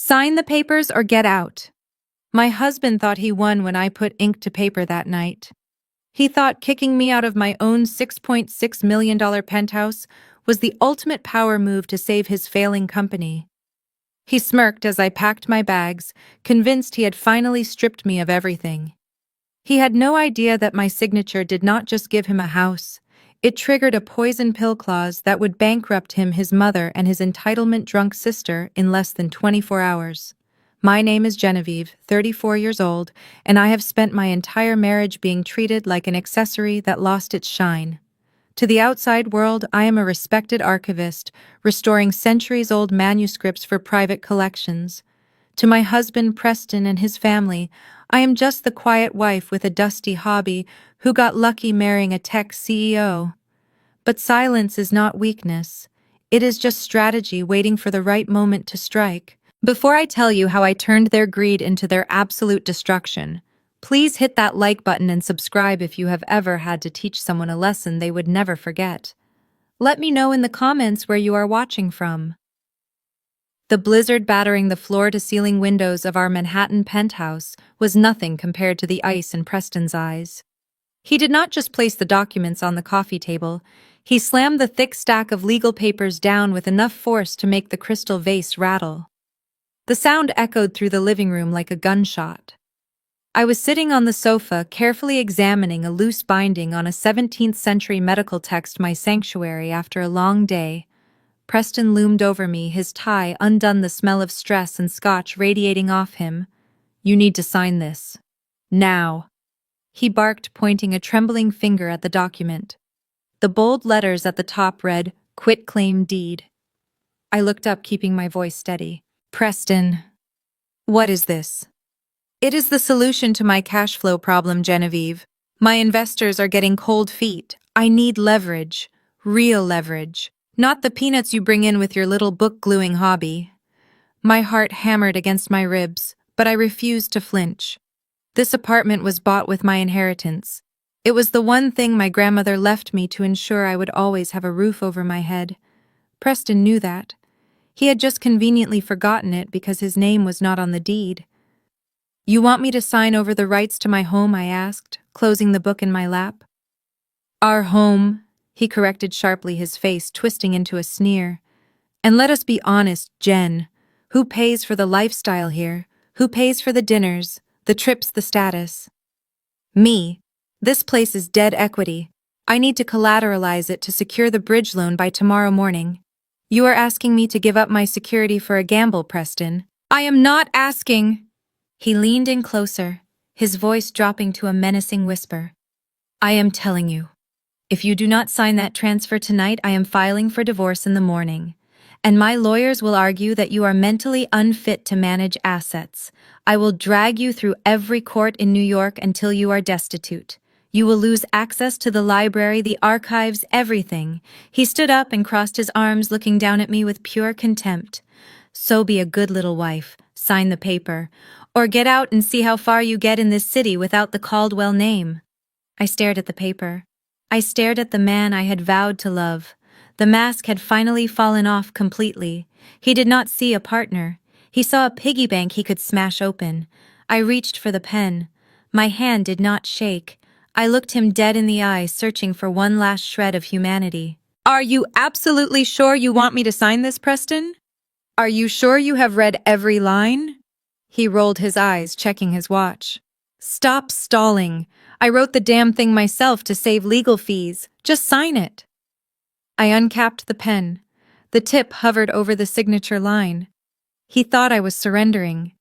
Sign the papers or get out. My husband thought he won when I put ink to paper that night. He thought kicking me out of my own $6.6 million penthouse was the ultimate power move to save his failing company. He smirked as I packed my bags, convinced he had finally stripped me of everything. He had no idea that my signature did not just give him a house. It triggered a poison pill clause that would bankrupt him, his mother, and his entitlement-drunk sister in less than 24 hours. My name is Genevieve, 34 years old, and I have spent my entire marriage being treated like an accessory that lost its shine. To the outside world, I am a respected archivist, restoring centuries-old manuscripts for private collections. To my husband, Preston, and his family, I am just the quiet wife with a dusty hobby who got lucky marrying a tech CEO. But silence is not weakness. It is just strategy waiting for the right moment to strike. Before I tell you how I turned their greed into their absolute destruction, please hit that like button and subscribe if you have ever had to teach someone a lesson they would never forget. Let me know in the comments where you are watching from. The blizzard battering the floor-to-ceiling windows of our Manhattan penthouse was nothing compared to the ice in Preston's eyes. He did not just place the documents on the coffee table, he slammed the thick stack of legal papers down with enough force to make the crystal vase rattle. The sound echoed through the living room like a gunshot. I was sitting on the sofa, carefully examining a loose binding on a 17th-century medical text, my sanctuary after a long day. Preston loomed over me, his tie undone, the smell of stress and scotch radiating off him. "You need to sign this. Now," he barked, pointing a trembling finger at the document. The bold letters at the top read, "Quitclaim deed." I looked up, keeping my voice steady. "Preston, what is this?" "It is the solution to my cash flow problem, Genevieve. My investors are getting cold feet. I need leverage. Real leverage. Not the peanuts you bring in with your little book-gluing hobby." My heart hammered against my ribs, but I refused to flinch. This apartment was bought with my inheritance. It was the one thing my grandmother left me to ensure I would always have a roof over my head. Preston knew that. He had just conveniently forgotten it because his name was not on the deed. "You want me to sign over the rights to my home?" I asked, closing the book in my lap. "Our home," he corrected sharply, his face twisting into a sneer. "And let us be honest, Jen. Who pays for the lifestyle here? Who pays for the dinners, the trips, the status?" "Me. This place is dead equity. I need to collateralize it to secure the bridge loan by tomorrow morning." "You are asking me to give up my security for a gamble, Preston." "I am not asking." He leaned in closer, his voice dropping to a menacing whisper. "I am telling you. If you do not sign that transfer tonight, I am filing for divorce in the morning. And my lawyers will argue that you are mentally unfit to manage assets. I will drag you through every court in New York until you are destitute. You will lose access to the library, the archives, everything." He stood up and crossed his arms, looking down at me with pure contempt. "So be a good little wife, sign the paper, or get out and see how far you get in this city without the Caldwell name." I stared at the paper. I stared at the man I had vowed to love. The mask had finally fallen off completely. He did not see a partner. He saw a piggy bank he could smash open. I reached for the pen. My hand did not shake. I looked him dead in the eye, searching for one last shred of humanity. "Are you absolutely sure you want me to sign this, Preston? Are you sure you have read every line?" He rolled his eyes, checking his watch. "Stop stalling. I wrote the damn thing myself to save legal fees. Just sign it." I uncapped the pen. The tip hovered over the signature line. He thought I was surrendering.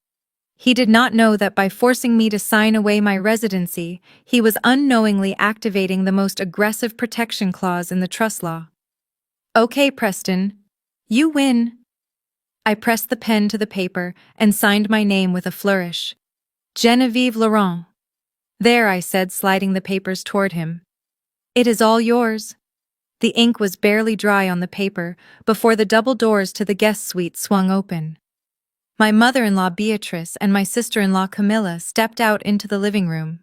He did not know that by forcing me to sign away my residency, he was unknowingly activating the most aggressive protection clause in the trust law. "Okay, Preston. You win." I pressed the pen to the paper and signed my name with a flourish. "Genevieve Laurent." "There," I said, sliding the papers toward him. "It is all yours." The ink was barely dry on the paper before the double doors to the guest suite swung open. My mother-in-law Beatrice and my sister-in-law Camilla stepped out into the living room.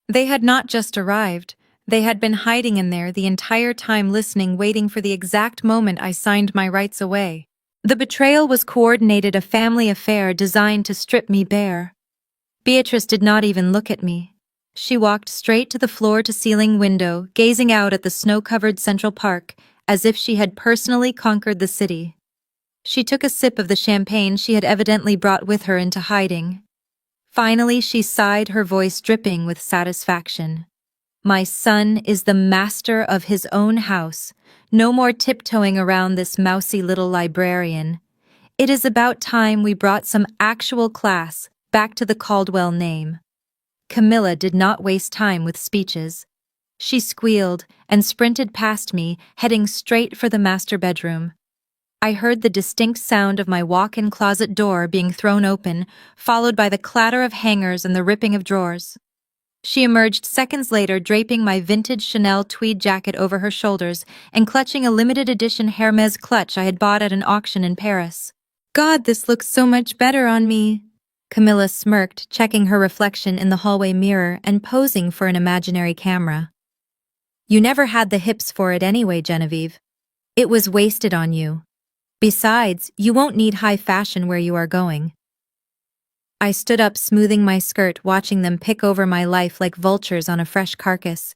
They had not just arrived, they had been hiding in there the entire time, listening, waiting for the exact moment I signed my rights away. The betrayal was coordinated, a family affair designed to strip me bare. Beatrice did not even look at me. She walked straight to the floor-to-ceiling window, gazing out at the snow-covered Central Park, as if she had personally conquered the city. She took a sip of the champagne she had evidently brought with her into hiding. Finally, she sighed, her voice dripping with satisfaction. My son is the master of his own house. No more tiptoeing around this mousy little librarian. It is about time we brought some actual class back to the Caldwell name. Camilla did not waste time with speeches. She squealed and sprinted past me, heading straight for the master bedroom. I heard the distinct sound of my walk-in closet door being thrown open, followed by the clatter of hangers and the ripping of drawers. She emerged seconds later, draping my vintage Chanel tweed jacket over her shoulders and clutching a limited-edition Hermes clutch I had bought at an auction in Paris. God, this looks so much better on me. Camilla smirked, checking her reflection in the hallway mirror and posing for an imaginary camera. You never had the hips for it anyway, Genevieve. It was wasted on you. Besides, you won't need high fashion where you are going. I stood up, smoothing my skirt, watching them pick over my life like vultures on a fresh carcass.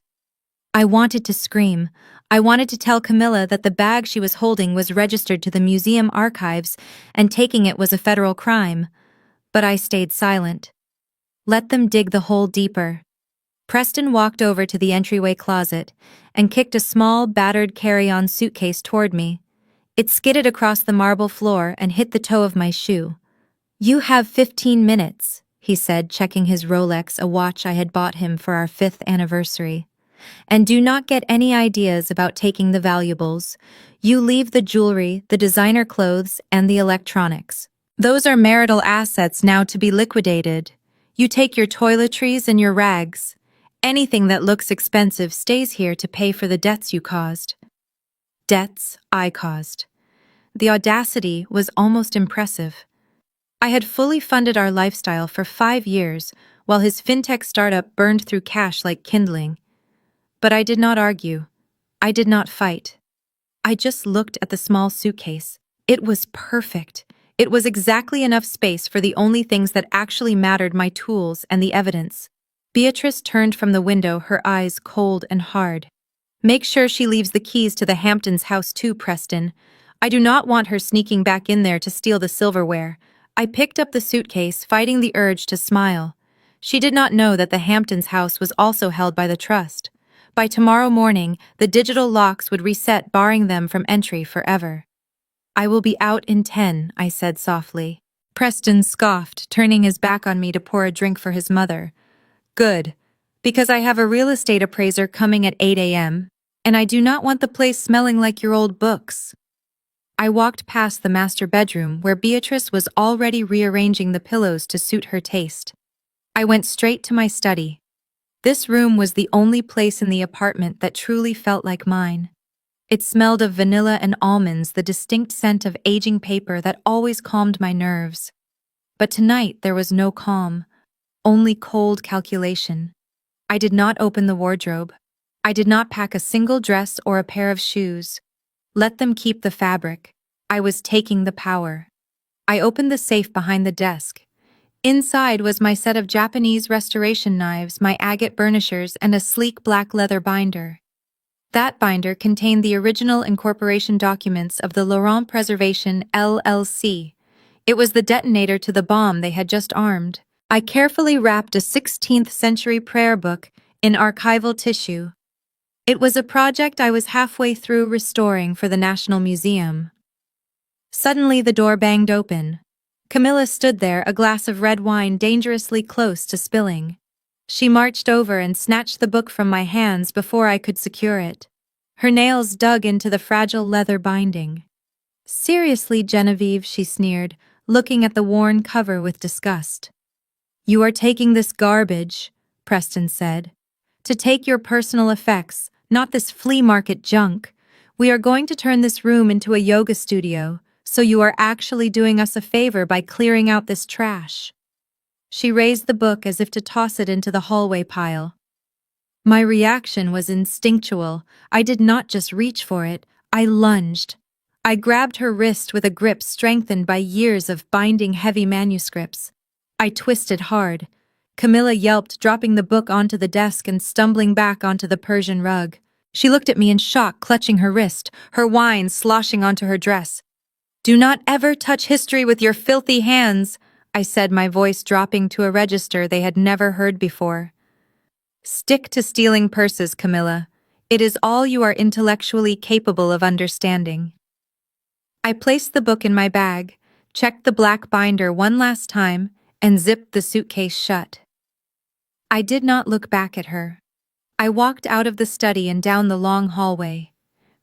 I wanted to scream. I wanted to tell Camilla that the bag she was holding was registered to the museum archives and taking it was a federal crime. But I stayed silent. Let them dig the hole deeper. Preston walked over to the entryway closet and kicked a small, battered carry-on suitcase toward me. It skidded across the marble floor and hit the toe of my shoe. You have 15 minutes, he said, checking his Rolex, a watch I had bought him for our 5th anniversary. And do not get any ideas about taking the valuables. You leave the jewelry, the designer clothes, and the electronics. Those are marital assets now to be liquidated. You take your toiletries and your rags. Anything that looks expensive stays here to pay for the debts you caused. Debts I caused. The audacity was almost impressive. I had fully funded our lifestyle for 5 years, while his fintech startup burned through cash like kindling. But I did not argue. I did not fight. I just looked at the small suitcase. It was perfect. It was exactly enough space for the only things that actually mattered, my tools and the evidence. Beatrice turned from the window, her eyes cold and hard. Make sure she leaves the keys to the Hamptons house too, Preston. I do not want her sneaking back in there to steal the silverware. I picked up the suitcase, fighting the urge to smile. She did not know that the Hamptons house was also held by the trust. By tomorrow morning, the digital locks would reset, barring them from entry forever. I will be out in 10, I said softly. Preston scoffed, turning his back on me to pour a drink for his mother. Good, because I have a real estate appraiser coming at 8 a.m., and I do not want the place smelling like your old books. I walked past the master bedroom where Beatrice was already rearranging the pillows to suit her taste. I went straight to my study. This room was the only place in the apartment that truly felt like mine. It smelled of vanilla and almonds, the distinct scent of aging paper that always calmed my nerves. But tonight there was no calm, only cold calculation. I did not open the wardrobe. I did not pack a single dress or a pair of shoes. Let them keep the fabric. I was taking the power. I opened the safe behind the desk. Inside was my set of Japanese restoration knives, my agate burnishers, and a sleek black leather binder. That binder contained the original incorporation documents of the Laurent Preservation LLC. It was the detonator to the bomb they had just armed. I carefully wrapped a 16th century prayer book in archival tissue. It was a project I was halfway through restoring for the National Museum. Suddenly the door banged open. Camilla stood there, a glass of red wine dangerously close to spilling. She marched over and snatched the book from my hands before I could secure it. Her nails dug into the fragile leather binding. Seriously, Genevieve, she sneered, looking at the worn cover with disgust. You are taking this garbage, Preston said. To take your personal effects, not this flea market junk. We are going to turn this room into a yoga studio, so you are actually doing us a favor by clearing out this trash. She raised the book as if to toss it into the hallway pile. My reaction was instinctual. I did not just reach for it, I lunged. I grabbed her wrist with a grip strengthened by years of binding heavy manuscripts. I twisted hard. Camilla yelped, dropping the book onto the desk and stumbling back onto the Persian rug. She looked at me in shock, clutching her wrist, her wine sloshing onto her dress. "Do not ever touch history with your filthy hands," I said, my voice dropping to a register they had never heard before. "Stick to stealing purses, Camilla. It is all you are intellectually capable of understanding." I placed the book in my bag, checked the black binder one last time, and zipped the suitcase shut. I did not look back at her. I walked out of the study and down the long hallway.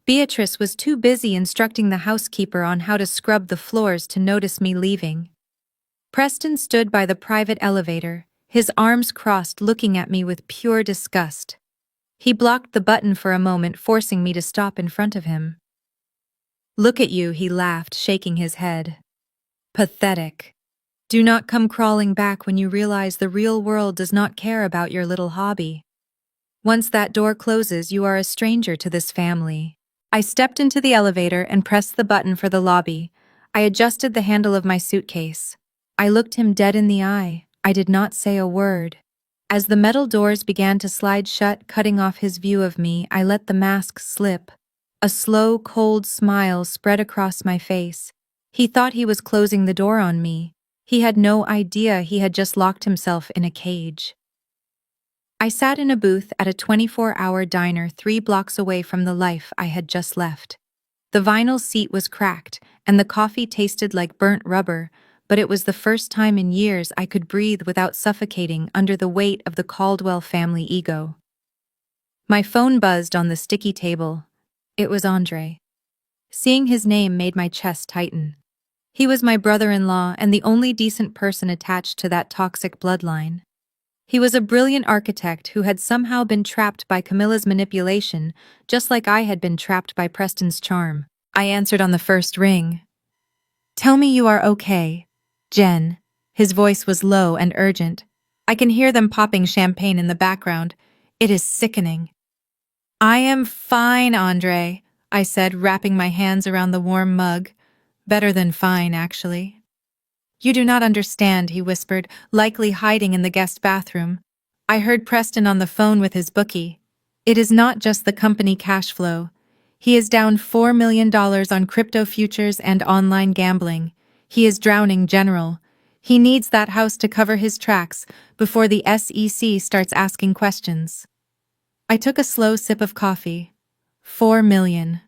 Beatrice was too busy instructing the housekeeper on how to scrub the floors to notice me leaving. Preston stood by the private elevator, his arms crossed, looking at me with pure disgust. He blocked the button for a moment, forcing me to stop in front of him. "Look at you," he laughed, shaking his head. "Pathetic. Do not come crawling back when you realize the real world does not care about your little hobby. Once that door closes, you are a stranger to this family." I stepped into the elevator and pressed the button for the lobby. I adjusted the handle of my suitcase. I looked him dead in the eye. I did not say a word. As the metal doors began to slide shut, cutting off his view of me, I let the mask slip. A slow, cold smile spread across my face. He thought he was closing the door on me. He had no idea he had just locked himself in a cage. I sat in a booth at a 24-hour diner 3 blocks away from the life I had just left. The vinyl seat was cracked, and the coffee tasted like burnt rubber, but it was the first time in years I could breathe without suffocating under the weight of the Caldwell family ego. My phone buzzed on the sticky table. It was Andre. Seeing his name made my chest tighten. He was my brother-in-law and the only decent person attached to that toxic bloodline. He was a brilliant architect who had somehow been trapped by Camilla's manipulation, just like I had been trapped by Preston's charm. I answered on the first ring. "Tell me you are okay, Jen." His voice was low and urgent. I can hear them popping champagne in the background. It is sickening. "I am fine, Andre," I said, wrapping my hands around the warm mug. "Better than fine, actually." "You do not understand," he whispered, likely hiding in the guest bathroom. "I heard Preston on the phone with his bookie. It is not just the company cash flow. He is down $4 million on crypto futures and online gambling. He is drowning, General. He needs that house to cover his tracks before the SEC starts asking questions." I took a slow sip of coffee. 4 million.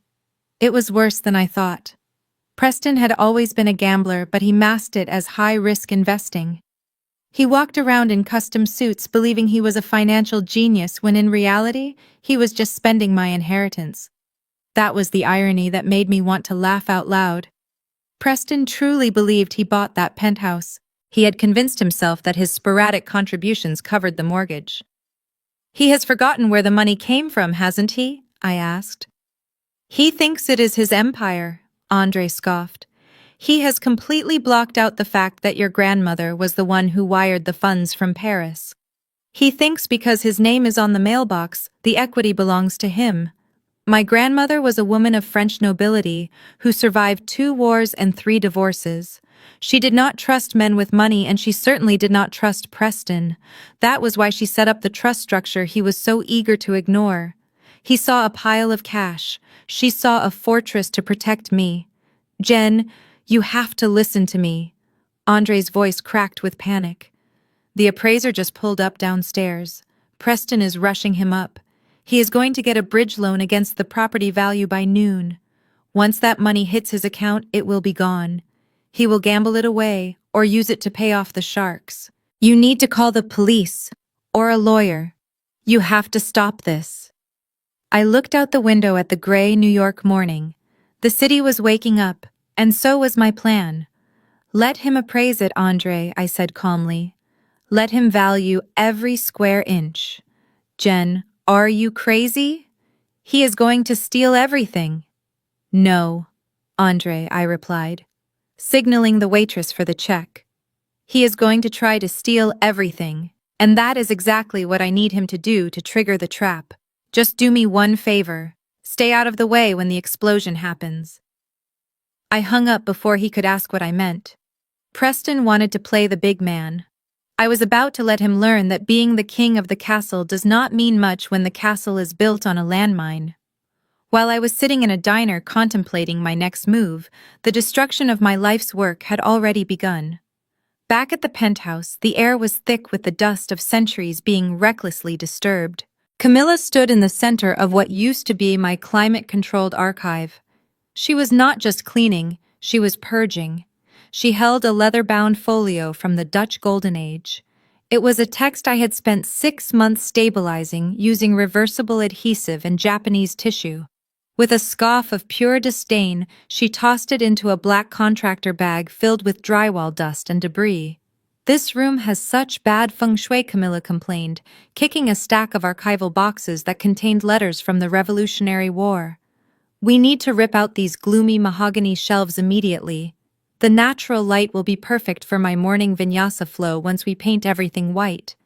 It was worse than I thought. Preston had always been a gambler, but he masked it as high-risk investing. He walked around in custom suits believing he was a financial genius when in reality, he was just spending my inheritance. That was the irony that made me want to laugh out loud. Preston truly believed he bought that penthouse. He had convinced himself that his sporadic contributions covered the mortgage. "He has forgotten where the money came from, hasn't he?" I asked. "He thinks it is his empire," Andre scoffed. "He has completely blocked out the fact that your grandmother was the one who wired the funds from Paris. He thinks because his name is on the mailbox, the equity belongs to him. My grandmother was a woman of French nobility who survived 2 wars and 3 divorces. She did not trust men with money, and she certainly did not trust Preston. That was why she set up the trust structure he was so eager to ignore. He saw a pile of cash. She saw a fortress to protect me. Jen, you have to listen to me." Andre's voice cracked with panic. "The appraiser just pulled up downstairs. Preston is rushing him up. He is going to get a bridge loan against the property value by noon. Once that money hits his account, it will be gone. He will gamble it away or use it to pay off the sharks. You need to call the police or a lawyer. You have to stop this." I looked out the window at the gray New York morning. The city was waking up, and so was my plan. "Let him appraise it, Andre," I said calmly. "Let him value every square inch. Jen, are you crazy? He is going to steal everything." "No, Andre," I replied, signaling the waitress for the check. "He is going to try to steal everything, and that is exactly what I need him to do to trigger the trap. Just do me one favor. Stay out of the way when the explosion happens." I hung up before he could ask what I meant. Preston wanted to play the big man. I was about to let him learn that being the king of the castle does not mean much when the castle is built on a landmine. While I was sitting in a diner contemplating my next move, the destruction of my life's work had already begun. Back at the penthouse, the air was thick with the dust of centuries being recklessly disturbed. Camilla stood in the center of what used to be my climate-controlled archive. She was not just cleaning, she was purging. She held a leather-bound folio from the Dutch Golden Age. It was a text I had spent 6 months stabilizing using reversible adhesive and Japanese tissue. With a scoff of pure disdain, she tossed it into a black contractor bag filled with drywall dust and debris. "This room has such bad feng shui," Camilla complained, kicking a stack of archival boxes that contained letters from the Revolutionary War. "We need to rip out these gloomy mahogany shelves immediately. The natural light will be perfect for my morning vinyasa flow once we paint everything white."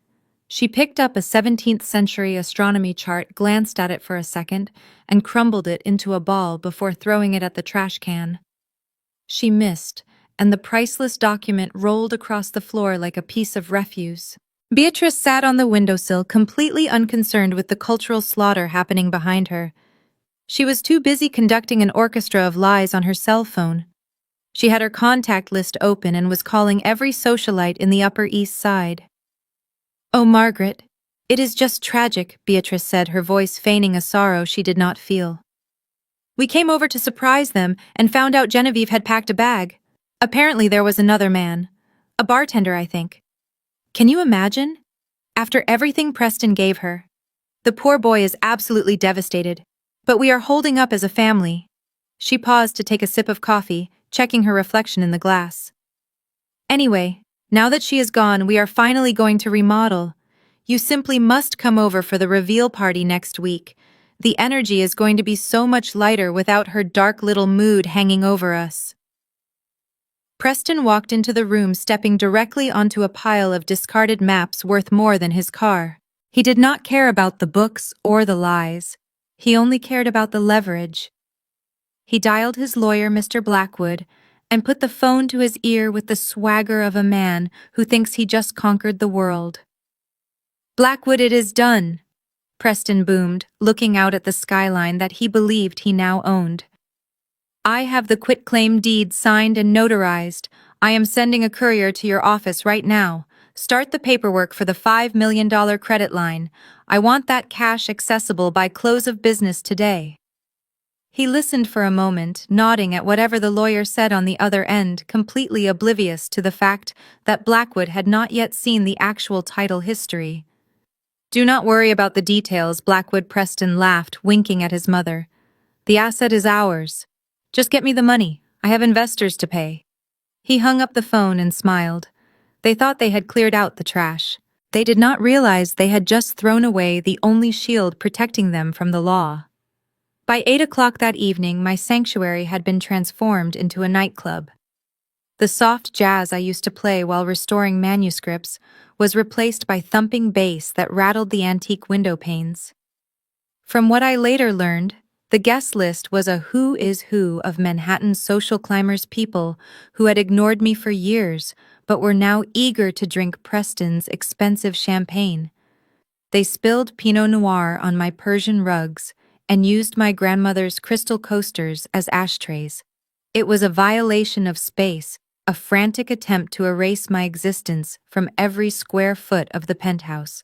She picked up a 17th century astronomy chart, glanced at it for a second, and crumbled it into a ball before throwing it at the trash can. She missed, and the priceless document rolled across the floor like a piece of refuse. Beatrice sat on the windowsill, completely unconcerned with the cultural slaughter happening behind her. She was too busy conducting an orchestra of lies on her cell phone. She had her contact list open and was calling every socialite in the Upper East Side. "Oh, Margaret, it is just tragic," Beatrice said, her voice feigning a sorrow she did not feel. "We came over to surprise them and found out Genevieve had packed a bag. Apparently there was another man. A bartender, I think. Can you imagine? After everything Preston gave her. The poor boy is absolutely devastated, but we are holding up as a family." She paused to take a sip of coffee, checking her reflection in the glass. "Anyway, now that she is gone, we are finally going to remodel. You simply must come over for the reveal party next week. The energy is going to be so much lighter without her dark little mood hanging over us." Preston walked into the room, stepping directly onto a pile of discarded maps worth more than his car. He did not care about the books or the lies. He only cared about the leverage. He dialed his lawyer, Mr. Blackwood, and put the phone to his ear with the swagger of a man who thinks he just conquered the world. "Blackwood, it is done," Preston boomed, looking out at the skyline that he believed he now owned. "I have the quitclaim deed signed and notarized. I am sending a courier to your office right now. Start the paperwork for the $5 million credit line. I want that cash accessible by close of business today." He listened for a moment, nodding at whatever the lawyer said on the other end, completely oblivious to the fact that Blackwood had not yet seen the actual title history. "Do not worry about the details," Blackwood. Preston laughed, winking at his mother. "The asset is ours. Just get me the money. I have investors to pay." He hung up the phone and smiled. They thought they had cleared out the trash. They did not realize they had just thrown away the only shield protecting them from the law. By 8 o'clock that evening, my sanctuary had been transformed into a nightclub. The soft jazz I used to play while restoring manuscripts was replaced by thumping bass that rattled the antique window panes. From what I later learned, the guest list was a who is who of Manhattan's social climbers, people who had ignored me for years but were now eager to drink Preston's expensive champagne. They spilled Pinot Noir on my Persian rugs and used my grandmother's crystal coasters as ashtrays. It was a violation of space, a frantic attempt to erase my existence from every square foot of the penthouse.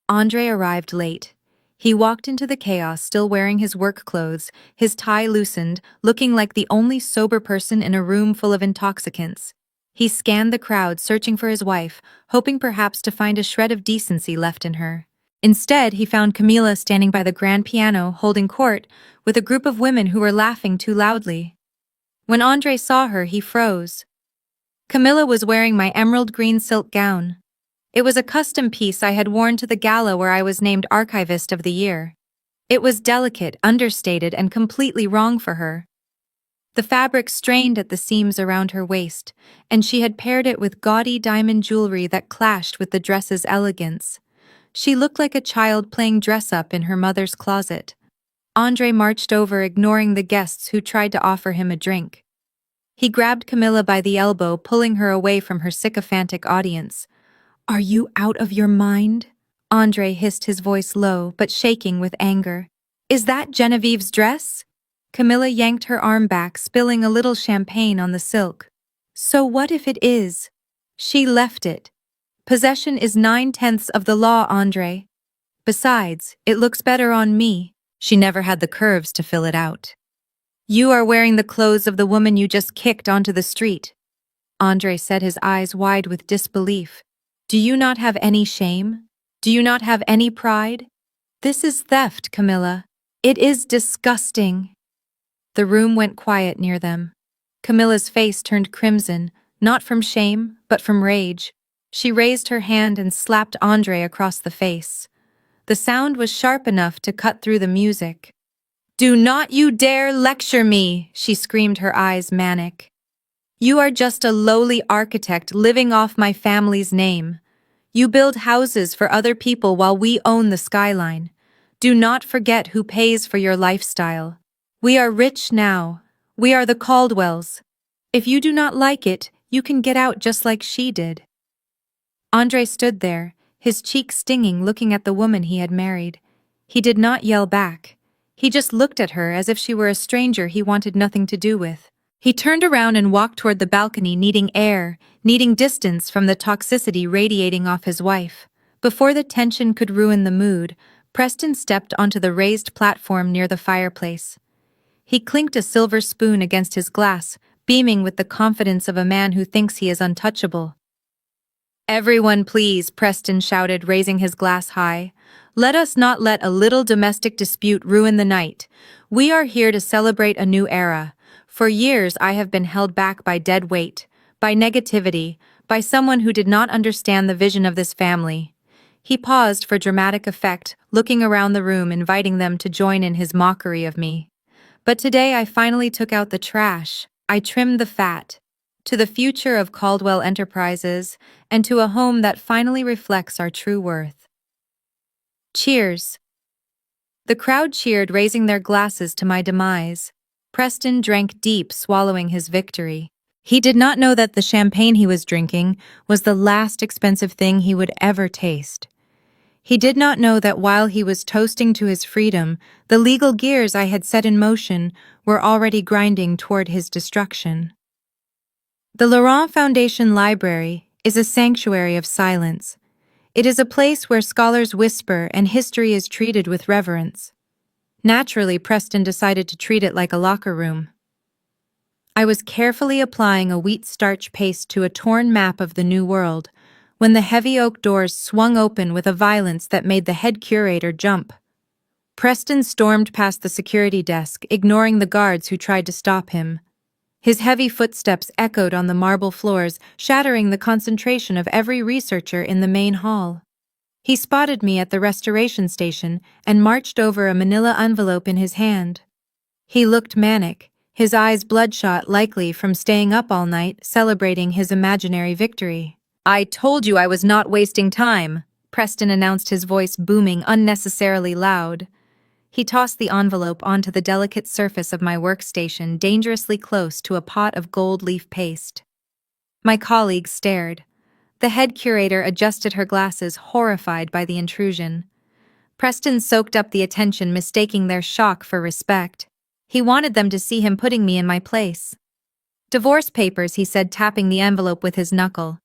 Andre arrived late. He walked into the chaos still wearing his work clothes, his tie loosened, looking like the only sober person in a room full of intoxicants. He scanned the crowd, searching for his wife, hoping perhaps to find a shred of decency left in her. Instead, he found Camila standing by the grand piano, holding court, with a group of women who were laughing too loudly. When Andre saw her, he froze. Camila was wearing my emerald green silk gown. It was a custom piece I had worn to the gala where I was named Archivist of the Year. It was delicate, understated, and completely wrong for her. The fabric strained at the seams around her waist, and she had paired it with gaudy diamond jewelry that clashed with the dress's elegance. She looked like a child playing dress-up in her mother's closet. Andre marched over, ignoring the guests who tried to offer him a drink. He grabbed Camilla by the elbow, pulling her away from her sycophantic audience. "Are you out of your mind?" Andre hissed, his voice low but shaking with anger. "Is that Genevieve's dress?" Camilla yanked her arm back, spilling a little champagne on the silk. "So what if it is? She left it. Possession is 9/10 of the law, Andre. Besides, it looks better on me." She never had the curves to fill it out. "You are wearing the clothes of the woman you just kicked onto the street." Andre said, his eyes wide with disbelief. "Do you not have any shame? Do you not have any pride? This is theft, Camilla. It is disgusting." The room went quiet near them. Camilla's face turned crimson, not from shame, but from rage. She raised her hand and slapped Andre across the face. The sound was sharp enough to cut through the music. "Do not you dare lecture me!" she screamed, her eyes manic. "You are just a lowly architect living off my family's name. You build houses for other people while we own the skyline. Do not forget who pays for your lifestyle. We are rich now. We are the Caldwells. If you do not like it, you can get out just like she did." Andre stood there, his cheek stinging, looking at the woman he had married. He did not yell back. He just looked at her as if she were a stranger he wanted nothing to do with. He turned around and walked toward the balcony, needing air, needing distance from the toxicity radiating off his wife. Before the tension could ruin the mood, Preston stepped onto the raised platform near the fireplace. He clinked a silver spoon against his glass, beaming with the confidence of a man who thinks he is untouchable. "Everyone please," Preston shouted, raising his glass high. "Let us not let a little domestic dispute ruin the night. We are here to celebrate a new era. For years I have been held back by dead weight, by negativity, by someone who did not understand the vision of this family." He paused for dramatic effect, looking around the room, inviting them to join in his mockery of me. "But today I finally took out the trash. I trimmed the fat. To the future of Caldwell Enterprises, and to a home that finally reflects our true worth." Cheers. The crowd cheered, raising their glasses to my demise. Preston drank deep, swallowing his victory. He did not know that the champagne he was drinking was the last expensive thing he would ever taste. He did not know that while he was toasting to his freedom, the legal gears I had set in motion were already grinding toward his destruction. The Laurent Foundation Library is a sanctuary of silence. It is a place where scholars whisper and history is treated with reverence. Naturally, Preston decided to treat it like a locker room. I was carefully applying a wheat starch paste to a torn map of the New World when the heavy oak doors swung open with a violence that made the head curator jump. Preston stormed past the security desk, ignoring the guards who tried to stop him. His heavy footsteps echoed on the marble floors, shattering the concentration of every researcher in the main hall. He spotted me at the restoration station and marched over, a manila envelope in his hand. He looked manic, his eyes bloodshot, likely from staying up all night celebrating his imaginary victory. "I told you I was not wasting time," Preston announced, his voice booming unnecessarily loud. He tossed the envelope onto the delicate surface of my workstation, dangerously close to a pot of gold leaf paste. My colleagues stared. The head curator adjusted her glasses, horrified by the intrusion. Preston soaked up the attention, mistaking their shock for respect. He wanted them to see him putting me in my place. "Divorce papers," he said, tapping the envelope with his knuckle.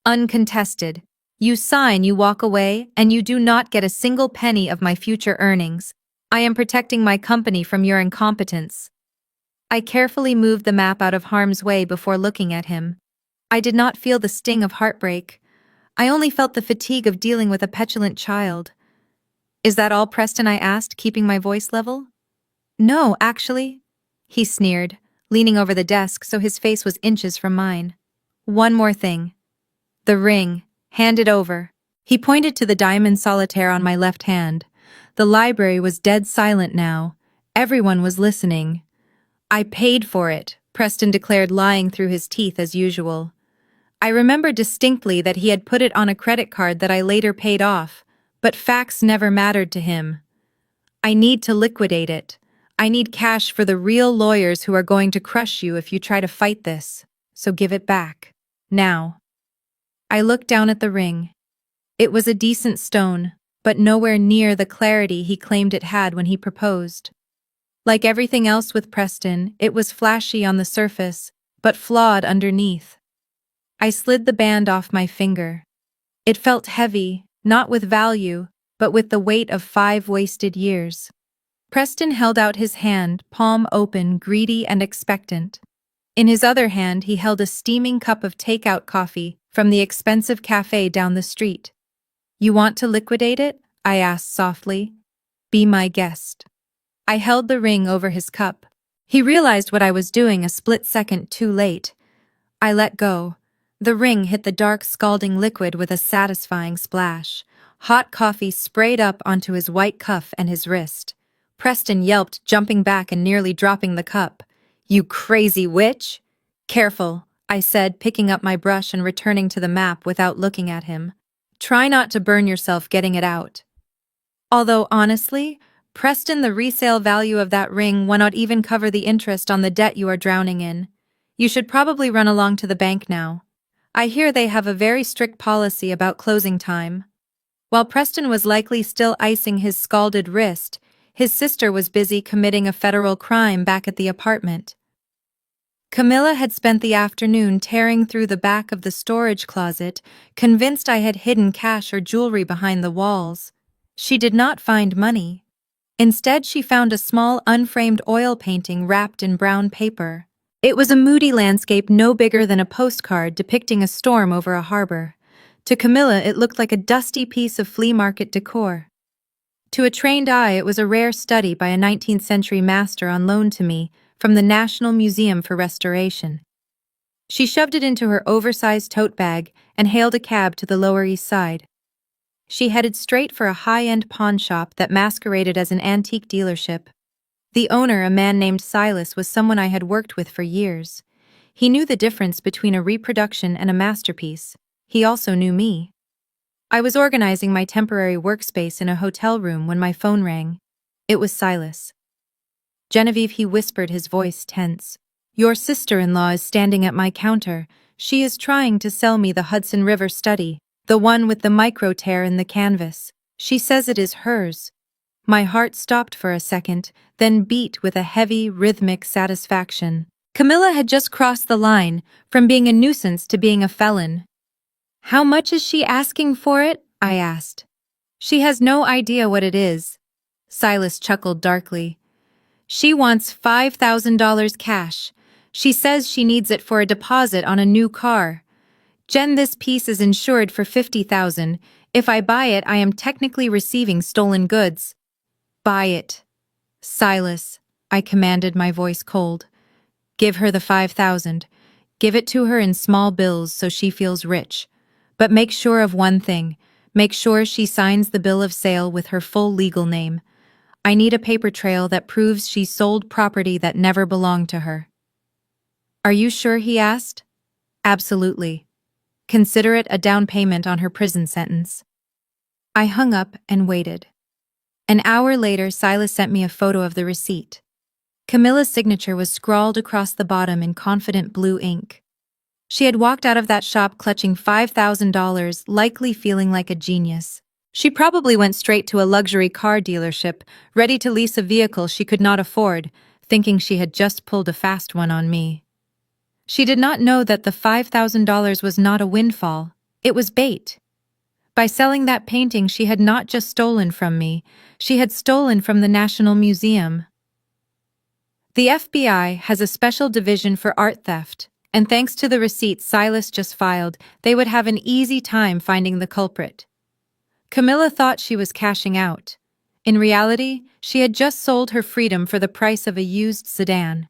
"Uncontested. You sign, you walk away, and you do not get a single penny of my future earnings. I am protecting my company from your incompetence." I carefully moved the map out of harm's way before looking at him. I did not feel the sting of heartbreak. I only felt the fatigue of dealing with a petulant child. "Is that all, Preston?" I asked, keeping my voice level. "No, actually," he sneered, leaning over the desk so his face was inches from mine. "One more thing. The ring. Hand it over." He pointed to the diamond solitaire on my left hand. The library was dead silent now. Everyone was listening. "I paid for it," Preston declared, lying through his teeth as usual. I remember distinctly that he had put it on a credit card that I later paid off, but facts never mattered to him. I need to liquidate it. I need cash for the real lawyers who are going to crush you if you try to fight this. So give it back. Now. I looked down at the ring. It was a decent stone, but nowhere near the clarity he claimed it had when he proposed. Like everything else with Preston, it was flashy on the surface, but flawed underneath. I slid the band off my finger. It felt heavy, not with value, but with the weight of 5 wasted years. Preston held out his hand, palm open, greedy and expectant. In his other hand, he held a steaming cup of takeout coffee from the expensive cafe down the street. "You want to liquidate it?" I asked softly. "Be my guest." I held the ring over his cup. He realized what I was doing a split second too late. I let go. The ring hit the dark, scalding liquid with a satisfying splash. Hot coffee sprayed up onto his white cuff and his wrist. Preston yelped, jumping back and nearly dropping the cup. "You crazy witch!" "Careful," I said, picking up my brush and returning to the map without looking at him. "Try not to burn yourself getting it out." Although, honestly, Preston, the resale value of that ring will not even cover the interest on the debt you are drowning in. You should probably run along to the bank now. I hear they have a very strict policy about closing time. While Preston was likely still icing his scalded wrist, his sister was busy committing a federal crime back at the apartment. Camilla had spent the afternoon tearing through the back of the storage closet, convinced I had hidden cash or jewelry behind the walls. She did not find money. Instead, she found a small unframed oil painting wrapped in brown paper. It was a moody landscape no bigger than a postcard depicting a storm over a harbor. To Camilla, it looked like a dusty piece of flea market decor. To a trained eye, it was a rare study by a 19th century master on loan to me from the National Museum for Restoration. She shoved it into her oversized tote bag and hailed a cab to the Lower East Side. She headed straight for a high-end pawn shop that masqueraded as an antique dealership. The owner, a man named Silas, was someone I had worked with for years. He knew the difference between a reproduction and a masterpiece. He also knew me. I was organizing my temporary workspace in a hotel room when my phone rang. It was Silas. "Genevieve," he whispered, his voice tense. "Your sister-in-law is standing at my counter. She is trying to sell me the Hudson River study, the one with the micro tear in the canvas. She says it is hers." My heart stopped for a second, then beat with a heavy, rhythmic satisfaction. Camilla had just crossed the line, from being a nuisance to being a felon. "How much is she asking for it?" I asked. "She has no idea what it is." Silas chuckled darkly. "She wants $5,000 cash. She says she needs it for a deposit on a new car. Jen, this piece is insured for $50,000. If I buy it, I am technically receiving stolen goods." "Buy it." "Silas," I commanded, my voice cold. "Give her the $5,000. Give it to her in small bills so she feels rich. But make sure of one thing. Make sure she signs the bill of sale with her full legal name. I need a paper trail that proves she sold property that never belonged to her." "Are you sure?" he asked. "Absolutely. Consider it a down payment on her prison sentence." I hung up and waited. An hour later, Silas sent me a photo of the receipt. Camilla's signature was scrawled across the bottom in confident blue ink. She had walked out of that shop clutching $5,000, likely feeling like a genius. She probably went straight to a luxury car dealership, ready to lease a vehicle she could not afford, thinking she had just pulled a fast one on me. She did not know that the $5,000 was not a windfall. It was bait. By selling that painting, she had not just stolen from me, she had stolen from the National Museum. The FBI has a special division for art theft, and thanks to the receipt Silas just filed, they would have an easy time finding the culprit. Camilla thought she was cashing out. In reality, she had just sold her freedom for the price of a used sedan.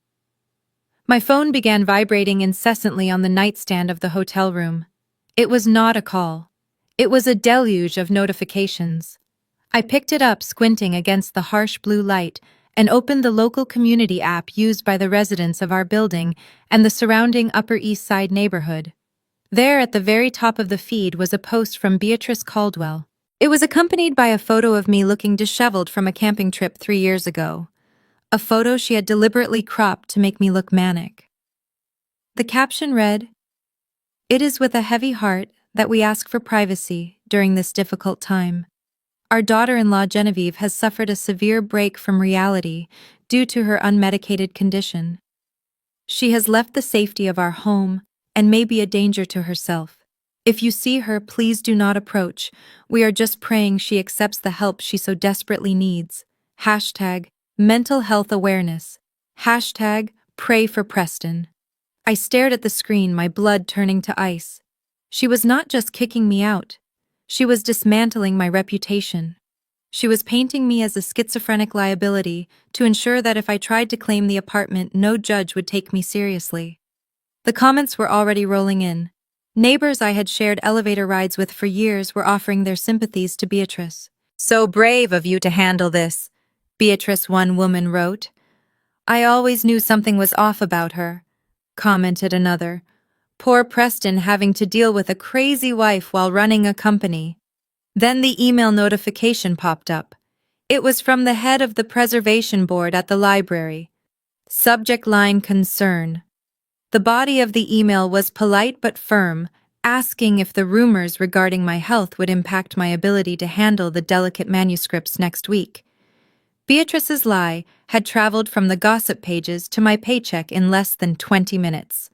My phone began vibrating incessantly on the nightstand of the hotel room. It was not a call. It was a deluge of notifications. I picked it up, squinting against the harsh blue light, and opened the local community app used by the residents of our building and the surrounding Upper East Side neighborhood. There, at the very top of the feed, was a post from Beatrice Caldwell. It was accompanied by a photo of me looking disheveled from a camping trip 3 years ago, a photo she had deliberately cropped to make me look manic. The caption read, "It is with a heavy heart that we ask for privacy during this difficult time. Our daughter-in-law Genevieve has suffered a severe break from reality due to her unmedicated condition. She has left the safety of our home and may be a danger to herself. If you see her, please do not approach. We are just praying she accepts the help she so desperately needs. Hashtag mental health awareness. Hashtag pray for Preston." I stared at the screen, my blood turning to ice. She was not just kicking me out. She was dismantling my reputation. She was painting me as a schizophrenic liability to ensure that if I tried to claim the apartment, no judge would take me seriously. The comments were already rolling in. Neighbors I had shared elevator rides with for years were offering their sympathies to Beatrice. "So brave of you to handle this," Beatrice, one woman wrote. "I always knew something was off about her," commented another. "Poor Preston having to deal with a crazy wife while running a company." Then the email notification popped up. It was from the head of the preservation board at the library. Subject line concern. The body of the email was polite but firm, asking if the rumors regarding my health would impact my ability to handle the delicate manuscripts next week. Beatrice's lie had traveled from the gossip pages to my paycheck in less than 20 minutes.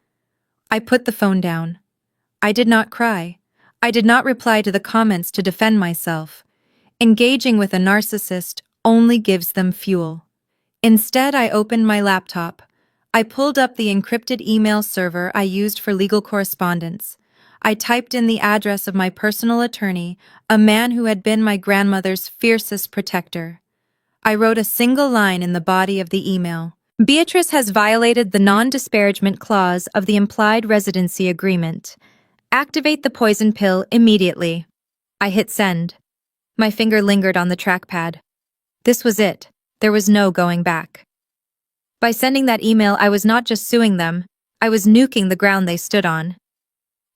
I put the phone down. I did not cry. I did not reply to the comments to defend myself. Engaging with a narcissist only gives them fuel. Instead, I opened my laptop. I pulled up the encrypted email server I used for legal correspondence. I typed in the address of my personal attorney, a man who had been my grandmother's fiercest protector. I wrote a single line in the body of the email. "Beatrice has violated the non-disparagement clause of the implied residency agreement. Activate the poison pill immediately." I hit send. My finger lingered on the trackpad. This was it. There was no going back. By sending that email, I was not just suing them, I was nuking the ground they stood on.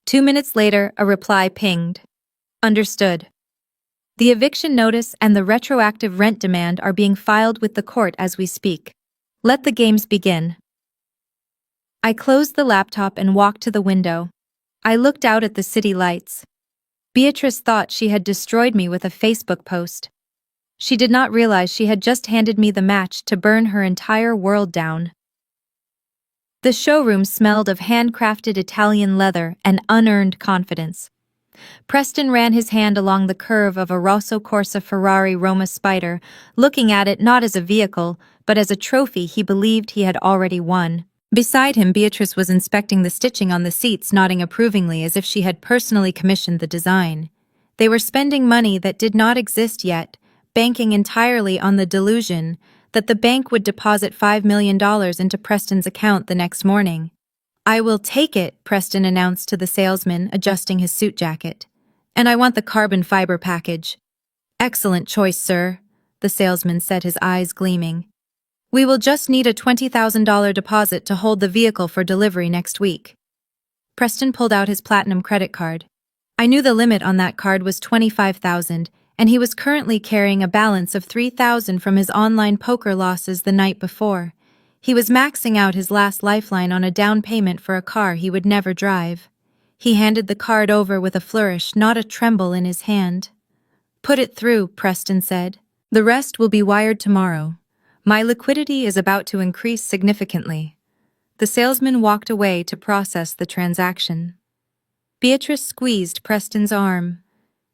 2 minutes later, a reply pinged. "Understood. The eviction notice and the retroactive rent demand are being filed with the court as we speak. Let the games begin." I closed the laptop and walked to the window. I looked out at the city lights. Beatrice thought she had destroyed me with a Facebook post. She did not realize she had just handed me the match to burn her entire world down. The showroom smelled of handcrafted Italian leather and unearned confidence. Preston ran his hand along the curve of a Rosso Corsa Ferrari Roma Spider, looking at it not as a vehicle, but as a trophy he believed he had already won. Beside him, Beatrice was inspecting the stitching on the seats, nodding approvingly as if she had personally commissioned the design. They were spending money that did not exist yet, banking entirely on the delusion that the bank would deposit $5 million into Preston's account the next morning. "I will take it," Preston announced to the salesman, adjusting his suit jacket. "And I want the carbon fiber package." "Excellent choice, sir," the salesman said, his eyes gleaming. "We will just need a $20,000 deposit to hold the vehicle for delivery next week." Preston pulled out his platinum credit card. I knew the limit on that card was $25,000, and he was currently carrying a balance of $3,000 from his online poker losses the night before. He was maxing out his last lifeline on a down payment for a car he would never drive. He handed the card over with a flourish, not a tremble in his hand. "Put it through," Preston said. "The rest will be wired tomorrow. My liquidity is about to increase significantly." The salesman walked away to process the transaction. Beatrice squeezed Preston's arm.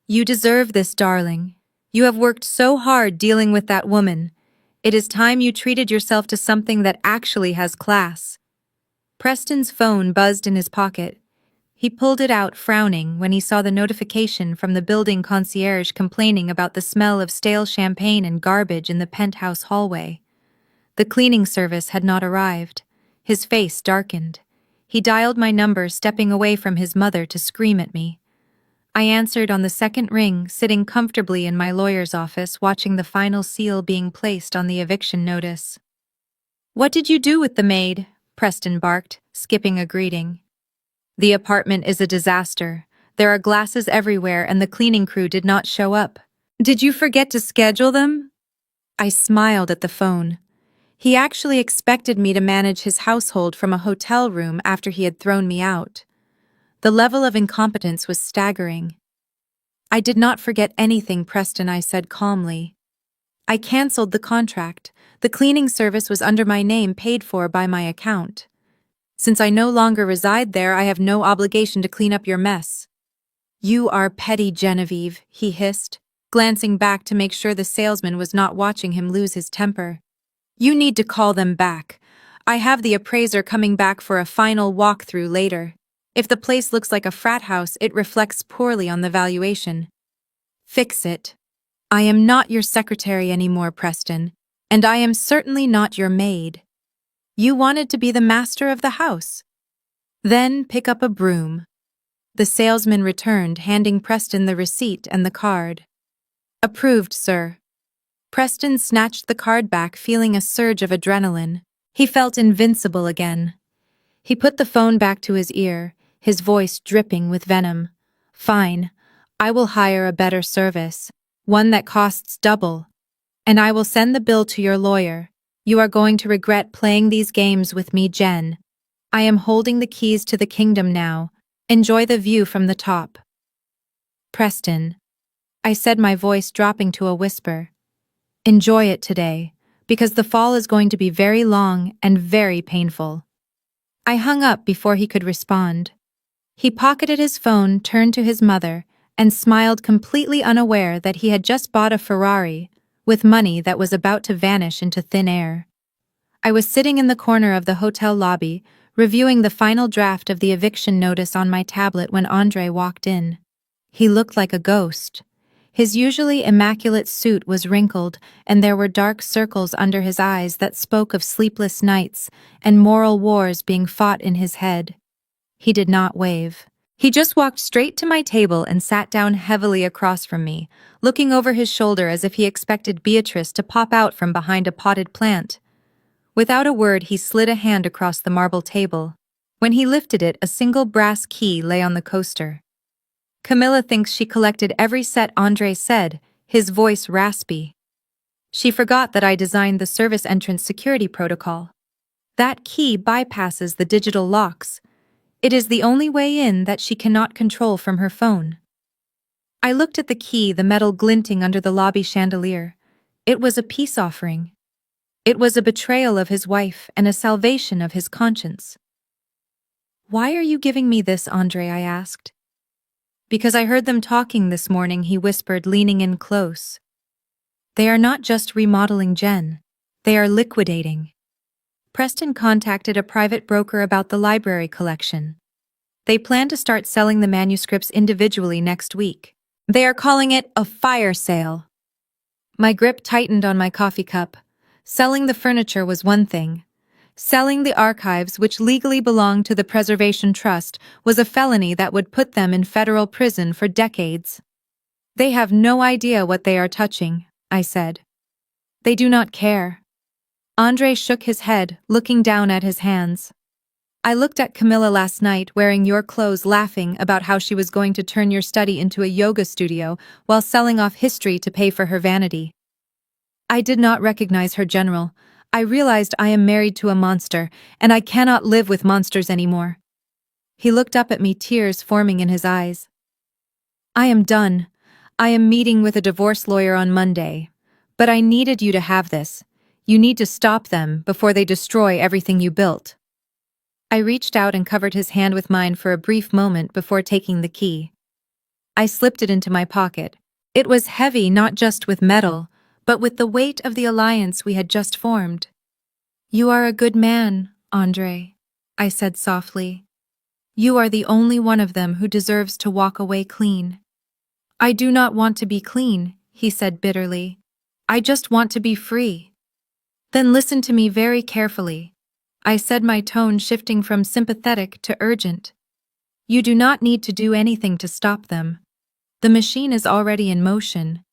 "You deserve this, darling. You have worked so hard dealing with that woman. It is time you treated yourself to something that actually has class." Preston's phone buzzed in his pocket. He pulled it out, frowning, when he saw the notification from the building concierge complaining about the smell of stale champagne and garbage in the penthouse hallway. The cleaning service had not arrived. His face darkened. He dialed my number, stepping away from his mother to scream at me. I answered on the second ring, sitting comfortably in my lawyer's office, watching the final seal being placed on the eviction notice. "What did you do with the maid?" Preston barked, skipping a greeting. "The apartment is a disaster. There are glasses everywhere and the cleaning crew did not show up. Did you forget to schedule them? I smiled at the phone. He actually expected me to manage his household from a hotel room after he had thrown me out. The level of incompetence was staggering. I did not forget anything, Preston, I said calmly. I cancelled the contract. The cleaning service was under my name, paid for by my account. Since I no longer reside there, I have no obligation to clean up your mess. You are petty, Genevieve, he hissed, glancing back to make sure the salesman was not watching him lose his temper. You need to call them back. I have the appraiser coming back for a final walkthrough later. If the place looks like a frat house, it reflects poorly on the valuation. Fix it. I am not your secretary anymore, Preston, and I am certainly not your maid. You wanted to be the master of the house. Then pick up a broom. The salesman returned, handing Preston the receipt and the card. Approved, sir. Preston snatched the card back, feeling a surge of adrenaline. He felt invincible again. He put the phone back to his ear, his voice dripping with venom. Fine. I will hire a better service, one that costs double. And I will send the bill to your lawyer. You are going to regret playing these games with me, Jen. I am holding the keys to the kingdom now. Enjoy the view from the top. Preston, I said, my voice dropping to a whisper. Enjoy it today, because the fall is going to be very long and very painful. I hung up before he could respond. He pocketed his phone, turned to his mother, and smiled, completely unaware that he had just bought a Ferrari with money that was about to vanish into thin air. I was sitting in the corner of the hotel lobby, reviewing the final draft of the eviction notice on my tablet when Andre walked in. He looked like a ghost. His usually immaculate suit was wrinkled, and there were dark circles under his eyes that spoke of sleepless nights and moral wars being fought in his head. He did not wave. He just walked straight to my table and sat down heavily across from me, looking over his shoulder as if he expected Beatrice to pop out from behind a potted plant. Without a word, he slid a hand across the marble table. When he lifted it, a single brass key lay on the coaster. Camilla thinks she collected every set, Andre said, his voice raspy. She forgot that I designed the service entrance security protocol. That key bypasses the digital locks. It is the only way in that she cannot control from her phone. I looked at the key, the metal glinting under the lobby chandelier. It was a peace offering. It was a betrayal of his wife and a salvation of his conscience. Why are you giving me this, Andre? I asked. Because I heard them talking this morning, he whispered, leaning in close. They are not just remodeling, Jen. They are liquidating. Preston contacted a private broker about the library collection. They plan to start selling the manuscripts individually next week. They are calling it a fire sale. My grip tightened on my coffee cup. Selling the furniture was one thing. Selling the archives, which legally belonged to the Preservation Trust, was a felony that would put them in federal prison for decades. They have no idea what they are touching, I said. They do not care. Andre shook his head, looking down at his hands. I looked at Camilla last night wearing your clothes, laughing about how she was going to turn your study into a yoga studio while selling off history to pay for her vanity. I did not recognize her, General. I realized I am married to a monster, and I cannot live with monsters anymore. He looked up at me, tears forming in his eyes. I am done. I am meeting with a divorce lawyer on Monday. But I needed you to have this. You need to stop them before they destroy everything you built. I reached out and covered his hand with mine for a brief moment before taking the key. I slipped it into my pocket. It was heavy, not just with metal, but with the weight of the alliance we had just formed. You are a good man, Andre, I said softly. You are the only one of them who deserves to walk away clean. I do not want to be clean, he said bitterly. I just want to be free. Then listen to me very carefully. I said, my tone shifting from sympathetic to urgent. You do not need to do anything to stop them. The machine is already in motion.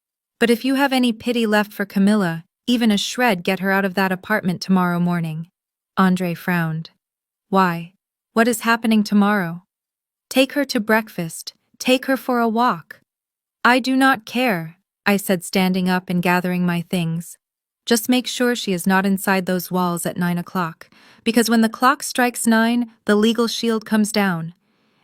But if you have any pity left for Camilla, even a shred, get her out of that apartment tomorrow morning. Andre frowned. Why? What is happening tomorrow? Take her to breakfast. Take her for a walk. I do not care. I said, standing up and gathering my things. Just make sure she is not inside those walls at 9 o'clock, because when the clock strikes 9, the legal shield comes down.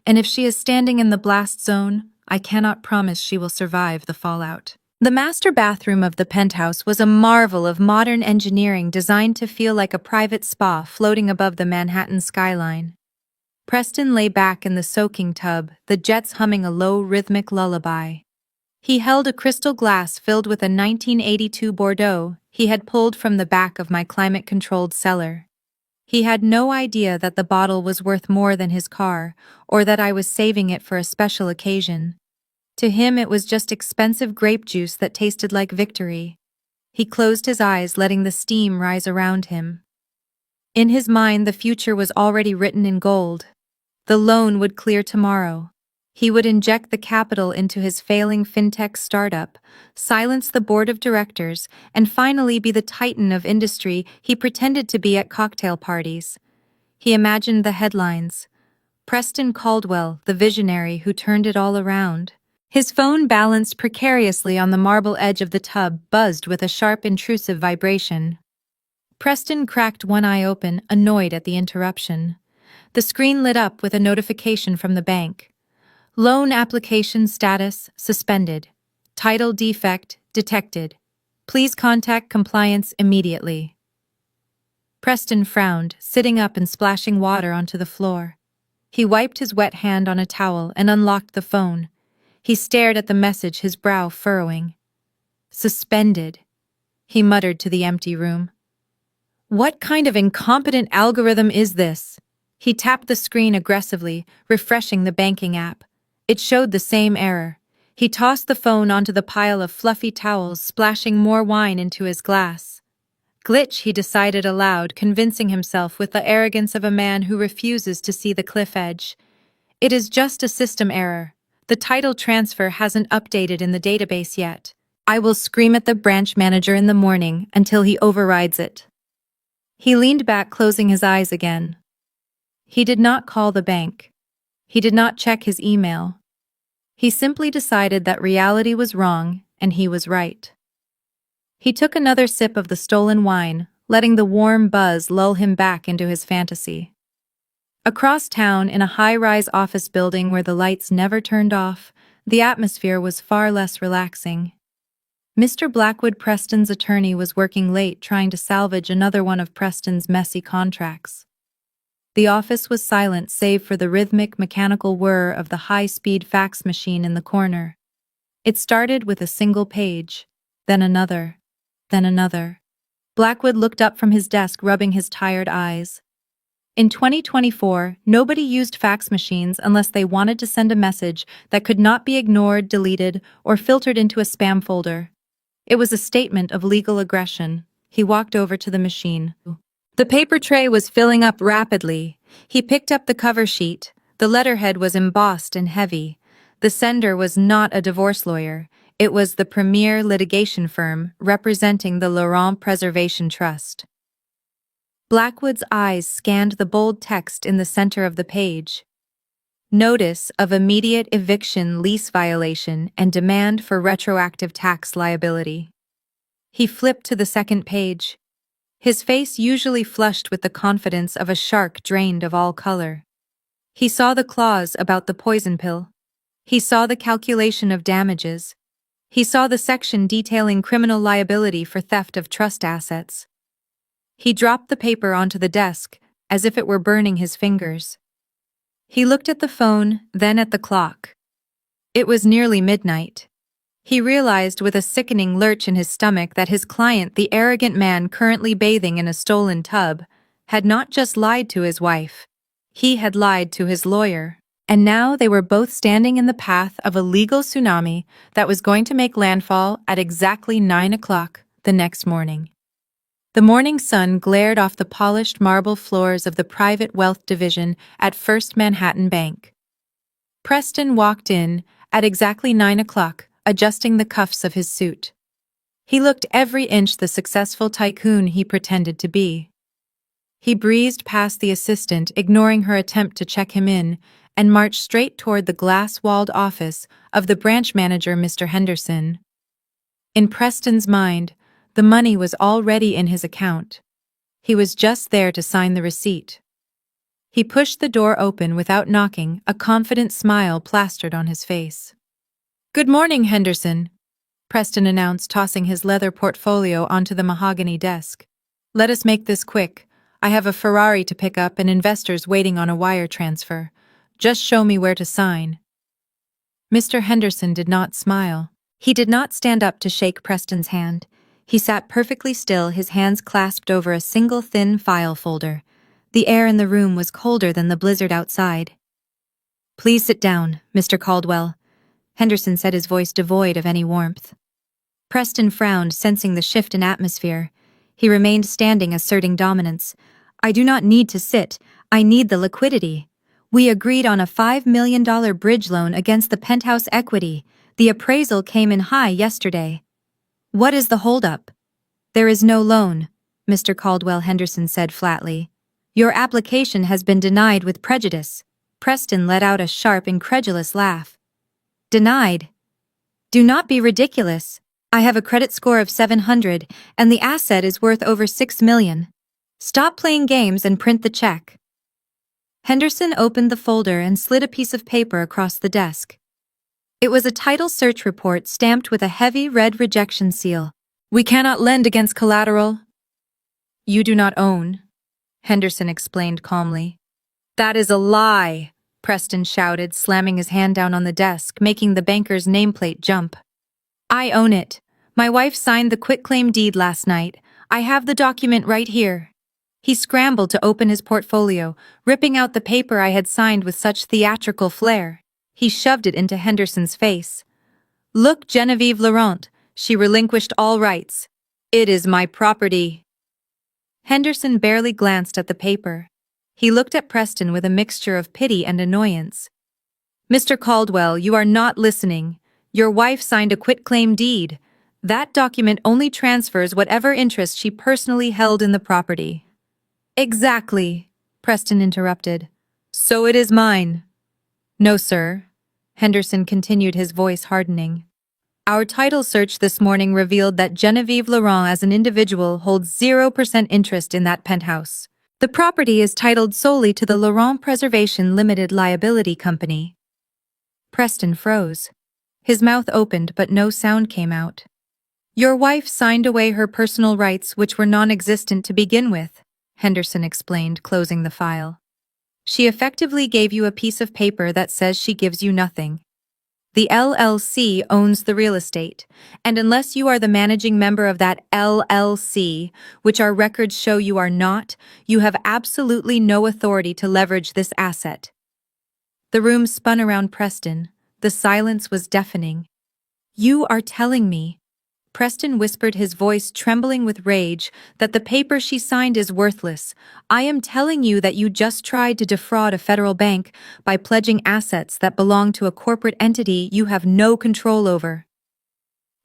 And if she is standing in the blast zone, I cannot promise she will survive the fallout. The master bathroom of the penthouse was a marvel of modern engineering designed to feel like a private spa floating above the Manhattan skyline. Preston lay back in the soaking tub, the jets humming a low, rhythmic lullaby. He held a crystal glass filled with a 1982 Bordeaux he had pulled from the back of my climate-controlled cellar. He had no idea that the bottle was worth more than his car, or that I was saving it for a special occasion. To him it was just expensive grape juice that tasted like victory. He closed his eyes, letting the steam rise around him. In his mind, the future was already written in gold. The loan would clear tomorrow. He would inject the capital into his failing fintech startup, silence the board of directors, and finally be the titan of industry he pretended to be at cocktail parties. He imagined the headlines. Preston Caldwell, the visionary who turned it all around. His phone, balanced precariously on the marble edge of the tub, buzzed with a sharp, intrusive vibration. Preston cracked one eye open, annoyed at the interruption. The screen lit up with a notification from the bank. Loan application status suspended. Title defect detected. Please contact compliance immediately. Preston frowned, sitting up and splashing water onto the floor. He wiped his wet hand on a towel and unlocked the phone. He stared at the message, his brow furrowing. Suspended, he muttered to the empty room. What kind of incompetent algorithm is this? He tapped the screen aggressively, refreshing the banking app. It showed the same error. He tossed the phone onto the pile of fluffy towels, splashing more wine into his glass. Glitch, he decided aloud, convincing himself with the arrogance of a man who refuses to see the cliff edge. It is just a system error. The title transfer hasn't updated in the database yet. I will scream at the branch manager in the morning until he overrides it. He leaned back, closing his eyes again. He did not call the bank. He did not check his email. He simply decided that reality was wrong and he was right. He took another sip of the stolen wine, letting the warm buzz lull him back into his fantasy. Across town, in a high-rise office building where the lights never turned off, the atmosphere was far less relaxing. Mr. Blackwood, Preston's attorney, was working late trying to salvage another one of Preston's messy contracts. The office was silent save for the rhythmic, mechanical whir of the high-speed fax machine in the corner. It started with a single page, then another, then another. Blackwood looked up from his desk, rubbing his tired eyes. In 2024, nobody used fax machines unless they wanted to send a message that could not be ignored, deleted, or filtered into a spam folder. It was a statement of legal aggression. He walked over to the machine. The paper tray was filling up rapidly. He picked up the cover sheet. The letterhead was embossed and heavy. The sender was not a divorce lawyer. It was the premier litigation firm representing the Laurent Preservation Trust. Blackwood's eyes scanned the bold text in the center of the page. Notice of immediate eviction, lease violation, and demand for retroactive tax liability. He flipped to the second page. His face usually flushed with the confidence of a shark drained of all color. He saw the clause about the poison pill. He saw the calculation of damages. He saw the section detailing criminal liability for theft of trust assets. He dropped the paper onto the desk, as if it were burning his fingers. He looked at the phone, then at the clock. It was nearly midnight. He realized with a sickening lurch in his stomach that his client, the arrogant man currently bathing in a stolen tub, had not just lied to his wife. He had lied to his lawyer. And now they were both standing in the path of a legal tsunami that was going to make landfall at exactly 9 o'clock the next morning. The morning sun glared off the polished marble floors of the private wealth division at First Manhattan Bank. Preston walked in at exactly 9 o'clock, adjusting the cuffs of his suit. He looked every inch the successful tycoon he pretended to be. He breezed past the assistant, ignoring her attempt to check him in, and marched straight toward the glass-walled office of the branch manager, Mr. Henderson. In Preston's mind, the money was already in his account. He was just there to sign the receipt. He pushed the door open without knocking, a confident smile plastered on his face. "Good morning, Henderson," Preston announced, tossing his leather portfolio onto the mahogany desk. "Let us make this quick. I have a Ferrari to pick up and investors waiting on a wire transfer. Just show me where to sign." Mr. Henderson did not smile. He did not stand up to shake Preston's hand. He sat perfectly still, his hands clasped over a single thin file folder. The air in the room was colder than the blizzard outside. "Please sit down, Mr. Caldwell," Henderson said, his voice devoid of any warmth. Preston frowned, sensing the shift in atmosphere. He remained standing, asserting dominance. "I do not need to sit. I need the liquidity. We agreed on a $5 million bridge loan against the penthouse equity. The appraisal came in high yesterday." "What is the holdup?" "There is no loan," Mr. Caldwell Henderson said flatly. "Your application has been denied with prejudice." Preston let out a sharp, incredulous laugh. "Denied? Do not be ridiculous. I have a credit score of 700, and the asset is worth over $6 million. Stop playing games and print the check." Henderson opened the folder and slid a piece of paper across the desk. It was a title search report stamped with a heavy red rejection seal. "We cannot lend against collateral." "You do not own," Henderson explained calmly. "That is a lie," Preston shouted, slamming his hand down on the desk, making the banker's nameplate jump. "I own it. My wife signed the quitclaim deed last night. I have the document right here." He scrambled to open his portfolio, ripping out the paper I had signed with such theatrical flair. He shoved it into Henderson's face. "Look, Genevieve Laurent, she relinquished all rights. It is my property." Henderson barely glanced at the paper. He looked at Preston with a mixture of pity and annoyance. "Mr. Caldwell, you are not listening. Your wife signed a quitclaim deed. That document only transfers whatever interest she personally held in the property." "Exactly," Preston interrupted. "So it is mine." "No, sir," Henderson continued, his voice hardening. "Our title search this morning revealed that Genevieve Laurent as an individual holds 0% interest in that penthouse. The property is titled solely to the Laurent Preservation Limited Liability Company." Preston froze. His mouth opened, but no sound came out. "Your wife signed away her personal rights, which were non-existent to begin with," Henderson explained, closing the file. "She effectively gave you a piece of paper that says she gives you nothing. The LLC owns the real estate, and unless you are the managing member of that LLC, which our records show you are not, you have absolutely no authority to leverage this asset." The room spun around Preston. The silence was deafening. "You are telling me," Preston whispered, his voice trembling with rage, "that the paper she signed is worthless. I am telling you that you just tried to defraud a federal bank by pledging assets that belong to a corporate entity you have no control over."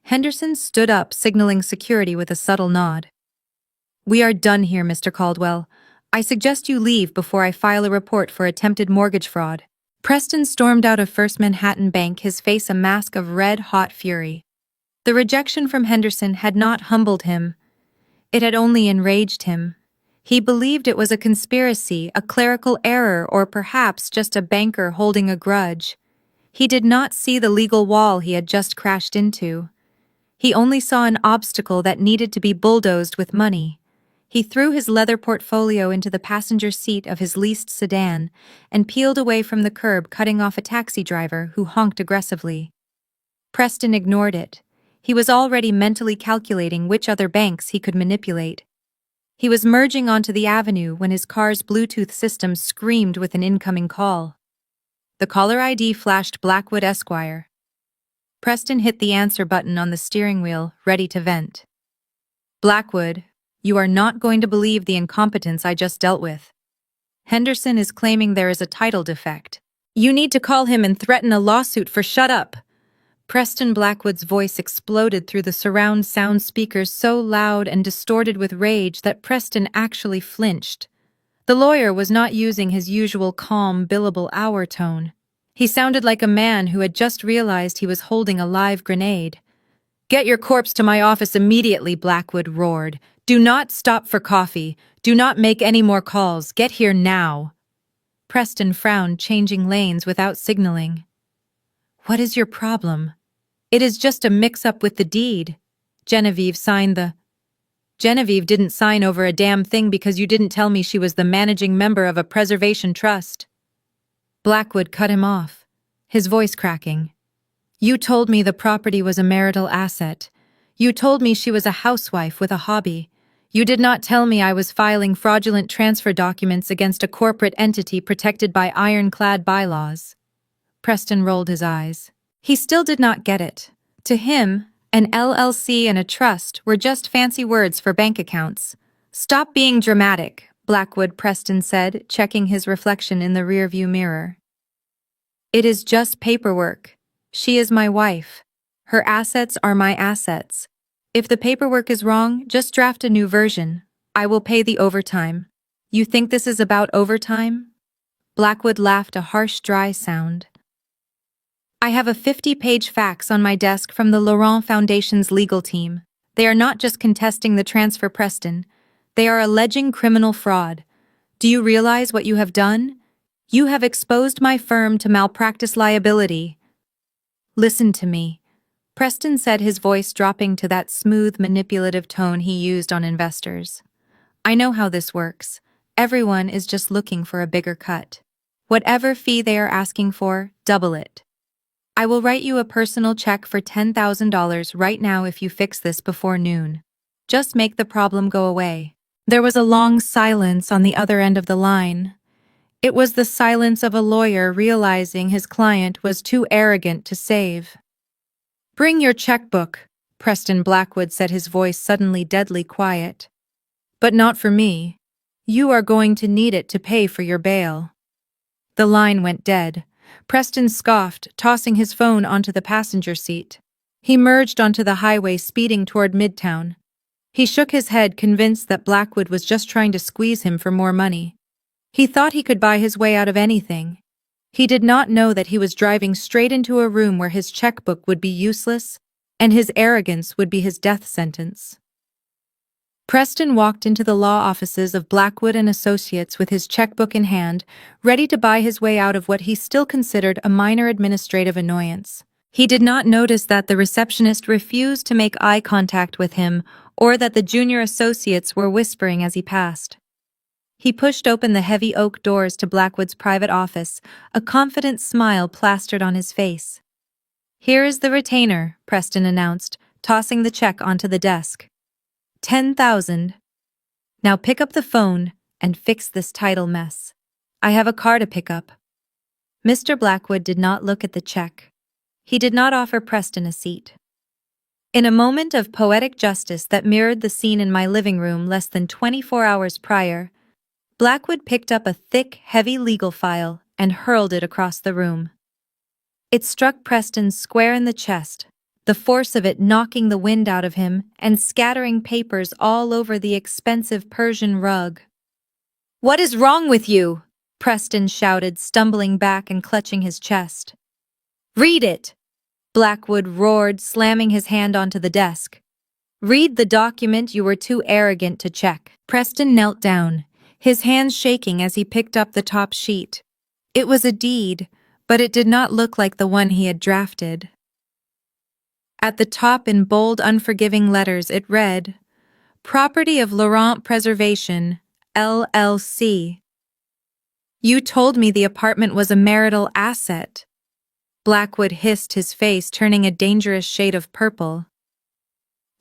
Henderson stood up, signaling security with a subtle nod. "We are done here, Mr. Caldwell. I suggest you leave before I file a report for attempted mortgage fraud." Preston stormed out of First Manhattan Bank, his face a mask of red-hot fury. The rejection from Henderson had not humbled him. It had only enraged him. He believed it was a conspiracy, a clerical error, or perhaps just a banker holding a grudge. He did not see the legal wall he had just crashed into. He only saw an obstacle that needed to be bulldozed with money. He threw his leather portfolio into the passenger seat of his leased sedan and peeled away from the curb, cutting off a taxi driver who honked aggressively. Preston ignored it. He was already mentally calculating which other banks he could manipulate. He was merging onto the avenue when his car's Bluetooth system screamed with an incoming call. The caller ID flashed Blackwood Esquire. Preston hit the answer button on the steering wheel, ready to vent. "Blackwood, you are not going to believe the incompetence I just dealt with. Henderson is claiming there is a title defect. You need to call him and threaten a lawsuit for shut up." Preston Blackwood's voice exploded through the surround sound speakers so loud and distorted with rage that Preston actually flinched. The lawyer was not using his usual calm, billable hour tone. He sounded like a man who had just realized he was holding a live grenade. Get your corpse to my office immediately, Blackwood roared. Do not stop for coffee. Do not make any more calls. Get here now. Preston frowned, changing lanes without signaling. What is your problem? It is just a mix-up with the deed. Genevieve didn't sign over a damn thing because you didn't tell me she was the managing member of a preservation trust. Blackwood cut him off, his voice cracking. You told me the property was a marital asset. You told me she was a housewife with a hobby. You did not tell me I was filing fraudulent transfer documents against a corporate entity protected by ironclad bylaws. Preston rolled his eyes. He still did not get it. To him, an LLC and a trust were just fancy words for bank accounts. Stop being dramatic, Blackwood, Preston said, checking his reflection in the rearview mirror. It is just paperwork. She is my wife. Her assets are my assets. If the paperwork is wrong, just draft a new version. I will pay the overtime. You think this is about overtime? Blackwood laughed, a harsh, dry sound. I have a 50-page fax on my desk from the Laurent Foundation's legal team. They are not just contesting the transfer, Preston. They are alleging criminal fraud. Do you realize what you have done? You have exposed my firm to malpractice liability. Listen to me, Preston said, his voice dropping to that smooth, manipulative tone he used on investors. I know how this works. Everyone is just looking for a bigger cut. Whatever fee they are asking for, double it. I will write you a personal check for $10,000 right now if you fix this before noon. Just make the problem go away. There was a long silence on the other end of the line. It was the silence of a lawyer realizing his client was too arrogant to save. Bring your checkbook, Preston Blackwood said, his voice suddenly deadly quiet. But not for me. You are going to need it to pay for your bail. The line went dead. Preston scoffed, tossing his phone onto the passenger seat. He merged onto the highway, speeding toward Midtown. He shook his head, convinced that Blackwood was just trying to squeeze him for more money. He thought he could buy his way out of anything. He did not know that he was driving straight into a room where his checkbook would be useless, and his arrogance would be his death sentence. Preston walked into the law offices of Blackwood and Associates with his checkbook in hand, ready to buy his way out of what he still considered a minor administrative annoyance. He did not notice that the receptionist refused to make eye contact with him, or that the junior associates were whispering as he passed. He pushed open the heavy oak doors to Blackwood's private office, a confident smile plastered on his face. Here is the retainer, Preston announced, tossing the check onto the desk. 10,000. Now pick up the phone and fix this title mess. I have a car to pick up. Mr. Blackwood did not look at the check. He did not offer Preston a seat. In a moment of poetic justice that mirrored the scene in my living room less than 24 hours prior, Blackwood picked up a thick, heavy legal file and hurled it across the room. It struck Preston square in the chest, the force of it knocking the wind out of him and scattering papers all over the expensive Persian rug. "What is wrong with you?" Preston shouted, stumbling back and clutching his chest. "Read it!" Blackwood roared, slamming his hand onto the desk. "Read the document you were too arrogant to check." Preston knelt down, his hands shaking as he picked up the top sheet. It was a deed, but it did not look like the one he had drafted. At the top, in bold, unforgiving letters, it read, "Property of Laurent Preservation, LLC. You told me the apartment was a marital asset." Blackwood hissed, his face turning a dangerous shade of purple.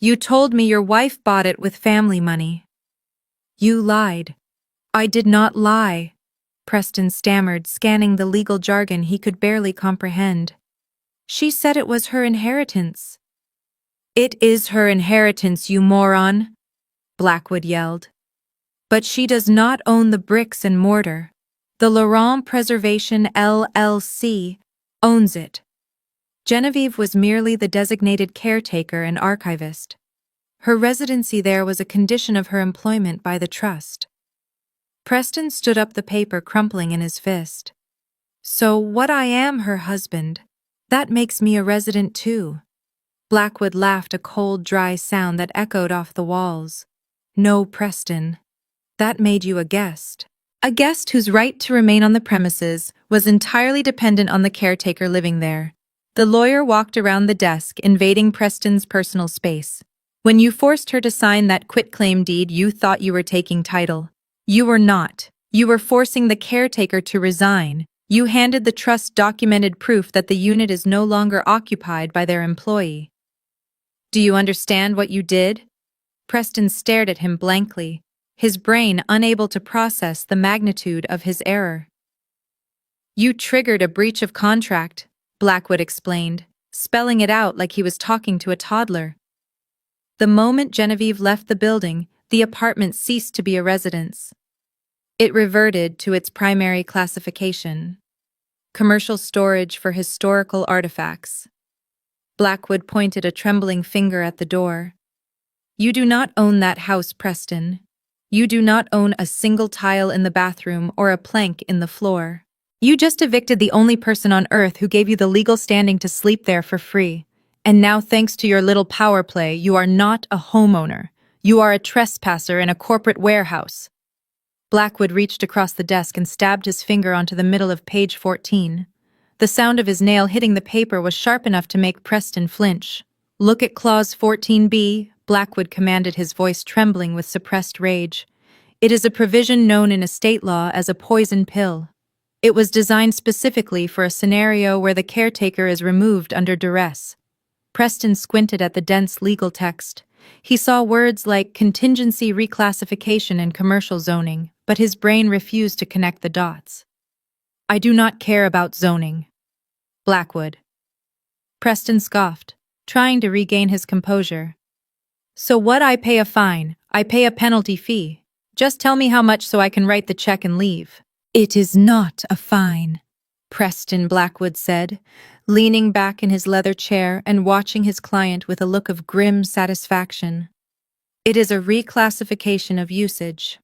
"You told me your wife bought it with family money." "You lied." "I did not lie," Preston stammered, scanning the legal jargon he could barely comprehend. "She said it was her inheritance." "It is her inheritance, you moron," Blackwood yelled. "But she does not own the bricks and mortar. The Laurent Preservation LLC owns it." Genevieve was merely the designated caretaker and archivist. Her residency there was a condition of her employment by the trust. Preston stood up, the paper crumpling in his fist. "So what? I am her husband. That makes me a resident too." Blackwood laughed, a cold, dry sound that echoed off the walls. No, Preston. That made you a guest. A guest whose right to remain on the premises was entirely dependent on the caretaker living there. The lawyer walked around the desk, invading Preston's personal space. When you forced her to sign that quitclaim deed, you thought you were taking title. You were not. You were forcing the caretaker to resign. You handed the trust documented proof that the unit is no longer occupied by their employee. Do you understand what you did? Preston stared at him blankly, his brain unable to process the magnitude of his error. You triggered a breach of contract, Blackwood explained, spelling it out like he was talking to a toddler. The moment Genevieve left the building, the apartment ceased to be a residence. It reverted to its primary classification: commercial storage for historical artifacts. Blackwood pointed a trembling finger at the door. You do not own that house, Preston. You do not own a single tile in the bathroom or a plank in the floor. You just evicted the only person on earth who gave you the legal standing to sleep there for free. And now, thanks to your little power play, you are not a homeowner. You are a trespasser in a corporate warehouse. Blackwood reached across the desk and stabbed his finger onto the middle of page 14. The sound of his nail hitting the paper was sharp enough to make Preston flinch. Look at Clause 14b, Blackwood commanded, his voice trembling with suppressed rage. It is a provision known in estate law as a poison pill. It was designed specifically for a scenario where the caretaker is removed under duress. Preston squinted at the dense legal text. He saw words like contingency reclassification and commercial zoning, but his brain refused to connect the dots. I do not care about zoning. Blackwood. Preston scoffed, trying to regain his composure. So what? I pay a fine. I pay a penalty fee. Just tell me how much so I can write the check and leave. It is not a fine, Preston, Blackwood said, leaning back in his leather chair and watching his client with a look of grim satisfaction. It is a reclassification of usage.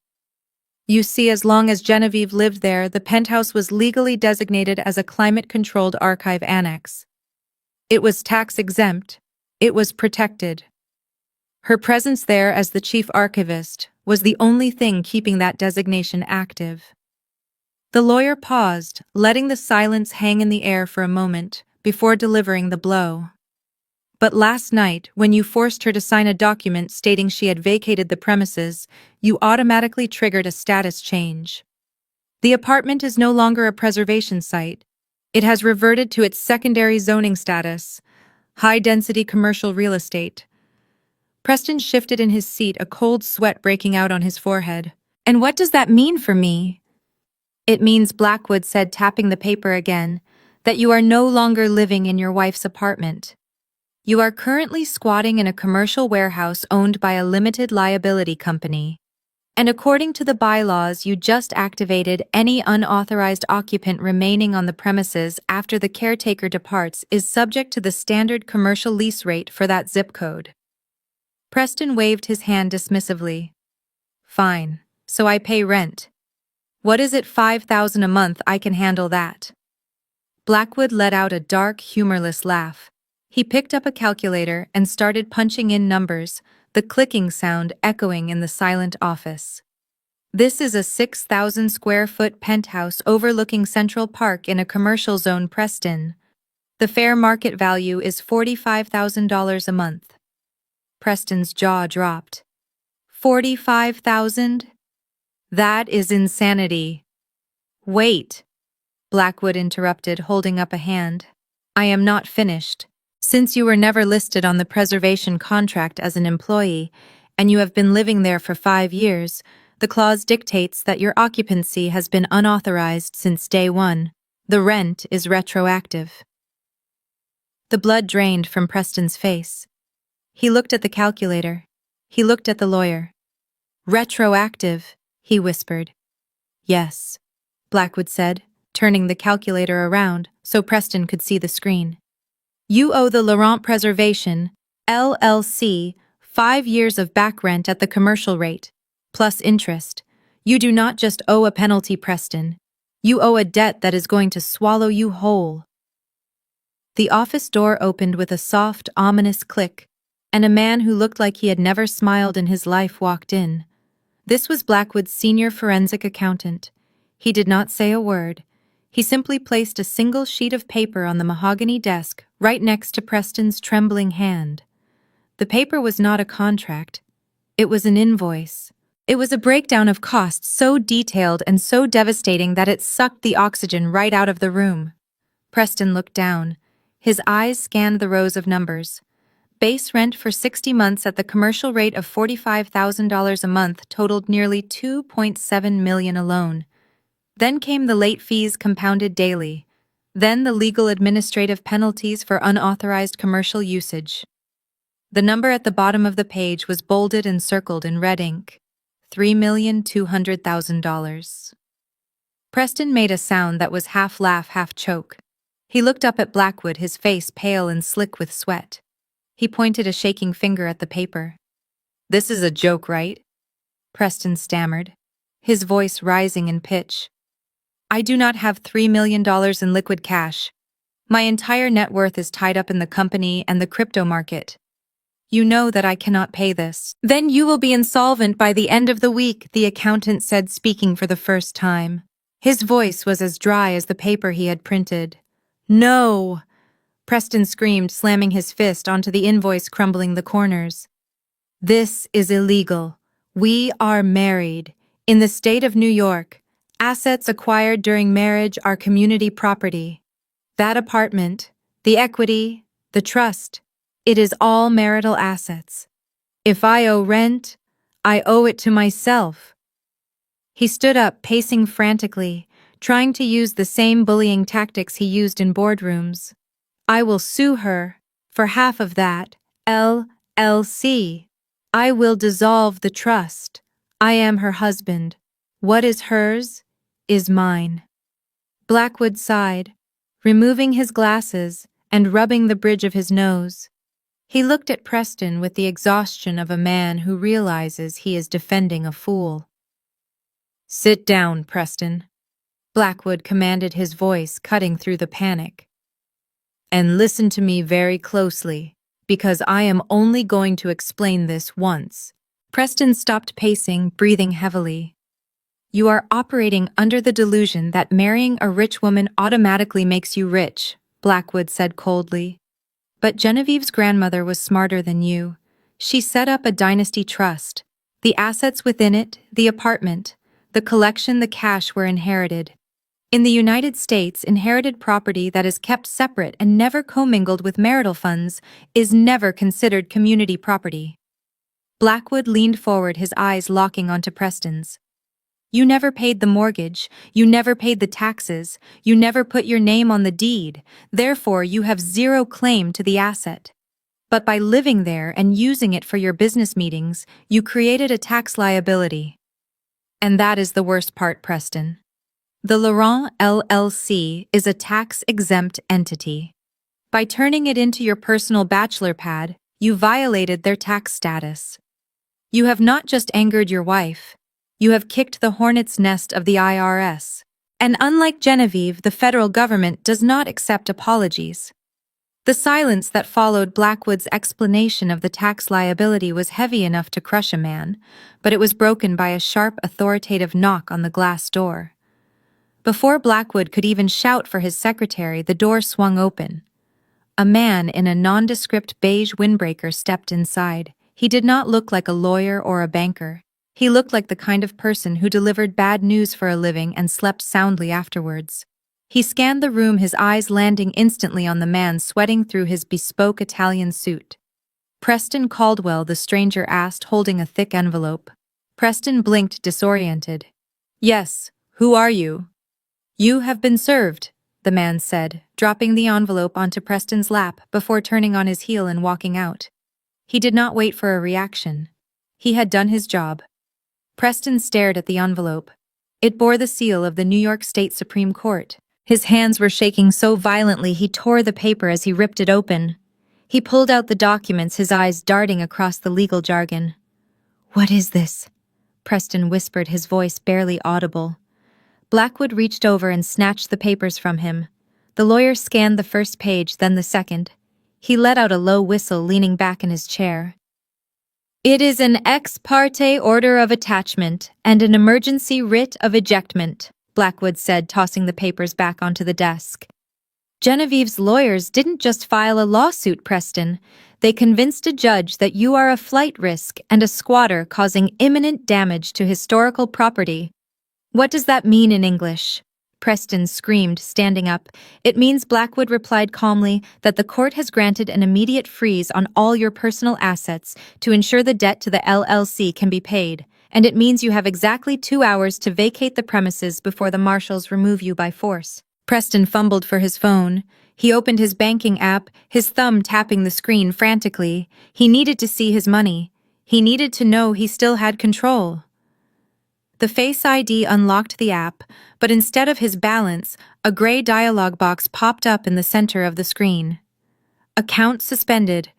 You see, as long as Genevieve lived there, the penthouse was legally designated as a climate-controlled archive annex. It was tax-exempt. It was protected. Her presence there as the chief archivist was the only thing keeping that designation active. The lawyer paused, letting the silence hang in the air for a moment before delivering the blow. But last night, when you forced her to sign a document stating she had vacated the premises, you automatically triggered a status change. The apartment is no longer a preservation site. It has reverted to its secondary zoning status, high-density commercial real estate. Preston shifted in his seat, a cold sweat breaking out on his forehead. And what does that mean for me? It means, Blackwood said, tapping the paper again, that you are no longer living in your wife's apartment. You are currently squatting in a commercial warehouse owned by a limited liability company. And according to the bylaws you just activated, any unauthorized occupant remaining on the premises after the caretaker departs is subject to the standard commercial lease rate for that zip code. Preston waved his hand dismissively. Fine, so I pay rent. What is it, $5,000 a month? I can handle that. Blackwood let out a dark, humorless laugh. He picked up a calculator and started punching in numbers, the clicking sound echoing in the silent office. This is a 6,000-square-foot penthouse overlooking Central Park in a commercial zone, Preston. The fair market value is $45,000 a month. Preston's jaw dropped. $45,000? That is insanity. Wait, Blackwood interrupted, holding up a hand. I am not finished. Since you were never listed on the preservation contract as an employee, and you have been living there for 5 years, the clause dictates that your occupancy has been unauthorized since day one. The rent is retroactive. The blood drained from Preston's face. He looked at the calculator. He looked at the lawyer. Retroactive, he whispered. Yes, Blackwood said, turning the calculator around so Preston could see the screen. You owe the Laurent Preservation, LLC, 5 years of back rent at the commercial rate, plus interest. You do not just owe a penalty, Preston. You owe a debt that is going to swallow you whole. The office door opened with a soft, ominous click, and a man who looked like he had never smiled in his life walked in. This was Blackwood's senior forensic accountant. He did not say a word. He simply placed a single sheet of paper on the mahogany desk right next to Preston's trembling hand. The paper was not a contract. It was an invoice. It was a breakdown of costs so detailed and so devastating that it sucked the oxygen right out of the room. Preston looked down. His eyes scanned the rows of numbers. Base rent for 60 months at the commercial rate of $45,000 a month totaled nearly $2.7 million alone. Then came the late fees compounded daily. Then the legal administrative penalties for unauthorized commercial usage. The number at the bottom of the page was bolded and circled in red ink. $3,200,000. Preston made a sound that was half laugh, half choke. He looked up at Blackwood, his face pale and slick with sweat. He pointed a shaking finger at the paper. "This is a joke, right?" Preston stammered, his voice rising in pitch. "I do not have $3 million in liquid cash. My entire net worth is tied up in the company and the crypto market. You know that I cannot pay this." "Then you will be insolvent by the end of the week," the accountant said, speaking for the first time. His voice was as dry as the paper he had printed. "No!" Preston screamed, slamming his fist onto the invoice, crumbling the corners. "This is illegal. We are married. In the state of New York, assets acquired during marriage are community property. That apartment, the equity, the trust, it is all marital assets. If I owe rent, I owe it to myself." He stood up, pacing frantically, trying to use the same bullying tactics he used in boardrooms. "I will sue her for half of that, LLC. I will dissolve the trust. I am her husband. What is hers is mine." Blackwood sighed, removing his glasses and rubbing the bridge of his nose. He looked at Preston with the exhaustion of a man who realizes he is defending a fool. "Sit down, Preston," Blackwood commanded, his voice cutting through the panic. "And listen to me very closely, because I am only going to explain this once." Preston stopped pacing, breathing heavily. "You are operating under the delusion that marrying a rich woman automatically makes you rich," Blackwood said coldly. "But Genevieve's grandmother was smarter than you. She set up a dynasty trust. The assets within it, the apartment, the collection, the cash were inherited. In the United States, inherited property that is kept separate and never commingled with marital funds is never considered community property." Blackwood leaned forward, his eyes locking onto Preston's. "You never paid the mortgage, you never paid the taxes, you never put your name on the deed, therefore you have zero claim to the asset. But by living there and using it for your business meetings, you created a tax liability. And that is the worst part, Preston. The Laurent LLC is a tax-exempt entity. By turning it into your personal bachelor pad, you violated their tax status. You have not just angered your wife, you have kicked the hornet's nest of the IRS. And unlike Genevieve, the federal government does not accept apologies." The silence that followed Blackwood's explanation of the tax liability was heavy enough to crush a man, but it was broken by a sharp, authoritative knock on the glass door. Before Blackwood could even shout for his secretary, the door swung open. A man in a nondescript beige windbreaker stepped inside. He did not look like a lawyer or a banker. He looked like the kind of person who delivered bad news for a living and slept soundly afterwards. He scanned the room, his eyes landing instantly on the man sweating through his bespoke Italian suit. "Preston Caldwell," the stranger asked, holding a thick envelope. Preston blinked, disoriented. "Yes, who are you?" "You have been served," the man said, dropping the envelope onto Preston's lap before turning on his heel and walking out. He did not wait for a reaction. He had done his job. Preston stared at the envelope. It bore the seal of the New York State Supreme Court. His hands were shaking so violently he tore the paper as he ripped it open. He pulled out the documents, his eyes darting across the legal jargon. "What is this?" Preston whispered, his voice barely audible. Blackwood reached over and snatched the papers from him. The lawyer scanned the first page, then the second. He let out a low whistle, leaning back in his chair. It is an ex parte order of attachment and an emergency writ of ejectment, Blackwood said, tossing the papers back onto the desk. Genevieve's lawyers didn't just file a lawsuit, Preston. They convinced a judge that you are a flight risk and a squatter causing imminent damage to historical property. What does that mean in English? Preston screamed, standing up. It means, Blackwood replied calmly, that the court has granted an immediate freeze on all your personal assets to ensure the debt to the LLC can be paid, and it means you have exactly 2 hours to vacate the premises before the marshals remove you by force. Preston fumbled for his phone. He opened his banking app, his thumb tapping the screen frantically. He needed to see his money. He needed to know he still had control. The Face ID unlocked the app, but instead of his balance, a gray dialog box popped up in the center of the screen. Account suspended.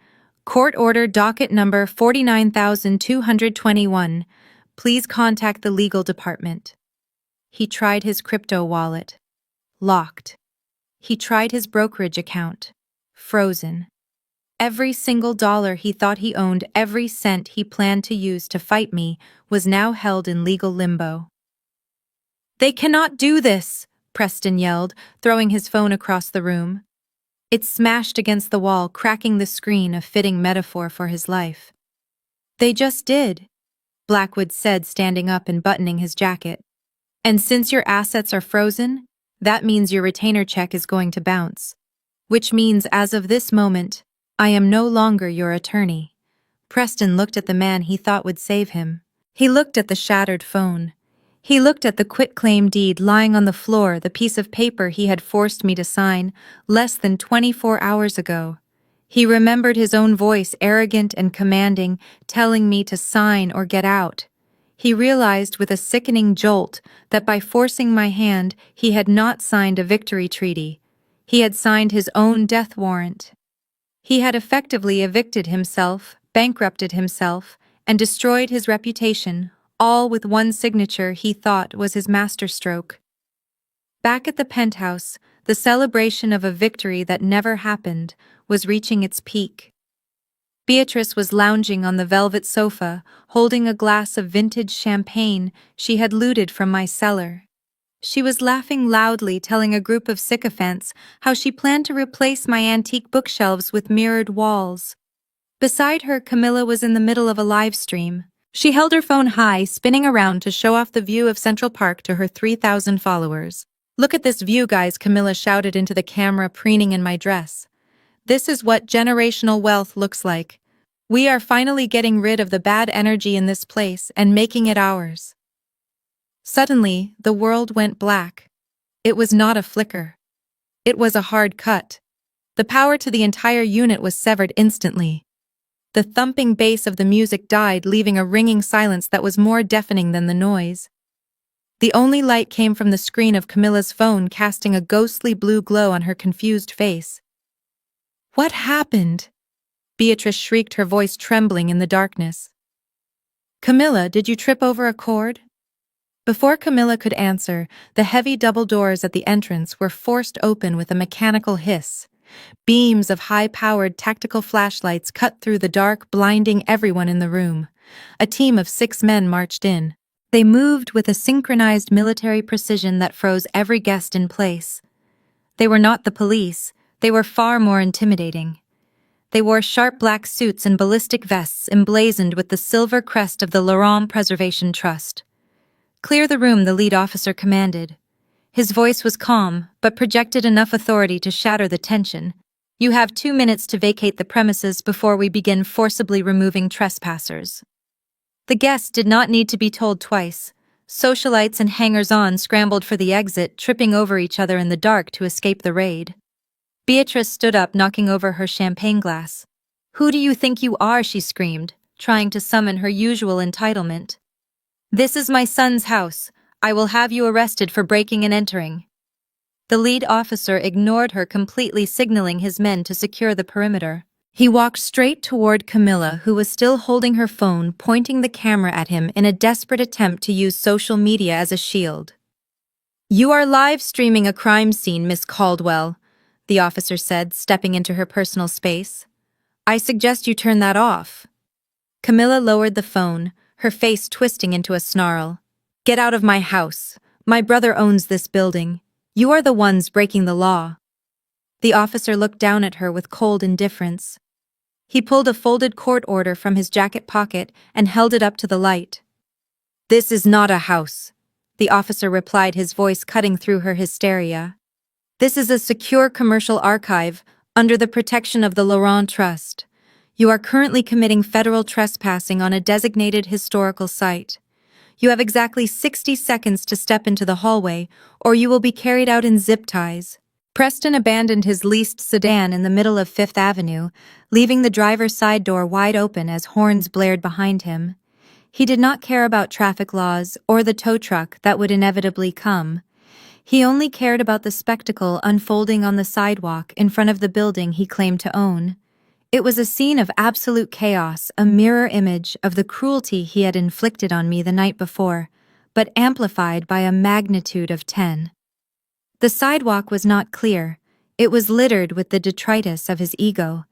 Court order docket number 49,221. Please contact the legal department. He tried his crypto wallet. Locked. He tried his brokerage account. Frozen. Every single dollar he thought he owned, every cent he planned to use to fight me, was now held in legal limbo. They cannot do this, Preston yelled, throwing his phone across the room. It smashed against the wall, cracking the screen, a fitting metaphor for his life. They just did, Blackwood said, standing up and buttoning his jacket. And since your assets are frozen, that means your retainer check is going to bounce. Which means, as of this moment, I am no longer your attorney. Preston looked at the man he thought would save him. He looked at the shattered phone. He looked at the quitclaim deed lying on the floor, the piece of paper he had forced me to sign less than 24 hours ago. He remembered his own voice, arrogant and commanding, telling me to sign or get out. He realized with a sickening jolt that by forcing my hand, he had not signed a victory treaty. He had signed his own death warrant. He had effectively evicted himself, bankrupted himself, and destroyed his reputation, all with one signature he thought was his masterstroke. Back at the penthouse, the celebration of a victory that never happened was reaching its peak. Beatrice was lounging on the velvet sofa, holding a glass of vintage champagne she had looted from my cellar. She was laughing loudly, telling a group of sycophants how she planned to replace my antique bookshelves with mirrored walls. Beside her, Camilla was in the middle of a live stream. She held her phone high, spinning around to show off the view of Central Park to her 3,000 followers. "Look at this view, guys," Camilla shouted into the camera, preening in my dress. "This is what generational wealth looks like. We are finally getting rid of the bad energy in this place and making it ours." Suddenly, the world went black. It was not a flicker. It was a hard cut. The power to the entire unit was severed instantly. The thumping bass of the music died, leaving a ringing silence that was more deafening than the noise. The only light came from the screen of Camilla's phone, casting a ghostly blue glow on her confused face. "What happened?" Beatrice shrieked, her voice trembling in the darkness. "Camilla, did you trip over a cord?" Before Camilla could answer, the heavy double doors at the entrance were forced open with a mechanical hiss. Beams of high-powered tactical flashlights cut through the dark, blinding everyone in the room. A team of 6 men marched in. They moved with a synchronized military precision that froze every guest in place. They were not the police. They were far more intimidating. They wore sharp black suits and ballistic vests emblazoned with the silver crest of the Laurent Preservation Trust. "Clear the room," the lead officer commanded. His voice was calm, but projected enough authority to shatter the tension. "You have 2 minutes to vacate the premises before we begin forcibly removing trespassers." The guests did not need to be told twice. Socialites and hangers-on scrambled for the exit, tripping over each other in the dark to escape the raid. Beatrice stood up, knocking over her champagne glass. "Who do you think you are?" she screamed, trying to summon her usual entitlement. "This is my son's house. I will have you arrested for breaking and entering." The lead officer ignored her completely, signaling his men to secure the perimeter. He walked straight toward Camilla, who was still holding her phone, pointing the camera at him in a desperate attempt to use social media as a shield. "You are live streaming a crime scene, Miss Caldwell. the officer said, stepping into her personal space. "I suggest you turn that off." Camilla lowered the phone, her face twisting into a snarl. "Get out of my house. My brother owns this building. You are the ones breaking the law." The officer looked down at her with cold indifference. He pulled a folded court order from his jacket pocket and held it up to the light. "This is not a house," the officer replied, his voice cutting through her hysteria. "This is a secure commercial archive under the protection of the Laurent Trust. You are currently committing federal trespassing on a designated historical site. You have exactly 60 seconds to step into the hallway, or you will be carried out in zip ties." Preston abandoned his leased sedan in the middle of Fifth Avenue, leaving the driver's side door wide open as horns blared behind him. He did not care about traffic laws or the tow truck that would inevitably come. He only cared about the spectacle unfolding on the sidewalk in front of the building he claimed to own. It was a scene of absolute chaos, a mirror image of the cruelty he had inflicted on me the night before, but amplified by a magnitude of 10. The sidewalk was not clear. It was littered with the detritus of his ego.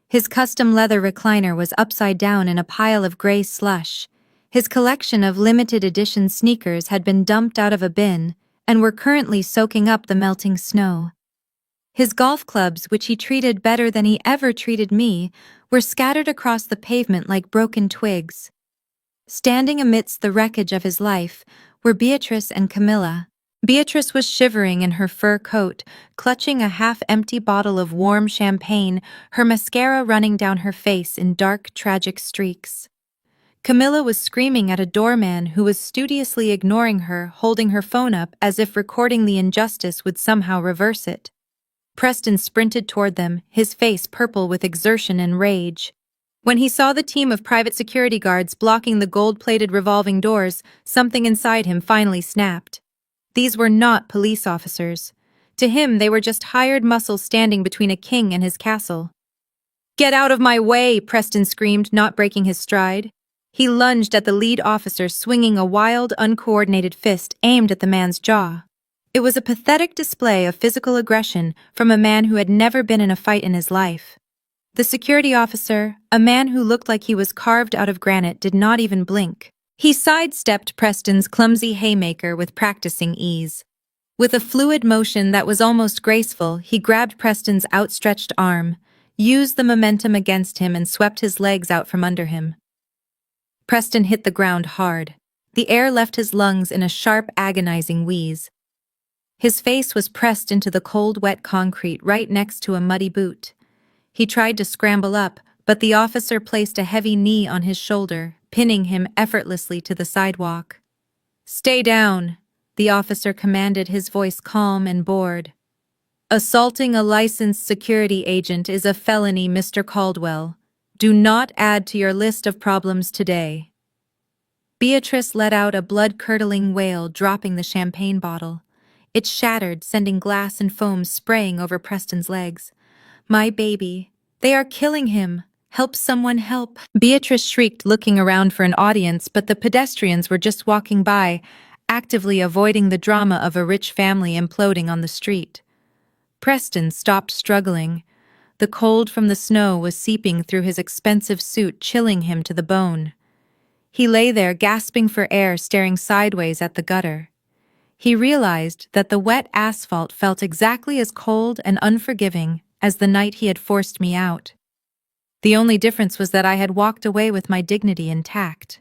His custom leather recliner was upside down in a pile of gray slush. His collection of limited edition sneakers had been dumped out of a bin and were currently soaking up the melting snow. His golf clubs, which he treated better than he ever treated me, were scattered across the pavement like broken twigs. Standing amidst the wreckage of his life were Beatrice and Camilla. Beatrice was shivering in her fur coat, clutching a half-empty bottle of warm champagne, her mascara running down her face in dark, tragic streaks. Camilla was screaming at a doorman who was studiously ignoring her, holding her phone up as if recording the injustice would somehow reverse it. Preston sprinted toward them, his face purple with exertion and rage. When he saw the team of private security guards blocking the gold-plated revolving doors, something inside him finally snapped. These were not police officers. To him, they were just hired muscles standing between a king and his castle. "Get out of my way!" Preston screamed, not breaking his stride. He lunged at the lead officer, swinging a wild, uncoordinated fist aimed at the man's jaw. It was a pathetic display of physical aggression from a man who had never been in a fight in his life. The security officer, a man who looked like he was carved out of granite, did not even blink. He sidestepped Preston's clumsy haymaker with practicing ease. With a fluid motion that was almost graceful, he grabbed Preston's outstretched arm, used the momentum against him, and swept his legs out from under him. Preston hit the ground hard. The air left his lungs in a sharp, agonizing wheeze. His face was pressed into the cold, wet concrete right next to a muddy boot. He tried to scramble up, but the officer placed a heavy knee on his shoulder, pinning him effortlessly to the sidewalk. "Stay down," the officer commanded, his voice calm and bored. "Assaulting a licensed security agent is a felony, Mr. Caldwell. Do not add to your list of problems today." Beatrice let out a blood-curdling wail, dropping the champagne bottle. It shattered, sending glass and foam spraying over Preston's legs. "My baby. They are killing him. Help, someone help." Beatrice shrieked, looking around for an audience, but the pedestrians were just walking by, actively avoiding the drama of a rich family imploding on the street. Preston stopped struggling. The cold from the snow was seeping through his expensive suit, chilling him to the bone. He lay there, gasping for air, staring sideways at the gutter. He realized that the wet asphalt felt exactly as cold and unforgiving as the night he had forced me out. The only difference was that I had walked away with my dignity intact.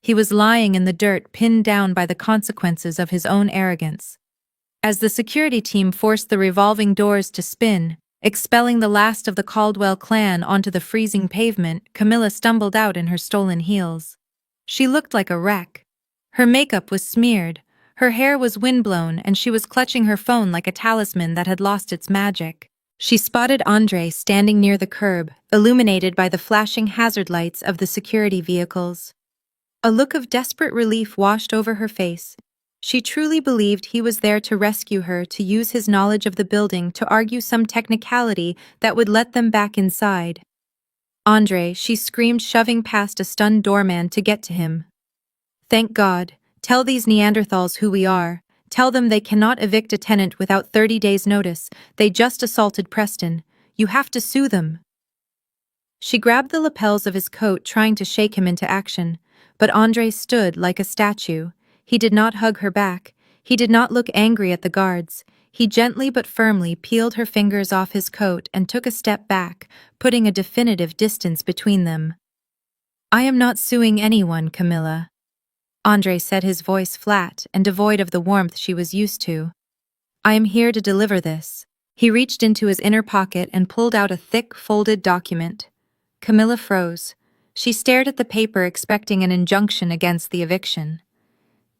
He was lying in the dirt, pinned down by the consequences of his own arrogance. As the security team forced the revolving doors to spin, expelling the last of the Caldwell clan onto the freezing pavement, Camilla stumbled out in her stolen heels. She looked like a wreck. Her makeup was smeared, her hair was windblown, and she was clutching her phone like a talisman that had lost its magic. She spotted Andre standing near the curb, illuminated by the flashing hazard lights of the security vehicles. A look of desperate relief washed over her face. She truly believed he was there to rescue her, to use his knowledge of the building to argue some technicality that would let them back inside. "Andre," she screamed, shoving past a stunned doorman to get to him. "Thank God. Tell these Neanderthals who we are. Tell them they cannot evict a tenant without 30 days' notice. They just assaulted Preston. You have to sue them." She grabbed the lapels of his coat, trying to shake him into action, but Andre stood like a statue. He did not hug her back. He did not look angry at the guards. He gently but firmly peeled her fingers off his coat and took a step back, putting a definitive distance between them. "I am not suing anyone, Camilla," Andre said, his voice flat and devoid of the warmth she was used to. "I am here to deliver this." He reached into his inner pocket and pulled out a thick, folded document. Camilla froze. She stared at the paper, expecting an injunction against the eviction.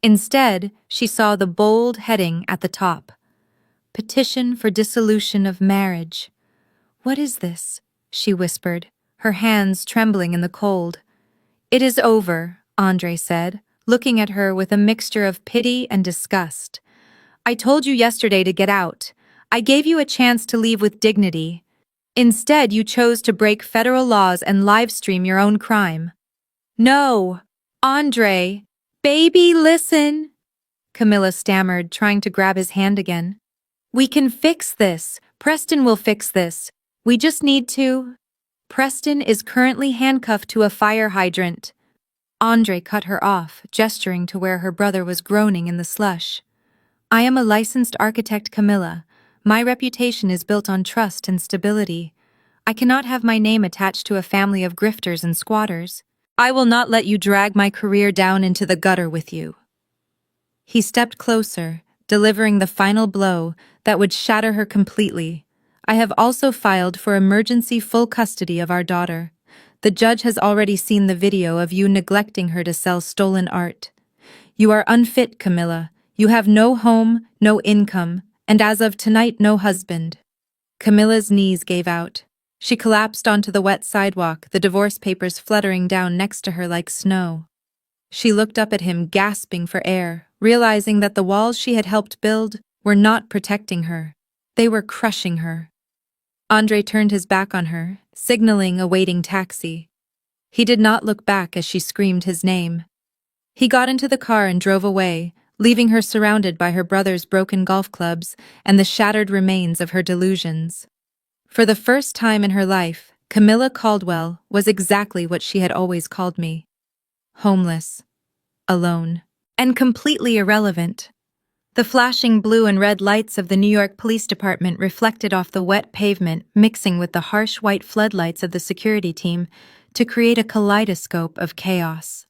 Instead, she saw the bold heading at the top: "Petition for dissolution of marriage." "What is this?" she whispered, her hands trembling in the cold. "It is over," Andre said, looking at her with a mixture of pity and disgust. "I told you yesterday to get out. I gave you a chance to leave with dignity. Instead, you chose to break federal laws and livestream your own crime." "No! Andre! Baby, listen!" Camilla stammered, trying to grab his hand again. "We can fix this. Preston will fix this. We just need to—" "Preston is currently handcuffed to a fire hydrant." Andre cut her off, gesturing to where her brother was groaning in the slush. "I am a licensed architect, Camilla. My reputation is built on trust and stability. I cannot have my name attached to a family of grifters and squatters. I will not let you drag my career down into the gutter with you." He stepped closer, delivering the final blow that would shatter her completely. "I have also filed for emergency full custody of our daughter. The judge has already seen the video of you neglecting her to sell stolen art. You are unfit, Camilla. You have no home, no income, and as of tonight, no husband." Camilla's knees gave out. She collapsed onto the wet sidewalk, the divorce papers fluttering down next to her like snow. She looked up at him, gasping for air, realizing that the walls she had helped build were not protecting her. They were crushing her. Andre turned his back on her, signaling a waiting taxi. He did not look back as she screamed his name. He got into the car and drove away, leaving her surrounded by her brother's broken golf clubs and the shattered remains of her delusions. For the first time in her life, Camilla Caldwell was exactly what she had always called me: homeless, alone, and completely irrelevant. The flashing blue and red lights of the New York Police Department reflected off the wet pavement, mixing with the harsh white floodlights of the security team to create a kaleidoscope of chaos.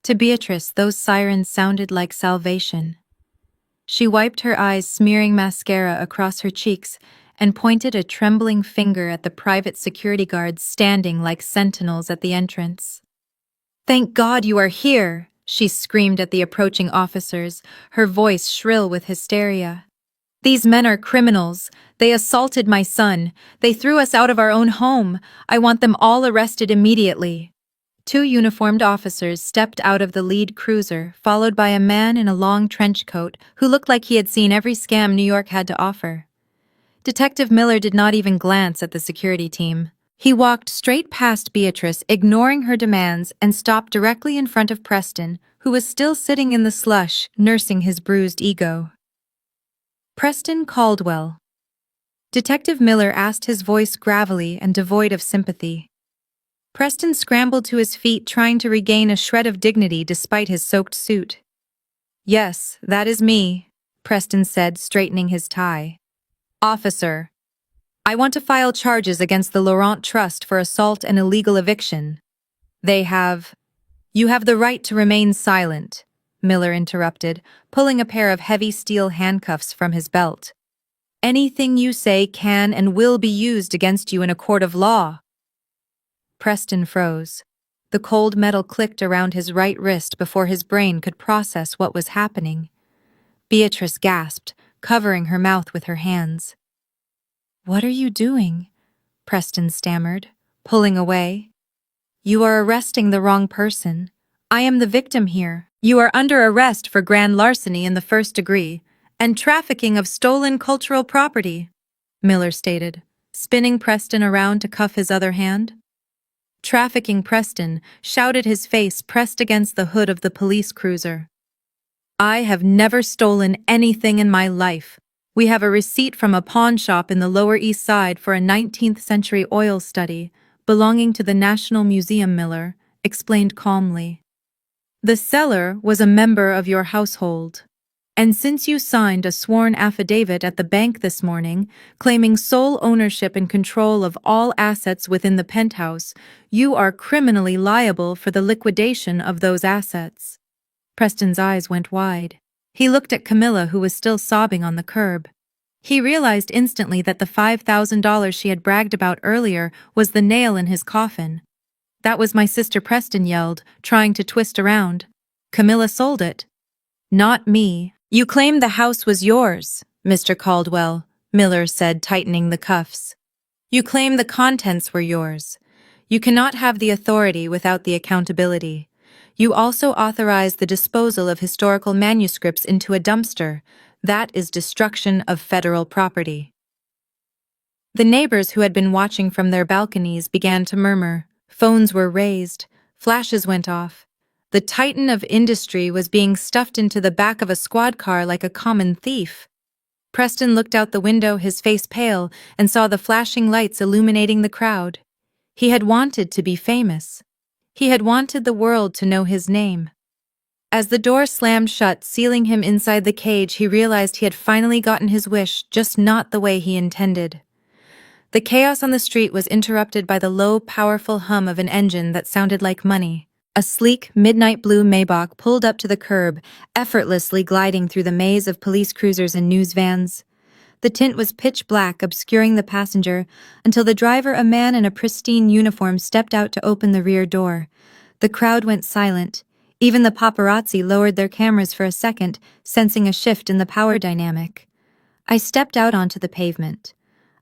To Beatrice, those sirens sounded like salvation. She wiped her eyes, smearing mascara across her cheeks, and pointed a trembling finger at the private security guards standing like sentinels at the entrance. "Thank God you are here!" she screamed at the approaching officers, her voice shrill with hysteria. "These men are criminals. They assaulted my son. They threw us out of our own home. I want them all arrested immediately." Two uniformed officers stepped out of the lead cruiser, followed by a man in a long trench coat who looked like he had seen every scam New York had to offer. Detective Miller did not even glance at the security team. He walked straight past Beatrice, ignoring her demands, and stopped directly in front of Preston, who was still sitting in the slush, nursing his bruised ego. "Preston Caldwell." Detective Miller asked, his voice gravelly and devoid of sympathy. Preston scrambled to his feet, trying to regain a shred of dignity despite his soaked suit. "Yes, that is me," Preston said, straightening his tie. "Officer, I want to file charges against the Laurent Trust for assault and illegal eviction." "You have the right to remain silent," Miller interrupted, pulling a pair of heavy steel handcuffs from his belt. "Anything you say can and will be used against you in a court of law." Preston froze. The cold metal clicked around his right wrist before his brain could process what was happening. Beatrice gasped, covering her mouth with her hands. "What are you doing?" Preston stammered, pulling away. "You are arresting the wrong person. I am the victim here. You are under arrest for grand larceny in the first degree and trafficking of stolen cultural property," Miller stated, spinning Preston around to cuff his other hand. Trafficking Preston shouted, his face pressed against the hood of the police cruiser. I have never stolen anything in my life. We have a receipt from a pawn shop in the Lower East Side for a 19th century oil study belonging to the National Museum Miller, explained calmly. The seller was a member of your household. And since you signed a sworn affidavit at the bank this morning, claiming sole ownership and control of all assets within the penthouse, you are criminally liable for the liquidation of those assets. Preston's eyes went wide. He looked at Camilla, who was still sobbing on the curb. He realized instantly that the $5,000 she had bragged about earlier was the nail in his coffin. That was my sister, Preston yelled, trying to twist around. Camilla sold it. Not me. You claimed the house was yours, Mr. Caldwell, Miller said, tightening the cuffs. You claim the contents were yours. You cannot have the authority without the accountability. You also authorized the disposal of historical manuscripts into a dumpster. That is destruction of federal property. The neighbors who had been watching from their balconies began to murmur. Phones were raised. Flashes went off. The titan of industry was being stuffed into the back of a squad car like a common thief. Preston looked out the window, his face pale, and saw the flashing lights illuminating the crowd. He had wanted to be famous. He had wanted the world to know his name. As the door slammed shut, sealing him inside the cage, he realized he had finally gotten his wish, just not the way he intended. The chaos on the street was interrupted by the low, powerful hum of an engine that sounded like money. A sleek, midnight blue Maybach pulled up to the curb, effortlessly gliding through the maze of police cruisers and news vans. The tint was pitch black, obscuring the passenger, until the driver, a man in a pristine uniform, stepped out to open the rear door. The crowd went silent. Even the paparazzi lowered their cameras for a second, sensing a shift in the power dynamic. I stepped out onto the pavement.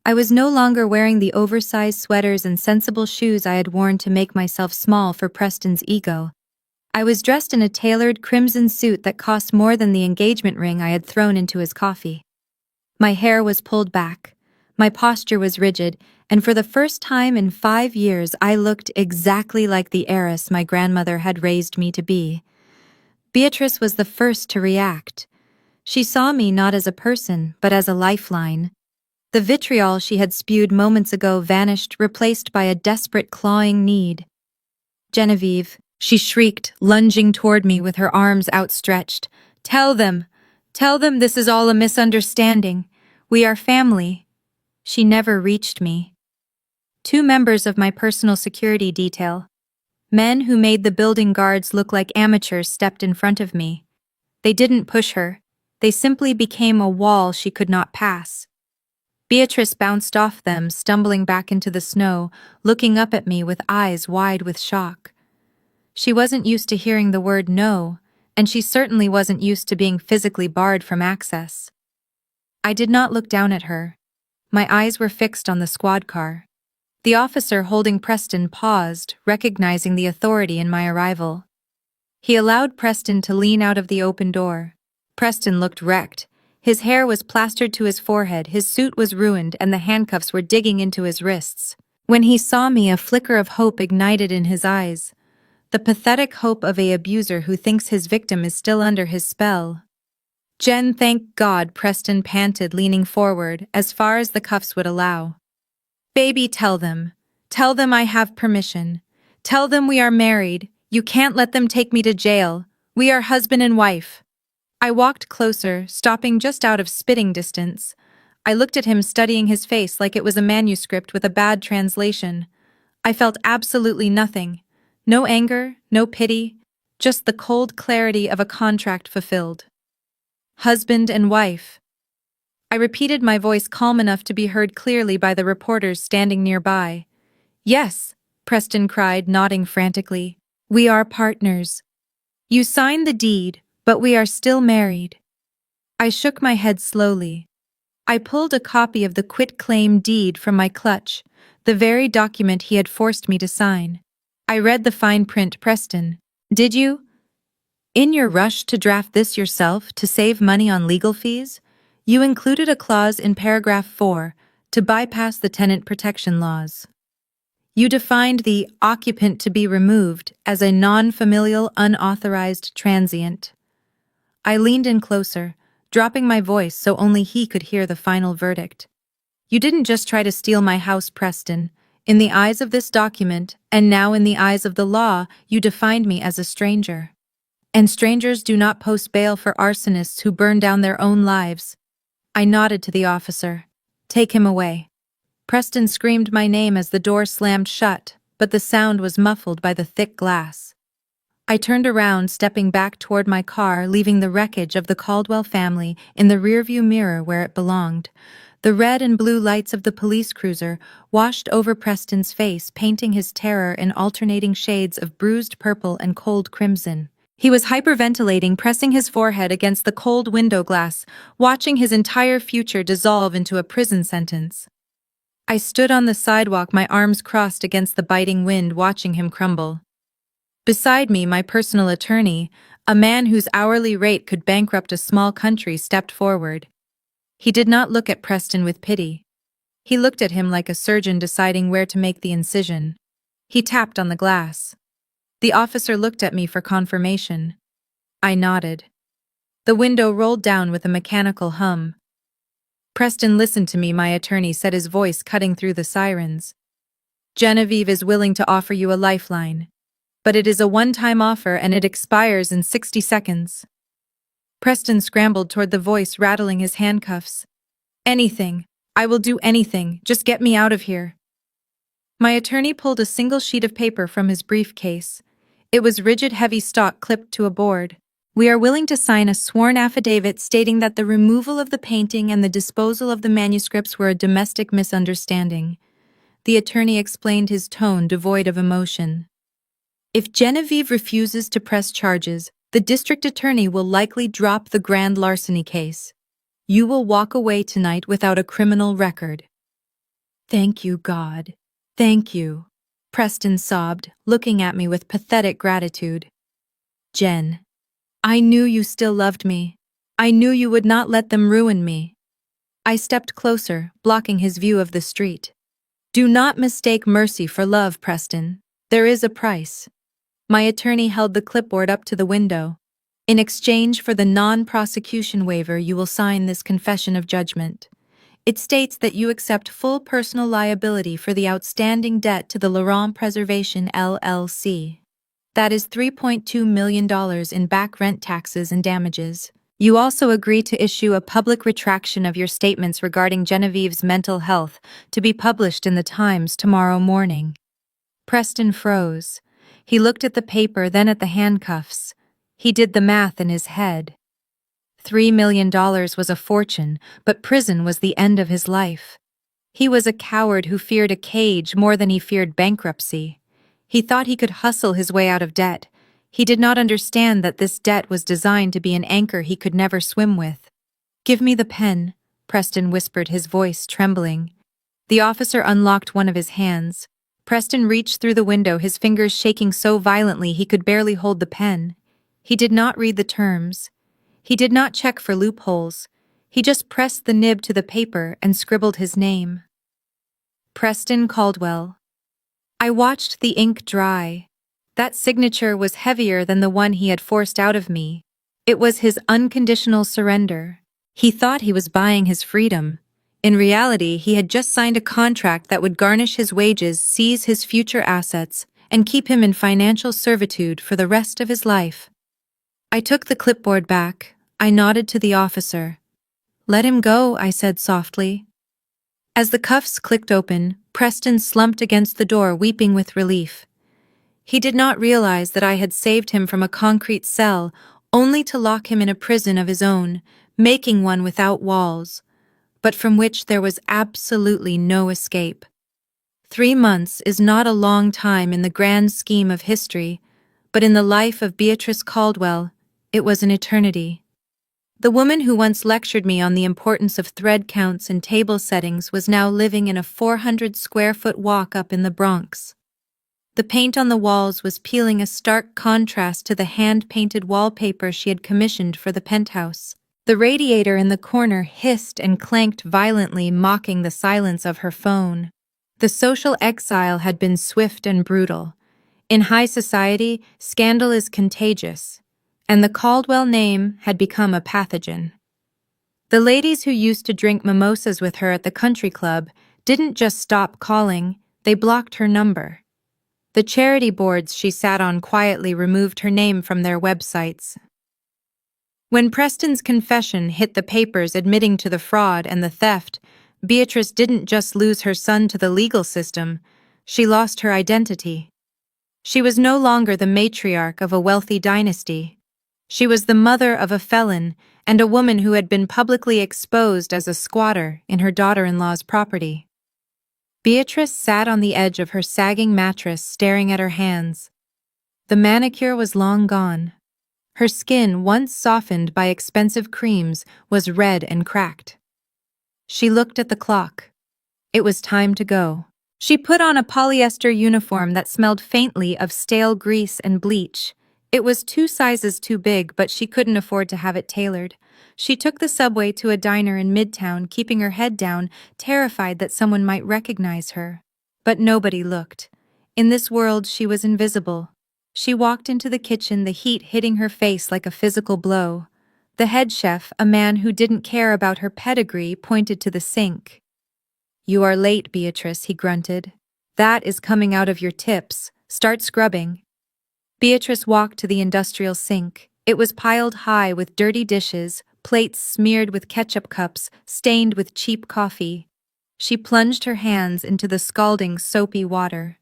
I was no longer wearing the oversized sweaters and sensible shoes I had worn to make myself small for Preston's ego. I was dressed in a tailored crimson suit that cost more than the engagement ring I had thrown into his coffee. My hair was pulled back. My posture was rigid, and for the first time in 5 years I looked exactly like the heiress my grandmother had raised me to be. Beatrice was the first to react. She saw me not as a person, but as a lifeline. The vitriol she had spewed moments ago vanished, replaced by a desperate clawing need. Genevieve, she shrieked, lunging toward me with her arms outstretched. Tell them this is all a misunderstanding. We are family. She never reached me. 2 members of my personal security detail, men who made the building guards look like amateurs, stepped in front of me. They didn't push her. They simply became a wall she could not pass. Beatrice bounced off them, stumbling back into the snow, looking up at me with eyes wide with shock. She wasn't used to hearing the word no, and she certainly wasn't used to being physically barred from access. I did not look down at her. My eyes were fixed on the squad car. The officer holding Preston paused, recognizing the authority in my arrival. He allowed Preston to lean out of the open door. Preston looked wrecked. His hair was plastered to his forehead, his suit was ruined, and the handcuffs were digging into his wrists. When he saw me, a flicker of hope ignited in his eyes. The pathetic hope of an abuser who thinks his victim is still under his spell. Jen, thank God, Preston panted, leaning forward, as far as the cuffs would allow. Baby, tell them. Tell them I have permission. Tell them we are married. You can't let them take me to jail. We are husband and wife. I walked closer, stopping just out of spitting distance. I looked at him, studying his face like it was a manuscript with a bad translation. I felt absolutely nothing. No anger, no pity, just the cold clarity of a contract fulfilled. Husband and wife. I repeated, my voice calm enough to be heard clearly by the reporters standing nearby. Yes, Preston cried, nodding frantically. We are partners. You signed the deed, but we are still married. I shook my head slowly. I pulled a copy of the quitclaim deed from my clutch, the very document he had forced me to sign. I read the fine print. Preston, did you, in your rush to draft this yourself to save money on legal fees, you included a clause in paragraph 4 to bypass the tenant protection laws. You defined the occupant to be removed as a non-familial, unauthorized transient. I leaned in closer, dropping my voice so only he could hear the final verdict. You didn't just try to steal my house, Preston. In the eyes of this document, and now in the eyes of the law, you defined me as a stranger. And strangers do not post bail for arsonists who burn down their own lives. I nodded to the officer. Take him away. Preston screamed my name as the door slammed shut, but the sound was muffled by the thick glass. I turned around, stepping back toward my car, leaving the wreckage of the Caldwell family in the rearview mirror where it belonged. The red and blue lights of the police cruiser washed over Preston's face, painting his terror in alternating shades of bruised purple and cold crimson. He was hyperventilating, pressing his forehead against the cold window glass, watching his entire future dissolve into a prison sentence. I stood on the sidewalk, my arms crossed against the biting wind, watching him crumble. Beside me, my personal attorney, a man whose hourly rate could bankrupt a small country, stepped forward. He did not look at Preston with pity. He looked at him like a surgeon deciding where to make the incision. He tapped on the glass. The officer looked at me for confirmation. I nodded. The window rolled down with a mechanical hum. Preston listened to me, my attorney said, his voice cutting through the sirens. Genevieve is willing to offer you a lifeline. But it is a one-time offer and it expires in 60 seconds. Preston scrambled toward the voice, rattling his handcuffs. Anything. I will do anything. Just get me out of here. My attorney pulled a single sheet of paper from his briefcase. It was rigid, heavy stock clipped to a board. We are willing to sign a sworn affidavit stating that the removal of the painting and the disposal of the manuscripts were a domestic misunderstanding. The attorney explained, his tone devoid of emotion. If Genevieve refuses to press charges, the district attorney will likely drop the grand larceny case. You will walk away tonight without a criminal record. Thank you, God. Thank you. Preston sobbed, looking at me with pathetic gratitude. Jen, I knew you still loved me. I knew you would not let them ruin me. I stepped closer, blocking his view of the street. Do not mistake mercy for love, Preston. There is a price. My attorney held the clipboard up to the window. In exchange for the non-prosecution waiver, you will sign this confession of judgment. It states that you accept full personal liability for the outstanding debt to the Laurent Preservation LLC. That is $3.2 million in back rent, taxes, and damages. You also agree to issue a public retraction of your statements regarding Genevieve's mental health to be published in the Times tomorrow morning. Preston froze. He looked at the paper, then at the handcuffs. He did the math in his head. $3 million was a fortune, but prison was the end of his life. He was a coward who feared a cage more than he feared bankruptcy. He thought he could hustle his way out of debt. He did not understand that this debt was designed to be an anchor he could never swim with. Give me the pen, Preston whispered, his voice trembling. The officer unlocked one of his hands. Preston reached through the window, his fingers shaking so violently he could barely hold the pen. He did not read the terms. He did not check for loopholes. He just pressed the nib to the paper and scribbled his name. Preston Caldwell. I watched the ink dry. That signature was heavier than the one he had forced out of me. It was his unconditional surrender. He thought he was buying his freedom. In reality, he had just signed a contract that would garnish his wages, seize his future assets, and keep him in financial servitude for the rest of his life. I took the clipboard back. I nodded to the officer. Let him go, I said softly. As the cuffs clicked open, Preston slumped against the door, weeping with relief. He did not realize that I had saved him from a concrete cell, only to lock him in a prison of his own, making one without walls, but from which there was absolutely no escape. 3 months is not a long time in the grand scheme of history, but in the life of Beatrice Caldwell, it was an eternity. The woman who once lectured me on the importance of thread counts and table settings was now living in a 400-square-foot walk-up in the Bronx. The paint on the walls was peeling, a stark contrast to the hand-painted wallpaper she had commissioned for the penthouse. The radiator in the corner hissed and clanked violently, mocking the silence of her phone. The social exile had been swift and brutal. In high society, scandal is contagious. and the Caldwell name had become a pathogen. The ladies who used to drink mimosas with her at the country club didn't just stop calling, they blocked her number. The charity boards she sat on quietly removed her name from their websites. When Preston's confession hit the papers admitting to the fraud and the theft, Beatrice didn't just lose her son to the legal system, she lost her identity. She was no longer the matriarch of a wealthy dynasty. She was the mother of a felon and a woman who had been publicly exposed as a squatter in her daughter-in-law's property. Beatrice sat on the edge of her sagging mattress staring at her hands. The manicure was long gone. Her skin, once softened by expensive creams, was red and cracked. She looked at the clock. It was time to go. She put on a polyester uniform that smelled faintly of stale grease and bleach. It was 2 sizes too big, but she couldn't afford to have it tailored. She took the subway to a diner in Midtown, keeping her head down, terrified that someone might recognize her. But nobody looked. In this world, she was invisible. She walked into the kitchen, the heat hitting her face like a physical blow. The head chef, a man who didn't care about her pedigree, pointed to the sink. "You are late, Beatrice," he grunted. "That is coming out of your tips. Start scrubbing." Beatrice walked to the industrial sink. It was piled high with dirty dishes, plates smeared with ketchup cups, stained with cheap coffee. She plunged her hands into the scalding, soapy water.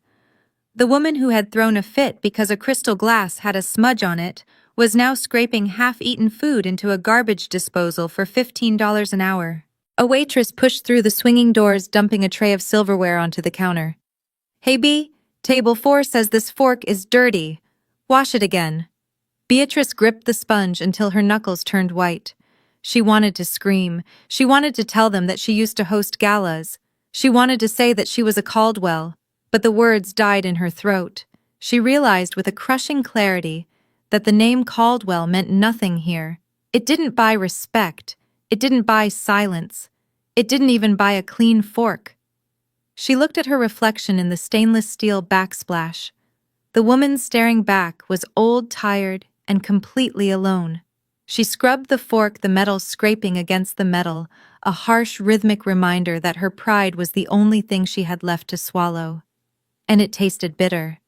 The woman who had thrown a fit because a crystal glass had a smudge on it was now scraping half-eaten food into a garbage disposal for $15 an hour. A waitress pushed through the swinging doors, dumping a tray of silverware onto the counter. "Hey B, table 4 says this fork is dirty. Wash it again." Beatrice gripped the sponge until her knuckles turned white. She wanted to scream. She wanted to tell them that she used to host galas. She wanted to say that she was a Caldwell, but the words died in her throat. She realized with a crushing clarity that the name Caldwell meant nothing here. It didn't buy respect. It didn't buy silence. It didn't even buy a clean fork. She looked at her reflection in the stainless steel backsplash. The woman staring back was old, tired, and completely alone. She scrubbed the fork, the metal scraping against the metal, a harsh, rhythmic reminder that her pride was the only thing she had left to swallow. And it tasted bitter.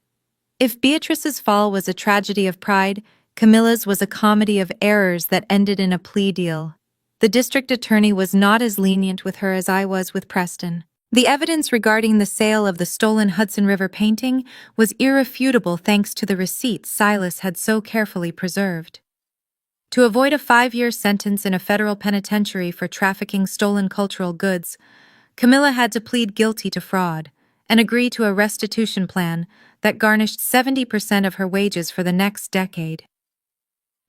If Beatrice's fall was a tragedy of pride, Camilla's was a comedy of errors that ended in a plea deal. The district attorney was not as lenient with her as I was with Preston. The evidence regarding the sale of the stolen Hudson River painting was irrefutable thanks to the receipts Silas had so carefully preserved. To avoid a 5-year sentence in a federal penitentiary for trafficking stolen cultural goods, Camilla had to plead guilty to fraud and agree to a restitution plan that garnished 70% of her wages for the next decade.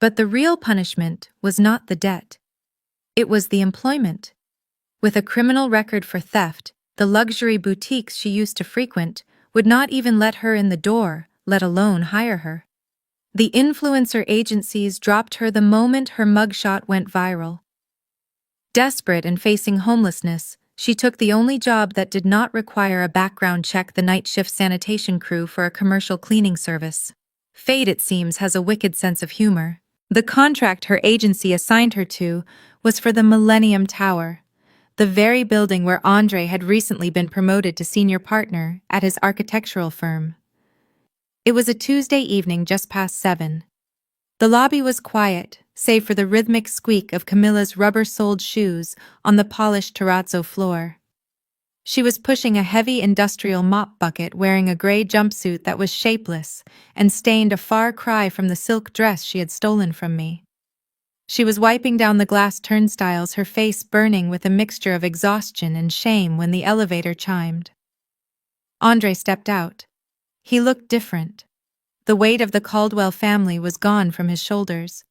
But the real punishment was not the debt. It was the employment. With a criminal record for theft, the luxury boutiques she used to frequent would not even let her in the door, let alone hire her. The influencer agencies dropped her the moment her mugshot went viral. Desperate and facing homelessness, she took the only job that did not require a background check, the night shift sanitation crew for a commercial cleaning service. Fate, it seems, has a wicked sense of humor. The contract her agency assigned her to was for the Millennium Tower, the very building where Andre had recently been promoted to senior partner at his architectural firm. It was a Tuesday evening just past 7. The lobby was quiet, save for the rhythmic squeak of Camilla's rubber-soled shoes on the polished terrazzo floor. She was pushing a heavy industrial mop bucket, wearing a gray jumpsuit that was shapeless and stained, a far cry from the silk dress she had stolen from me. She was wiping down the glass turnstiles, her face burning with a mixture of exhaustion and shame when the elevator chimed. Andre stepped out. He looked different. The weight of the Caldwell family was gone from his shoulders.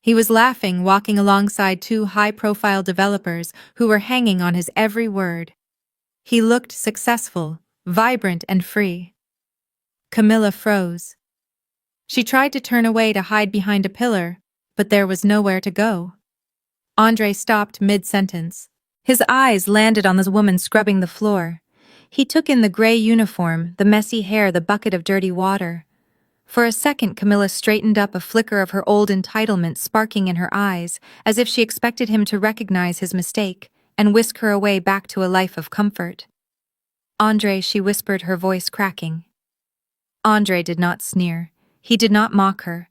He was laughing, walking alongside 2 high-profile developers who were hanging on his every word. He looked successful, vibrant, and free. Camilla froze. She tried to turn away to hide behind a pillar, but there was nowhere to go. Andre stopped mid-sentence. His eyes landed on the woman scrubbing the floor. He took in the gray uniform, the messy hair, the bucket of dirty water. For a second, Camilla straightened up, a flicker of her old entitlement sparking in her eyes, as if she expected him to recognize his mistake and whisk her away back to a life of comfort. "Andre," she whispered, her voice cracking. Andre did not sneer. He did not mock her.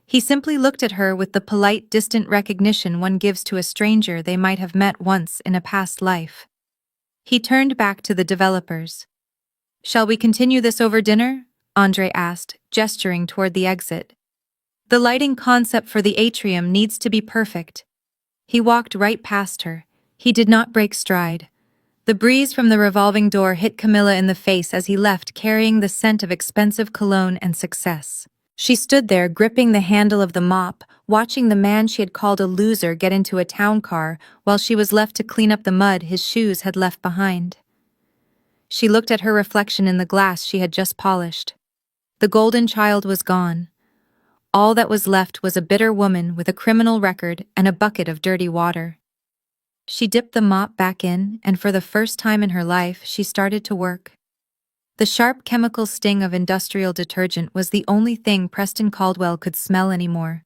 He simply looked at her with the polite, distant recognition one gives to a stranger they might have met once in a past life. He turned back to the developers. "Shall we continue this over dinner?" Andre asked, gesturing toward the exit. "The lighting concept for the atrium needs to be perfect." He walked right past her. He did not break stride. The breeze from the revolving door hit Camilla in the face as he left, carrying the scent of expensive cologne and success. She stood there, gripping the handle of the mop, watching the man she had called a loser get into a town car while she was left to clean up the mud his shoes had left behind. She looked at her reflection in the glass she had just polished. The golden child was gone. All that was left was a bitter woman with a criminal record and a bucket of dirty water. She dipped the mop back in, and for the first time in her life, she started to work. The sharp chemical sting of industrial detergent was the only thing Preston Caldwell could smell anymore.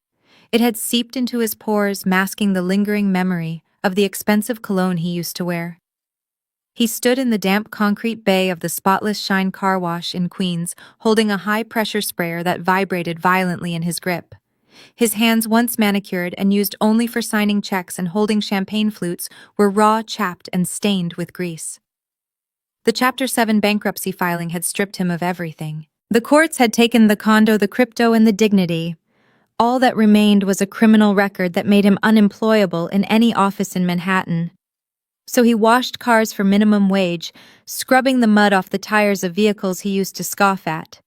It had seeped into his pores, masking the lingering memory of the expensive cologne he used to wear. He stood in the damp concrete bay of the Spotless Shine car wash in Queens, holding a high-pressure sprayer that vibrated violently in his grip. His hands, once manicured and used only for signing checks and holding champagne flutes, were raw, chapped, and stained with grease. The Chapter 7 bankruptcy filing had stripped him of everything. The courts had taken the condo, the crypto, and the dignity. All that remained was a criminal record that made him unemployable in any office in Manhattan. So he washed cars for minimum wage, scrubbing the mud off the tires of vehicles he used to scoff at.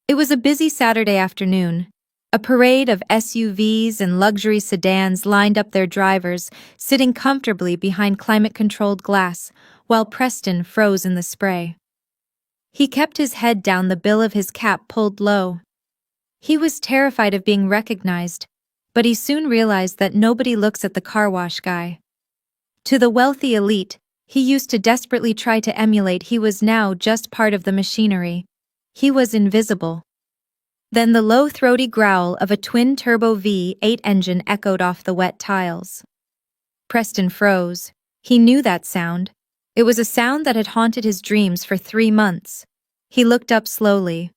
It was a busy Saturday afternoon. A parade of SUVs and luxury sedans lined up their drivers, sitting comfortably behind climate-controlled glass, while Preston froze in the spray. He kept his head down, the bill of his cap pulled low. He was terrified of being recognized, but he soon realized that nobody looks at the car wash guy. To the wealthy elite he used to desperately try to emulate, he was now just part of the machinery. He was invisible. Then the low, throaty growl of a twin-turbo V8 engine echoed off the wet tiles. Preston froze. He knew that sound. It was a sound that had haunted his dreams for 3 months. He looked up slowly.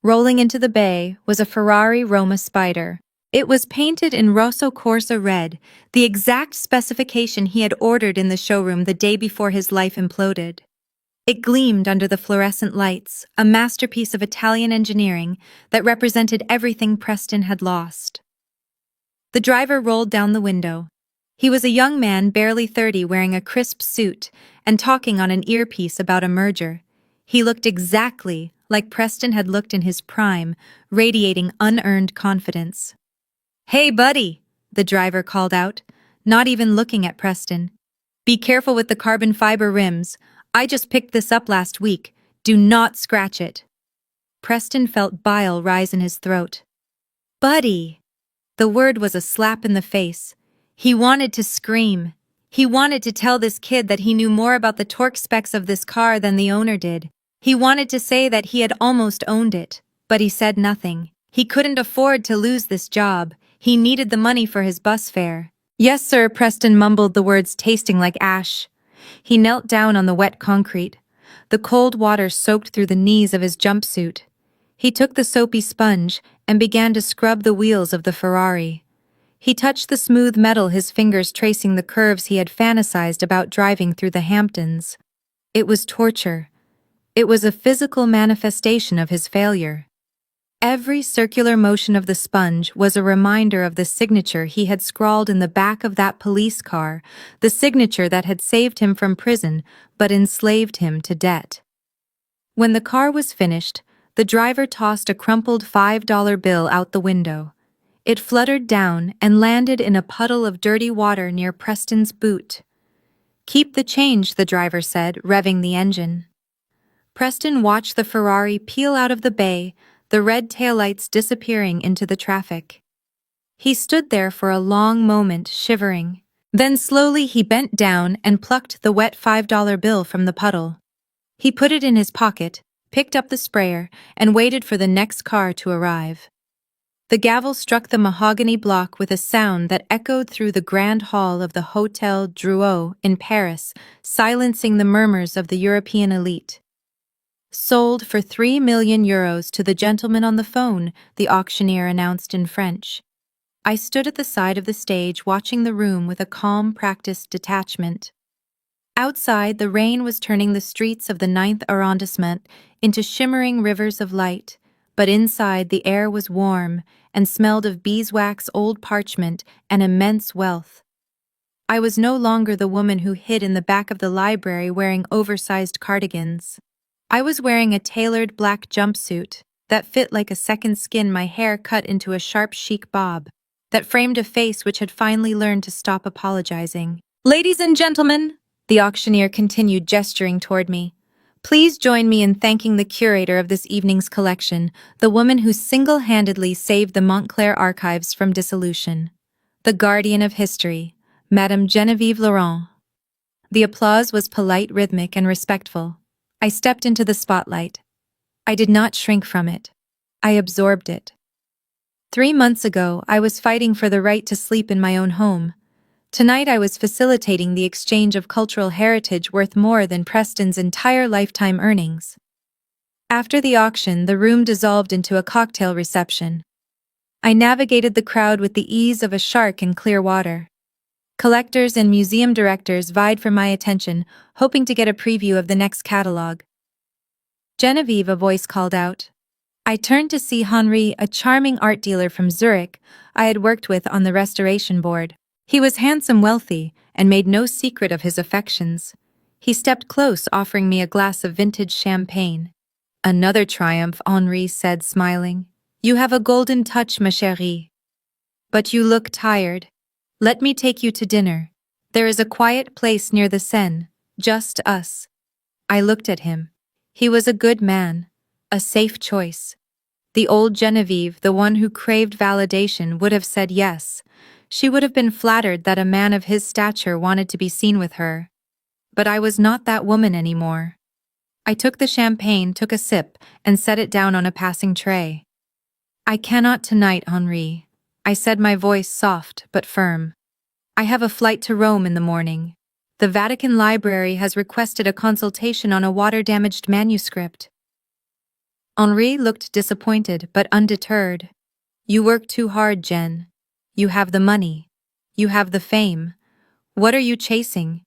Rolling into the bay was a Ferrari Roma Spider. It was painted in Rosso Corsa red, the exact specification he had ordered in the showroom the day before his life imploded. It gleamed under the fluorescent lights, a masterpiece of Italian engineering that represented everything Preston had lost. The driver rolled down the window. He was a young man, barely 30, wearing a crisp suit and talking on an earpiece about a merger. He looked exactly like Preston had looked in his prime, radiating unearned confidence. "Hey, buddy," the driver called out, not even looking at Preston. "Be careful with the carbon fiber rims. I just picked this up last week. Do not scratch it." Preston felt bile rise in his throat. "Buddy!" The word was a slap in the face. He wanted to scream. He wanted to tell this kid that he knew more about the torque specs of this car than the owner did. He wanted to say that he had almost owned it, but he said nothing. He couldn't afford to lose this job. He needed the money for his bus fare. "Yes, sir," Preston mumbled, the words tasting like ash. He knelt down on the wet concrete. The cold water soaked through the knees of his jumpsuit. He took the soapy sponge and began to scrub the wheels of the Ferrari. He touched the smooth metal, his fingers tracing the curves he had fantasized about driving through the Hamptons. It was torture. It was a physical manifestation of his failure. Every circular motion of the sponge was a reminder of the signature he had scrawled in the back of that police car, the signature that had saved him from prison but enslaved him to debt. When the car was finished, the driver tossed a crumpled $5 bill out the window. It fluttered down and landed in a puddle of dirty water near Preston's boot. "Keep the change," the driver said, revving the engine. Preston watched the Ferrari peel out of the bay, the red taillights disappearing into the traffic. He stood there for a long moment, shivering. Then slowly he bent down and plucked the wet $5 bill from the puddle. He put it in his pocket, picked up the sprayer, and waited for the next car to arrive. The gavel struck the mahogany block with a sound that echoed through the grand hall of the Hotel Drouot in Paris, silencing the murmurs of the European elite. "Sold for €3 million to the gentleman on the phone," the auctioneer announced in French. I stood at the side of the stage watching the room with a calm, practiced detachment. Outside, the rain was turning the streets of the 9th arrondissement into shimmering rivers of light, but inside the air was warm and smelled of beeswax, old parchment, and immense wealth. I was no longer the woman who hid in the back of the library wearing oversized cardigans. I was wearing a tailored black jumpsuit that fit like a second skin, my hair cut into a sharp chic bob that framed a face which had finally learned to stop apologizing. "Ladies and gentlemen," the auctioneer continued, gesturing toward me, "please join me in thanking the curator of this evening's collection, the woman who single-handedly saved the Montclair archives from dissolution, the guardian of history, Madame Geneviève Laurent." The applause was polite, rhythmic, and respectful. I stepped into the spotlight. I did not shrink from it. I absorbed it. 3 months ago, I was fighting for the right to sleep in my own home. Tonight I was facilitating the exchange of cultural heritage worth more than Preston's entire lifetime earnings. After the auction, the room dissolved into a cocktail reception. I navigated the crowd with the ease of a shark in clear water. Collectors and museum directors vied for my attention, hoping to get a preview of the next catalog. "Geneviève," a voice called out. I turned to see Henri, a charming art dealer from Zurich I had worked with on the restoration board. He was handsome, wealthy, and made no secret of his affections. He stepped close, offering me a glass of vintage champagne. "Another triumph," Henri said, smiling. "You have a golden touch, ma chérie. But you look tired. Let me take you to dinner. There is a quiet place near the Seine, just us." I looked at him. He was a good man, a safe choice. The old Geneviève, the one who craved validation, would have said yes. She would have been flattered that a man of his stature wanted to be seen with her. But I was not that woman anymore. I took the champagne, took a sip, and set it down on a passing tray. "I cannot tonight, Henri," I said, my voice soft but firm. "I have a flight to Rome in the morning. The Vatican Library has requested a consultation on a water-damaged manuscript." Henri looked disappointed but undeterred. "You work too hard, Jen. You have the money. You have the fame. What are you chasing?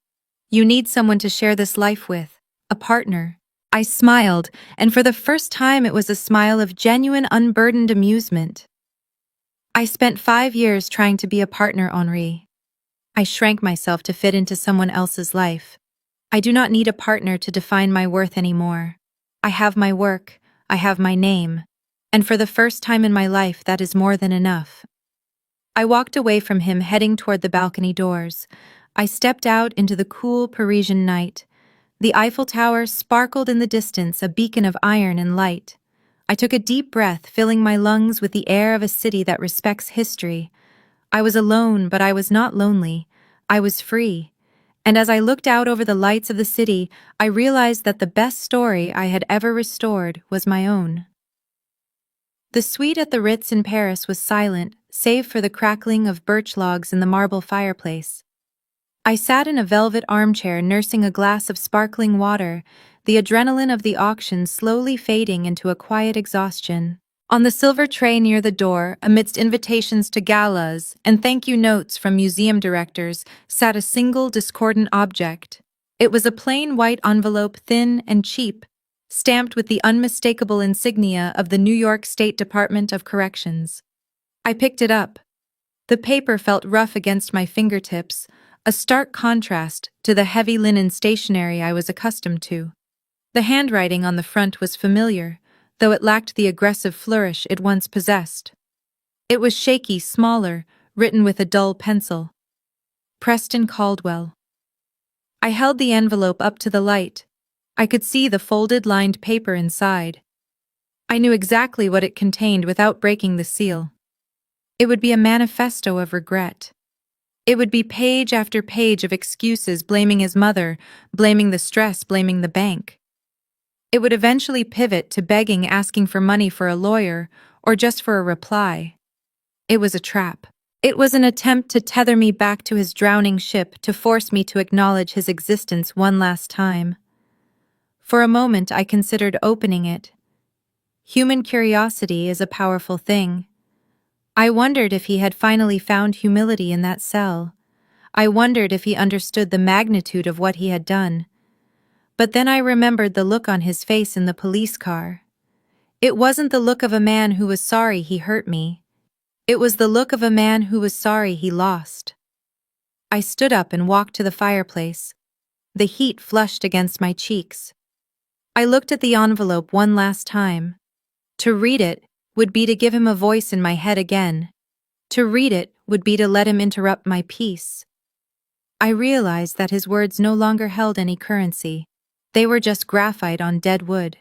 You need someone to share this life with, a partner." I smiled, and for the first time it was a smile of genuine, unburdened amusement. "I spent 5 years trying to be a partner, Henri. I shrank myself to fit into someone else's life. I do not need a partner to define my worth anymore. I have my work, I have my name, and for the first time in my life that is more than enough." I walked away from him, heading toward the balcony doors. I stepped out into the cool Parisian night. The Eiffel Tower sparkled in the distance, a beacon of iron and light. I took a deep breath, filling my lungs with the air of a city that respects history. I was alone, but I was not lonely. I was free. And as I looked out over the lights of the city, I realized that the best story I had ever restored was my own. The suite at the Ritz in Paris was silent, save for the crackling of birch logs in the marble fireplace. I sat in a velvet armchair nursing a glass of sparkling water, the adrenaline of the auction slowly fading into a quiet exhaustion. On the silver tray near the door, amidst invitations to galas and thank-you notes from museum directors, sat a single discordant object. It was a plain white envelope, thin and cheap, stamped with the unmistakable insignia of the New York State Department of Corrections. I picked it up. The paper felt rough against my fingertips, a stark contrast to the heavy linen stationery I was accustomed to. The handwriting on the front was familiar, though it lacked the aggressive flourish it once possessed. It was shaky, smaller, written with a dull pencil. Preston Caldwell. I held the envelope up to the light. I could see the folded, lined paper inside. I knew exactly what it contained without breaking the seal. It would be a manifesto of regret. It would be page after page of excuses, blaming his mother, blaming the stress, blaming the bank. It would eventually pivot to begging, asking for money for a lawyer, or just for a reply. It was a trap. It was an attempt to tether me back to his drowning ship, to force me to acknowledge his existence one last time. For a moment, I considered opening it. Human curiosity is a powerful thing. I wondered if he had finally found humility in that cell. I wondered if he understood the magnitude of what he had done. But then I remembered the look on his face in the police car. It wasn't the look of a man who was sorry he hurt me. It was the look of a man who was sorry he lost. I stood up and walked to the fireplace. The heat flushed against my cheeks. I looked at the envelope one last time. To read it would be to give him a voice in my head again. To read it would be to let him interrupt my peace. I realized that his words no longer held any currency. They were just graphite on dead wood.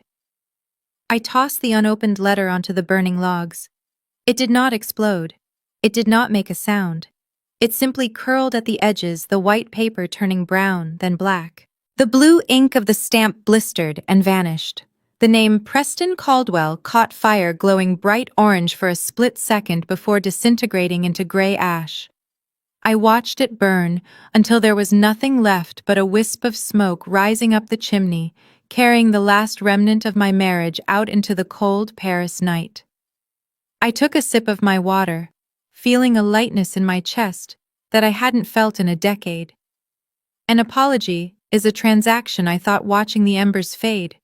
I tossed the unopened letter onto the burning logs. It did not explode. It did not make a sound. It simply curled at the edges, the white paper turning brown, then black. The blue ink of the stamp blistered and vanished. The name Preston Caldwell caught fire, glowing bright orange for a split second before disintegrating into gray ash. I watched it burn until there was nothing left but a wisp of smoke rising up the chimney, carrying the last remnant of my marriage out into the cold Paris night. I took a sip of my water, feeling a lightness in my chest that I hadn't felt in a decade. An apology is a transaction, I thought, watching the embers fade.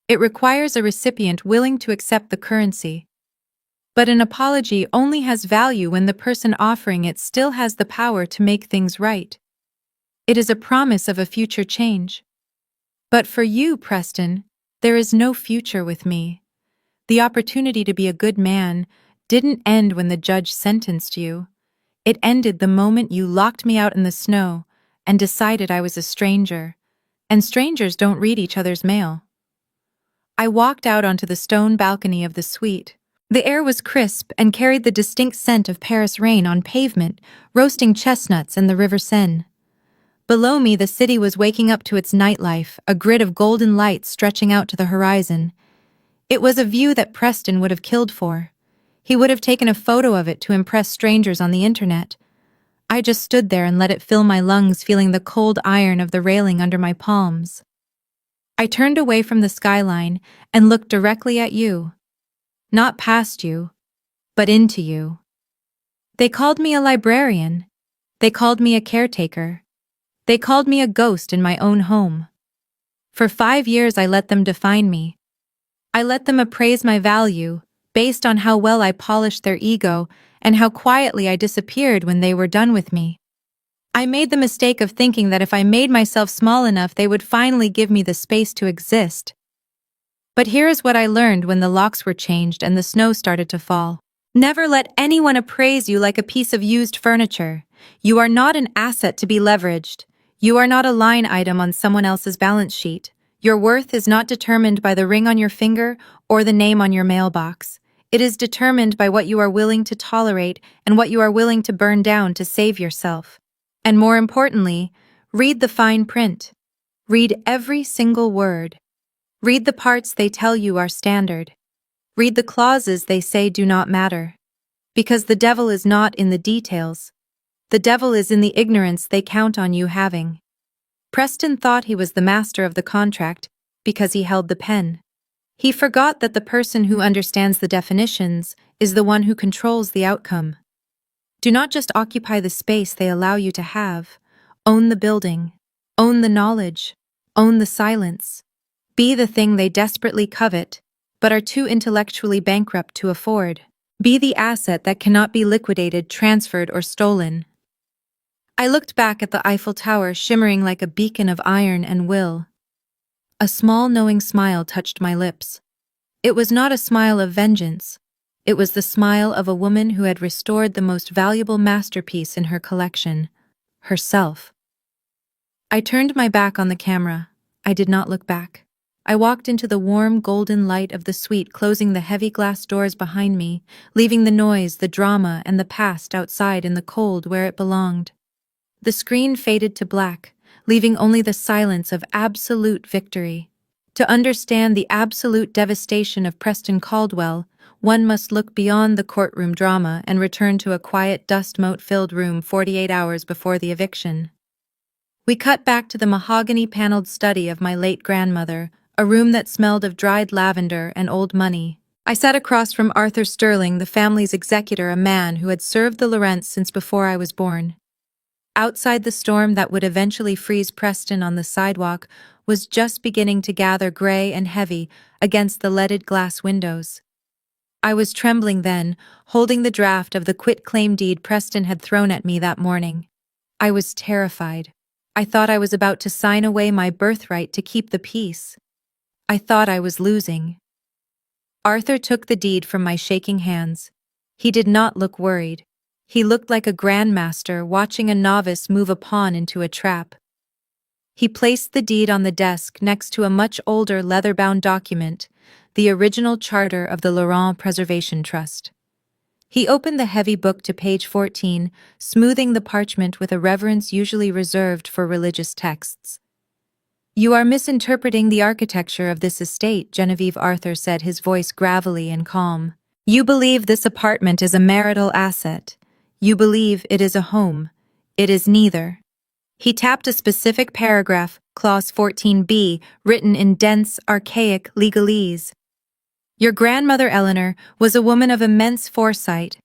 It requires a recipient willing to accept the currency. But an apology only has value when the person offering it still has the power to make things right. It is a promise of a future change. But for you, Preston, there is no future with me. The opportunity to be a good man didn't end when the judge sentenced you. It ended the moment you locked me out in the snow and decided I was a stranger. And strangers don't read each other's mail. I walked out onto the stone balcony of the suite. The air was crisp and carried the distinct scent of Paris rain on pavement, roasting chestnuts and the River Seine. Below me, the city was waking up to its nightlife, a grid of golden lights stretching out to the horizon. It was a view that Preston would have killed for. He would have taken a photo of it to impress strangers on the internet. I just stood there and let it fill my lungs, feeling the cold iron of the railing under my palms. I turned away from the skyline and looked directly at you. Not past you, but into you. They called me a librarian. They called me a caretaker. They called me a ghost in my own home. For 5 years I let them define me. I let them appraise my value, based on how well I polished their ego and how quietly I disappeared when they were done with me. I made the mistake of thinking that if I made myself small enough, they would finally give me the space to exist. But here is what I learned when the locks were changed and the snow started to fall. Never let anyone appraise you like a piece of used furniture. You are not an asset to be leveraged. You are not a line item on someone else's balance sheet. Your worth is not determined by the ring on your finger or the name on your mailbox. It is determined by what you are willing to tolerate and what you are willing to burn down to save yourself. And more importantly, read the fine print. Read every single word. Read the parts they tell you are standard. Read the clauses they say do not matter. Because the devil is not in the details. The devil is in the ignorance they count on you having. Preston thought he was the master of the contract because he held the pen. He forgot that the person who understands the definitions is the one who controls the outcome. Do not just occupy the space they allow you to have. Own the building. Own the knowledge. Own the silence. Be the thing they desperately covet, but are too intellectually bankrupt to afford. Be the asset that cannot be liquidated, transferred, or stolen. I looked back at the Eiffel Tower shimmering like a beacon of iron and will. A small knowing smile touched my lips. It was not a smile of vengeance. It was the smile of a woman who had restored the most valuable masterpiece in her collection, herself. I turned my back on the camera. I did not look back. I walked into the warm golden light of the suite, closing the heavy glass doors behind me, leaving the noise, the drama, and the past outside in the cold where it belonged. The screen faded to black, leaving only the silence of absolute victory. To understand the absolute devastation of Preston Caldwell, one must look beyond the courtroom drama and return to a quiet, dust-mote-filled room 48 hours before the eviction. We cut back to the mahogany-paneled study of my late grandmother, a room that smelled of dried lavender and old money. I sat across from Arthur Sterling, the family's executor, a man who had served the Lorents since before I was born. Outside, the storm that would eventually freeze Preston on the sidewalk was just beginning to gather gray and heavy against the leaded glass windows. I was trembling then, holding the draft of the quitclaim deed Preston had thrown at me that morning. I was terrified. I thought I was about to sign away my birthright to keep the peace. I thought I was losing. Arthur took the deed from my shaking hands. He did not look worried. He looked like a grandmaster watching a novice move a pawn into a trap. He placed the deed on the desk next to a much older leather-bound document, the original charter of the Laurent Preservation Trust. He opened the heavy book to page 14, smoothing the parchment with a reverence usually reserved for religious texts. "You are misinterpreting the architecture of this estate," Genevieve Arthur said, his voice gravelly and calm. "You believe this apartment is a marital asset. You believe it is a home. It is neither." He tapped a specific paragraph, Clause 14b, written in dense, archaic legalese. "Your grandmother Eleanor was a woman of immense foresight.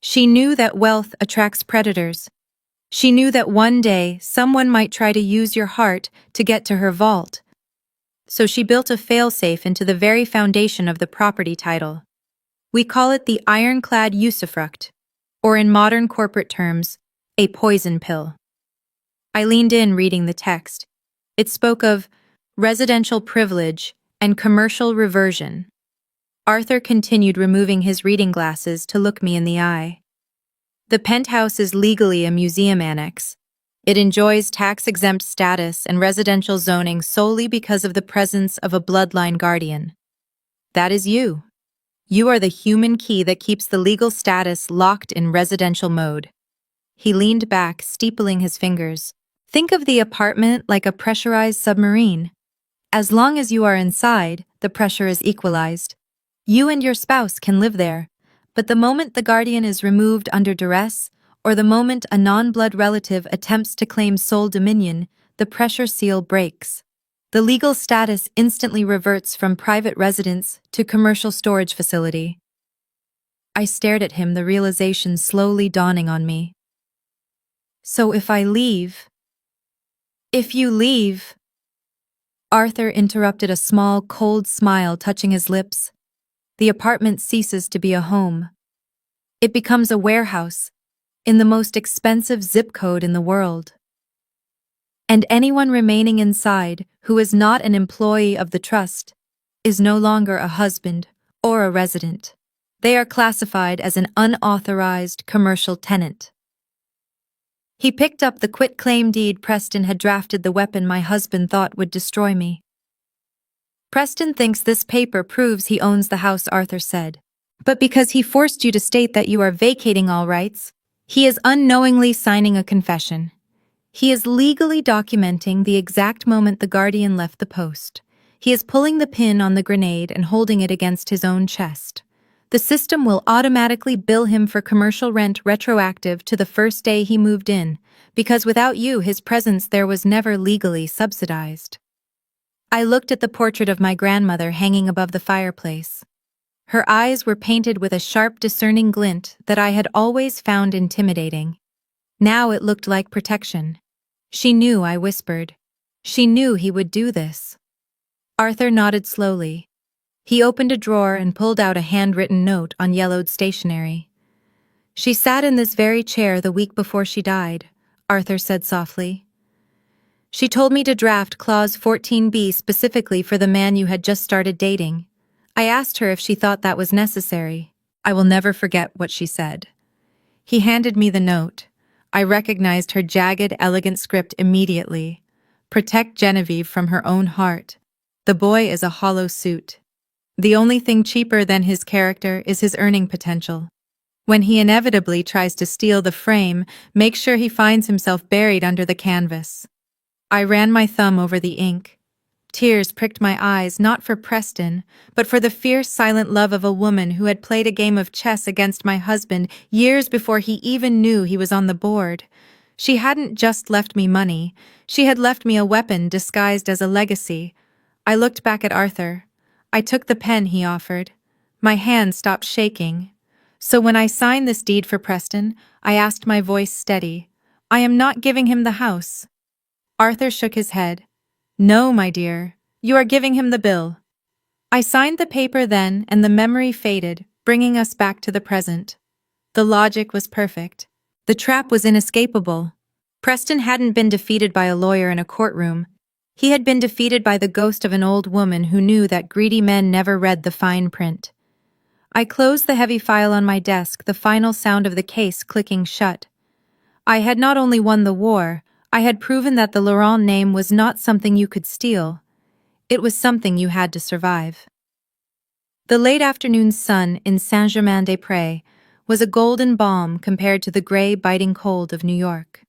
She knew that wealth attracts predators. She knew that one day someone might try to use your heart to get to her vault. So she built a failsafe into the very foundation of the property title. We call it the ironclad usufruct, or in modern corporate terms, a poison pill." I leaned in reading the text. It spoke of residential privilege and commercial reversion. Arthur continued removing his reading glasses to look me in the eye. "The penthouse is legally a museum annex. It enjoys tax-exempt status and residential zoning solely because of the presence of a bloodline guardian. That is you. You are the human key that keeps the legal status locked in residential mode." He leaned back, steepling his fingers. "Think of the apartment like a pressurized submarine. As long as you are inside, the pressure is equalized. You and your spouse can live there. But the moment the guardian is removed under duress, or the moment a non-blood relative attempts to claim sole dominion, the pressure seal breaks. The legal status instantly reverts from private residence to commercial storage facility." I stared at him, the realization slowly dawning on me. "So if I leave—" "If you leave—" Arthur interrupted, a small, cold smile touching his lips. "The apartment ceases to be a home. It becomes a warehouse, in the most expensive zip code in the world. And anyone remaining inside who is not an employee of the trust is no longer a husband or a resident. They are classified as an unauthorized commercial tenant." He picked up the quitclaim deed. Preston had drafted the weapon my husband thought would destroy me. "Preston thinks this paper proves he owns the house," Arthur said. "But because he forced you to state that you are vacating all rights, he is unknowingly signing a confession. He is legally documenting the exact moment the guardian left the post. He is pulling the pin on the grenade and holding it against his own chest. The system will automatically bill him for commercial rent retroactive to the first day he moved in, because without you, his presence there was never legally subsidized." I looked at the portrait of my grandmother hanging above the fireplace. Her eyes were painted with a sharp, discerning glint that I had always found intimidating. Now it looked like protection. "She knew," I whispered. "She knew he would do this." Arthur nodded slowly. He opened a drawer and pulled out a handwritten note on yellowed stationery. "She sat in this very chair the week before she died," Arthur said softly. "She told me to draft Clause 14b specifically for the man you had just started dating. I asked her if she thought that was necessary. I will never forget what she said." He handed me the note. I recognized her jagged, elegant script immediately. "Protect Genevieve from her own heart. The boy is a hollow suit. The only thing cheaper than his character is his earning potential. When he inevitably tries to steal the frame, make sure he finds himself buried under the canvas." I ran my thumb over the ink. Tears pricked my eyes not for Preston, but for the fierce, silent love of a woman who had played a game of chess against my husband years before he even knew he was on the board. She hadn't just left me money, she had left me a weapon disguised as a legacy. I looked back at Arthur. I took the pen he offered. My hand stopped shaking. So when I signed this deed for Preston, I asked, my voice steady, I am not giving him the house. Arthur shook his head. No, my dear, you are giving him the bill. I signed the paper then, and the memory faded, bringing us back to the present. The logic was perfect. The trap was inescapable. Preston hadn't been defeated by a lawyer in a courtroom. He had been defeated by the ghost of an old woman who knew that greedy men never read the fine print. I closed the heavy file on my desk, the final sound of the case clicking shut. I had not only won the war, I had proven that the Laurent name was not something you could steal. It was something you had to survive. The late afternoon sun in Saint-Germain-des-Prés was a golden balm compared to the gray, biting cold of New York.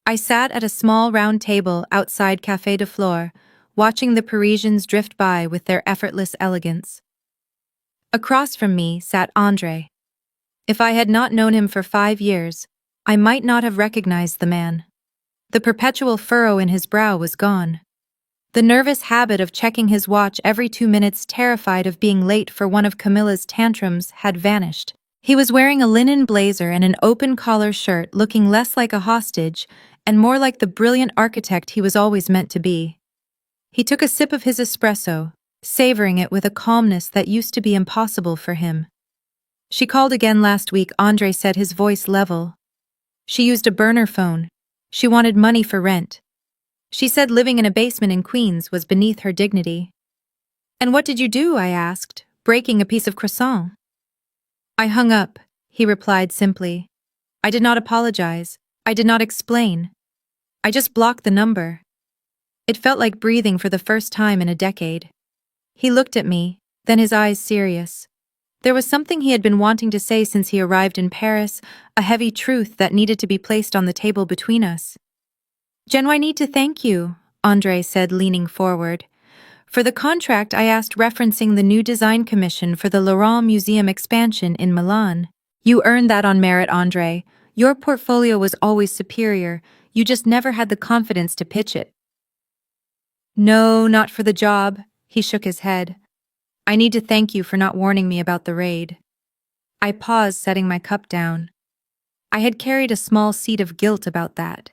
I sat at a small round table outside Café de Flore, watching the Parisians drift by with their effortless elegance. Across from me sat André. If I had not known him for 5 years, I might not have recognized the man. The perpetual furrow in his brow was gone. The nervous habit of checking his watch every 2 minutes, terrified of being late for one of Camilla's tantrums, had vanished. He was wearing a linen blazer and an open-collar shirt, looking less like a hostage and more like the brilliant architect he was always meant to be. He took a sip of his espresso, savoring it with a calmness that used to be impossible for him. She called again last week, André said, his voice level. She used a burner phone. She wanted money for rent. She said living in a basement in Queens was beneath her dignity. And what did you do? I asked, breaking a piece of croissant. I hung up, he replied simply. I did not apologize. I did not explain. I just blocked the number. It felt like breathing for the first time in a decade. He looked at me, then his eyes serious. There was something he had been wanting to say since he arrived in Paris, a heavy truth that needed to be placed on the table between us. Jen, I need to thank you, André said, leaning forward. For the contract I asked referencing the new design commission for the Laurent Museum expansion in Milan. You earned that on merit, André. Your portfolio was always superior, you just never had the confidence to pitch it. No, not for the job, he shook his head. I need to thank you for not warning me about the raid. I paused, setting my cup down. I had carried a small seed of guilt about that.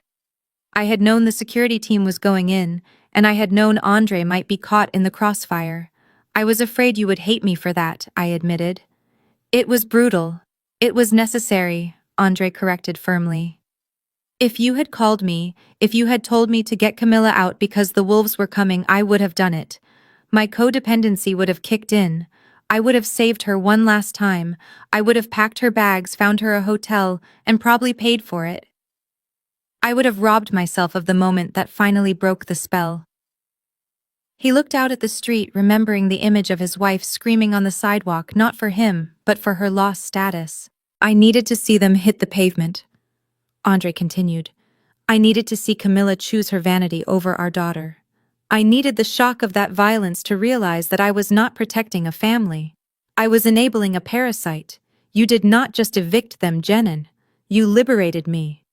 I had known the security team was going in, and I had known André might be caught in the crossfire. I was afraid you would hate me for that, I admitted. It was brutal. It was necessary, André corrected firmly. If you had called me, if you had told me to get Camilla out because the wolves were coming, I would have done it. My codependency would have kicked in. I would have saved her one last time. I would have packed her bags, found her a hotel, and probably paid for it. I would have robbed myself of the moment that finally broke the spell. He looked out at the street, remembering the image of his wife screaming on the sidewalk, not for him, but for her lost status. I needed to see them hit the pavement. André continued. I needed to see Camilla choose her vanity over our daughter. I needed the shock of that violence to realize that I was not protecting a family. I was enabling a parasite. You did not just evict them, Jenin. You liberated me.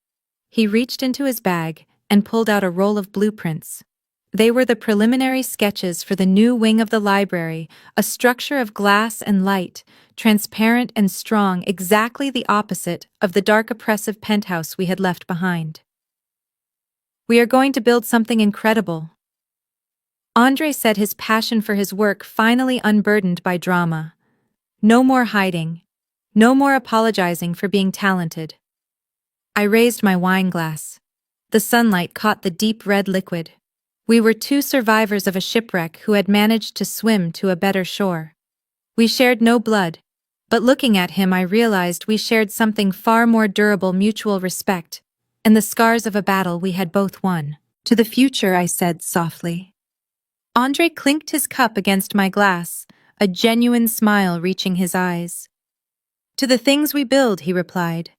He reached into his bag and pulled out a roll of blueprints. They were the preliminary sketches for the new wing of the library, a structure of glass and light, transparent and strong, exactly the opposite of the dark, oppressive penthouse we had left behind. We are going to build something incredible. André said, his passion for his work finally unburdened by drama. No more hiding. No more apologizing for being talented. I raised my wine glass. The sunlight caught the deep red liquid. We were 2 survivors of a shipwreck who had managed to swim to a better shore. We shared no blood, but looking at him I realized we shared something far more durable: mutual respect, and the scars of a battle we had both won. To the future, I said softly. André clinked his cup against my glass, a genuine smile reaching his eyes. To the things we build, he replied.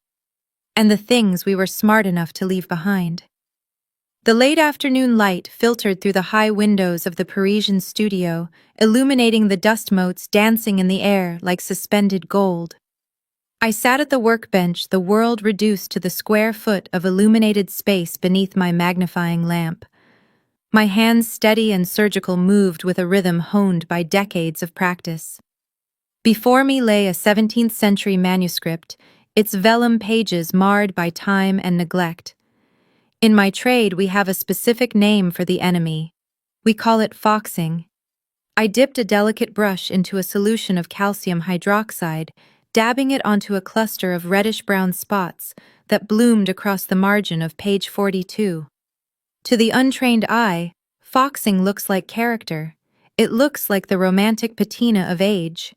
And the things we were smart enough to leave behind. The late afternoon light filtered through the high windows of the Parisian studio, illuminating the dust motes dancing in the air like suspended gold. I sat at the workbench, the world reduced to the square foot of illuminated space beneath my magnifying lamp. My hands, steady and surgical, moved with a rhythm honed by decades of practice. Before me lay a 17th-century manuscript, its vellum pages marred by time and neglect. In my trade, we have a specific name for the enemy. We call it foxing. I dipped a delicate brush into a solution of calcium hydroxide, dabbing it onto a cluster of reddish-brown spots that bloomed across the margin of page 42. To the untrained eye, foxing looks like character. It looks like the romantic patina of age.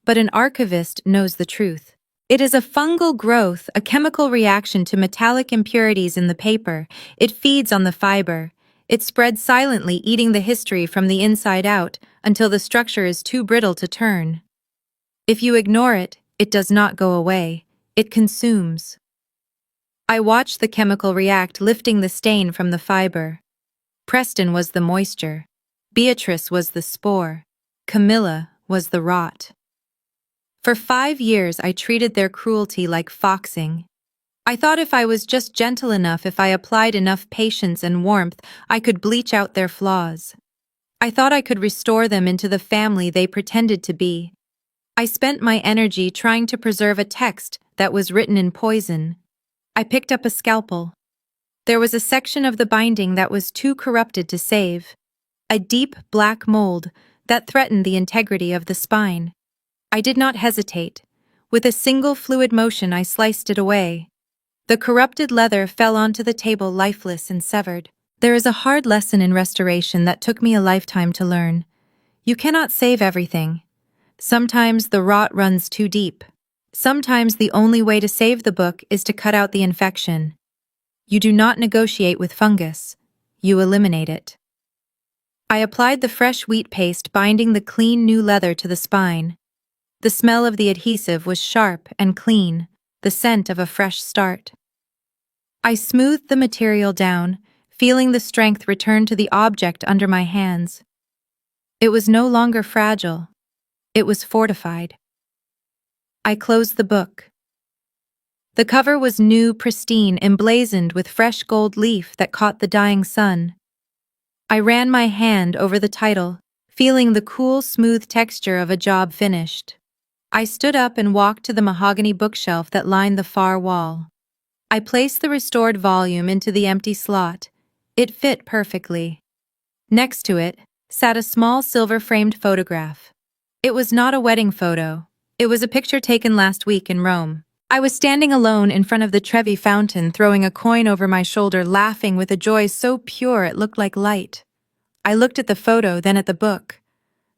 But an archivist knows the truth. It is a fungal growth, a chemical reaction to metallic impurities in the paper. It feeds on the fiber. It spreads silently, eating the history from the inside out until the structure is too brittle to turn. If you ignore it, it does not go away. It consumes. I watched the chemical react, lifting the stain from the fiber. Preston was the moisture. Beatrice was the spore. Camilla was the rot. For 5 years, I treated their cruelty like foxing. I thought if I was just gentle enough, if I applied enough patience and warmth, I could bleach out their flaws. I thought I could restore them into the family they pretended to be. I spent my energy trying to preserve a text that was written in poison. I picked up a scalpel. There was a section of the binding that was too corrupted to save. A deep black mold that threatened the integrity of the spine. I did not hesitate. With a single fluid motion, I sliced it away. The corrupted leather fell onto the table, lifeless and severed. There is a hard lesson in restoration that took me a lifetime to learn. You cannot save everything. Sometimes the rot runs too deep. Sometimes the only way to save the book is to cut out the infection. You do not negotiate with fungus. You eliminate it. I applied the fresh wheat paste, binding the clean new leather to the spine. The smell of the adhesive was sharp and clean, the scent of a fresh start. I smoothed the material down, feeling the strength return to the object under my hands. It was no longer fragile. It was fortified. I closed the book. The cover was new, pristine, emblazoned with fresh gold leaf that caught the dying sun. I ran my hand over the title, feeling the cool, smooth texture of a job finished. I stood up and walked to the mahogany bookshelf that lined the far wall. I placed the restored volume into the empty slot. It fit perfectly. Next to it sat a small silver-framed photograph. It was not a wedding photo. It was a picture taken last week in Rome. I was standing alone in front of the Trevi fountain, throwing a coin over my shoulder, laughing with a joy so pure it looked like light. I looked at the photo, then at the book.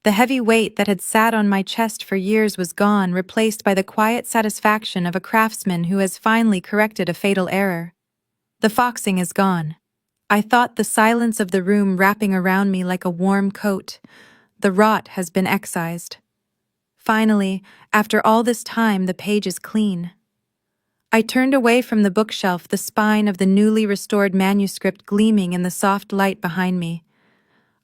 The heavy weight that had sat on my chest for years was gone, replaced by the quiet satisfaction of a craftsman who has finally corrected a fatal error. The foxing is gone. I thought, the silence of the room wrapping around me like a warm coat. The rot has been excised. Finally, after all this time, the page is clean. I turned away from the bookshelf, the spine of the newly restored manuscript gleaming in the soft light behind me.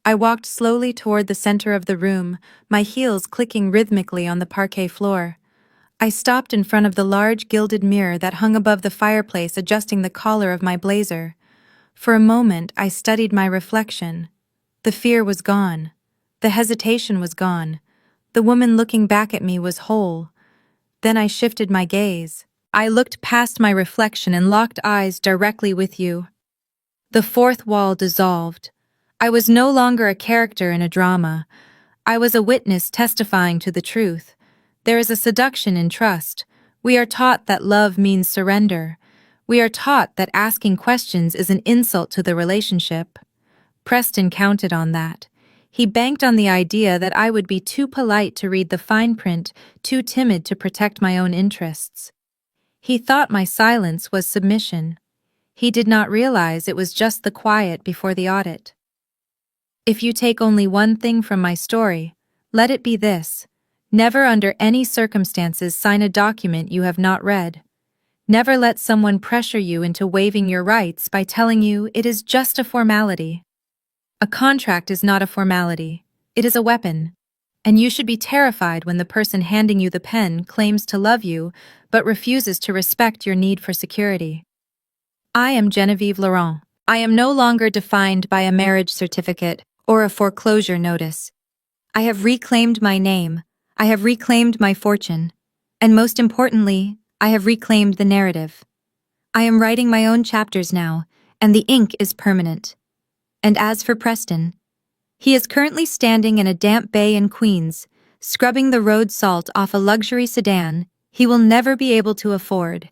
I walked slowly toward the center of the room, my heels clicking rhythmically on the parquet floor. I stopped in front of the large gilded mirror that hung above the fireplace, adjusting the collar of my blazer. For a moment, I studied my reflection. The fear was gone. The hesitation was gone. The woman looking back at me was whole. Then I shifted my gaze. I looked past my reflection and locked eyes directly with you. The fourth wall dissolved. I was no longer a character in a drama. I was a witness testifying to the truth. There is a seduction in trust. We are taught that love means surrender. We are taught that asking questions is an insult to the relationship. Preston counted on that. He banked on the idea that I would be too polite to read the fine print, too timid to protect my own interests. He thought my silence was submission. He did not realize it was just the quiet before the audit. If you take only one thing from my story, let it be this: never under any circumstances sign a document you have not read. Never let someone pressure you into waiving your rights by telling you it is just a formality. A contract is not a formality, it is a weapon. And you should be terrified when the person handing you the pen claims to love you but refuses to respect your need for security. I am Genevieve Laurent. I am no longer defined by a marriage certificate or a foreclosure notice. I have reclaimed my name, I have reclaimed my fortune, and most importantly, I have reclaimed the narrative. I am writing my own chapters now, and the ink is permanent. And as for Preston, he is currently standing in a damp bay in Queens, scrubbing the road salt off a luxury sedan he will never be able to afford.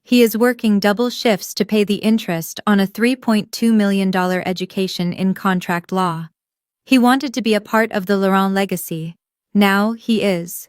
He is working double shifts to pay the interest on a $3.2 million education in contract law. He wanted to be a part of the Laurent legacy. Now he is.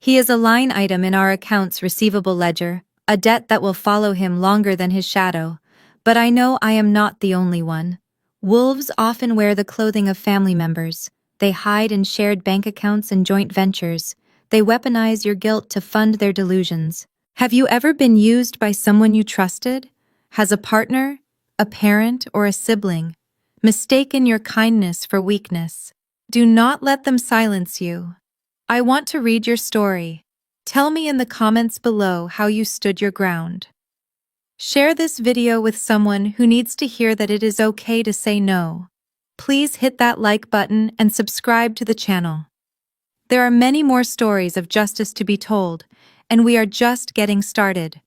He is a line item in our accounts receivable ledger, a debt that will follow him longer than his shadow. But I know I am not the only one. Wolves often wear the clothing of family members. They hide in shared bank accounts and joint ventures. They weaponize your guilt to fund their delusions. Have you ever been used by someone you trusted? Has a partner, a parent, or a sibling mistaken your kindness for weakness? Do not let them silence you. I want to read your story. Tell me in the comments below how you stood your ground. Share this video with someone who needs to hear that it is okay to say no. Please hit that like button and subscribe to the channel. There are many more stories of justice to be told, and we are just getting started.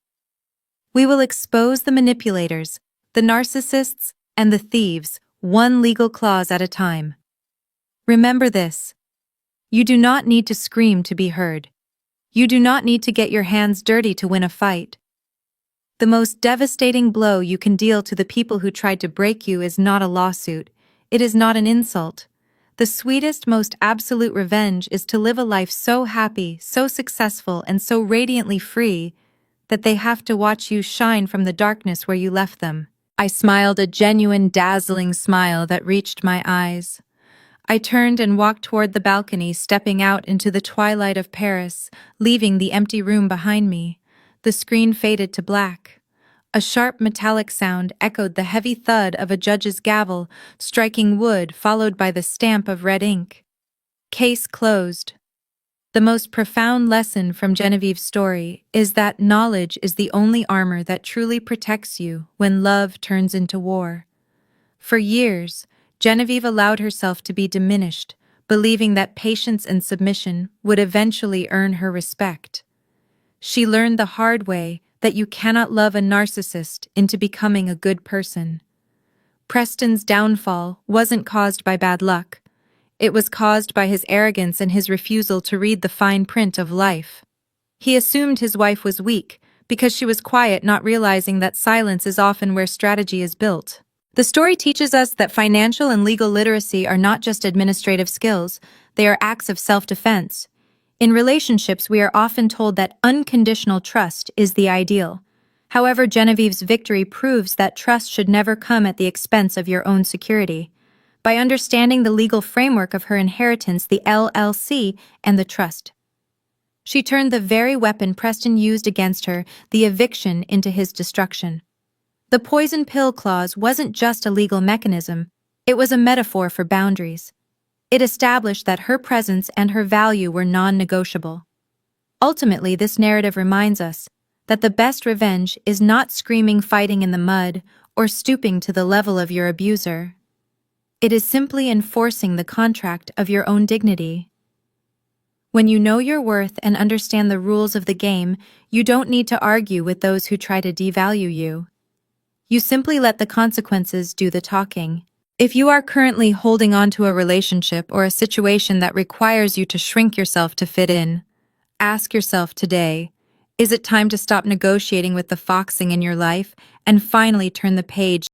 We will expose the manipulators, the narcissists, and the thieves, one legal clause at a time. Remember this. You do not need to scream to be heard. You do not need to get your hands dirty to win a fight. The most devastating blow you can deal to the people who tried to break you is not a lawsuit. It is not an insult. The sweetest, most absolute revenge is to live a life so happy, so successful, and so radiantly free that they have to watch you shine from the darkness where you left them. I smiled a genuine, dazzling smile that reached my eyes. I turned and walked toward the balcony, stepping out into the twilight of Paris, leaving the empty room behind me. The screen faded to black. A sharp metallic sound echoed the heavy thud of a judge's gavel, striking wood, followed by the stamp of red ink. Case closed. The most profound lesson from Genevieve's story is that knowledge is the only armor that truly protects you when love turns into war. For years, Genevieve allowed herself to be diminished, believing that patience and submission would eventually earn her respect. She learned the hard way that you cannot love a narcissist into becoming a good person. Preston's downfall wasn't caused by bad luck. It was caused by his arrogance and his refusal to read the fine print of life. He assumed his wife was weak because she was quiet, not realizing that silence is often where strategy is built. The story teaches us that financial and legal literacy are not just administrative skills, they are acts of self-defense. In relationships, we are often told that unconditional trust is the ideal. However, Genevieve's victory proves that trust should never come at the expense of your own security. By understanding the legal framework of her inheritance, the LLC, and the trust, she turned the very weapon Preston used against her, the eviction, into his destruction. The poison pill clause wasn't just a legal mechanism, it was a metaphor for boundaries. It established that her presence and her value were non-negotiable. Ultimately, this narrative reminds us that the best revenge is not screaming fighting in the mud or stooping to the level of your abuser. It is simply enforcing the contract of your own dignity. When you know your worth and understand the rules of the game, you don't need to argue with those who try to devalue you. You simply let the consequences do the talking. If you are currently holding on to a relationship or a situation that requires you to shrink yourself to fit in, ask yourself today, is it time to stop negotiating with the foxing in your life and finally turn the page?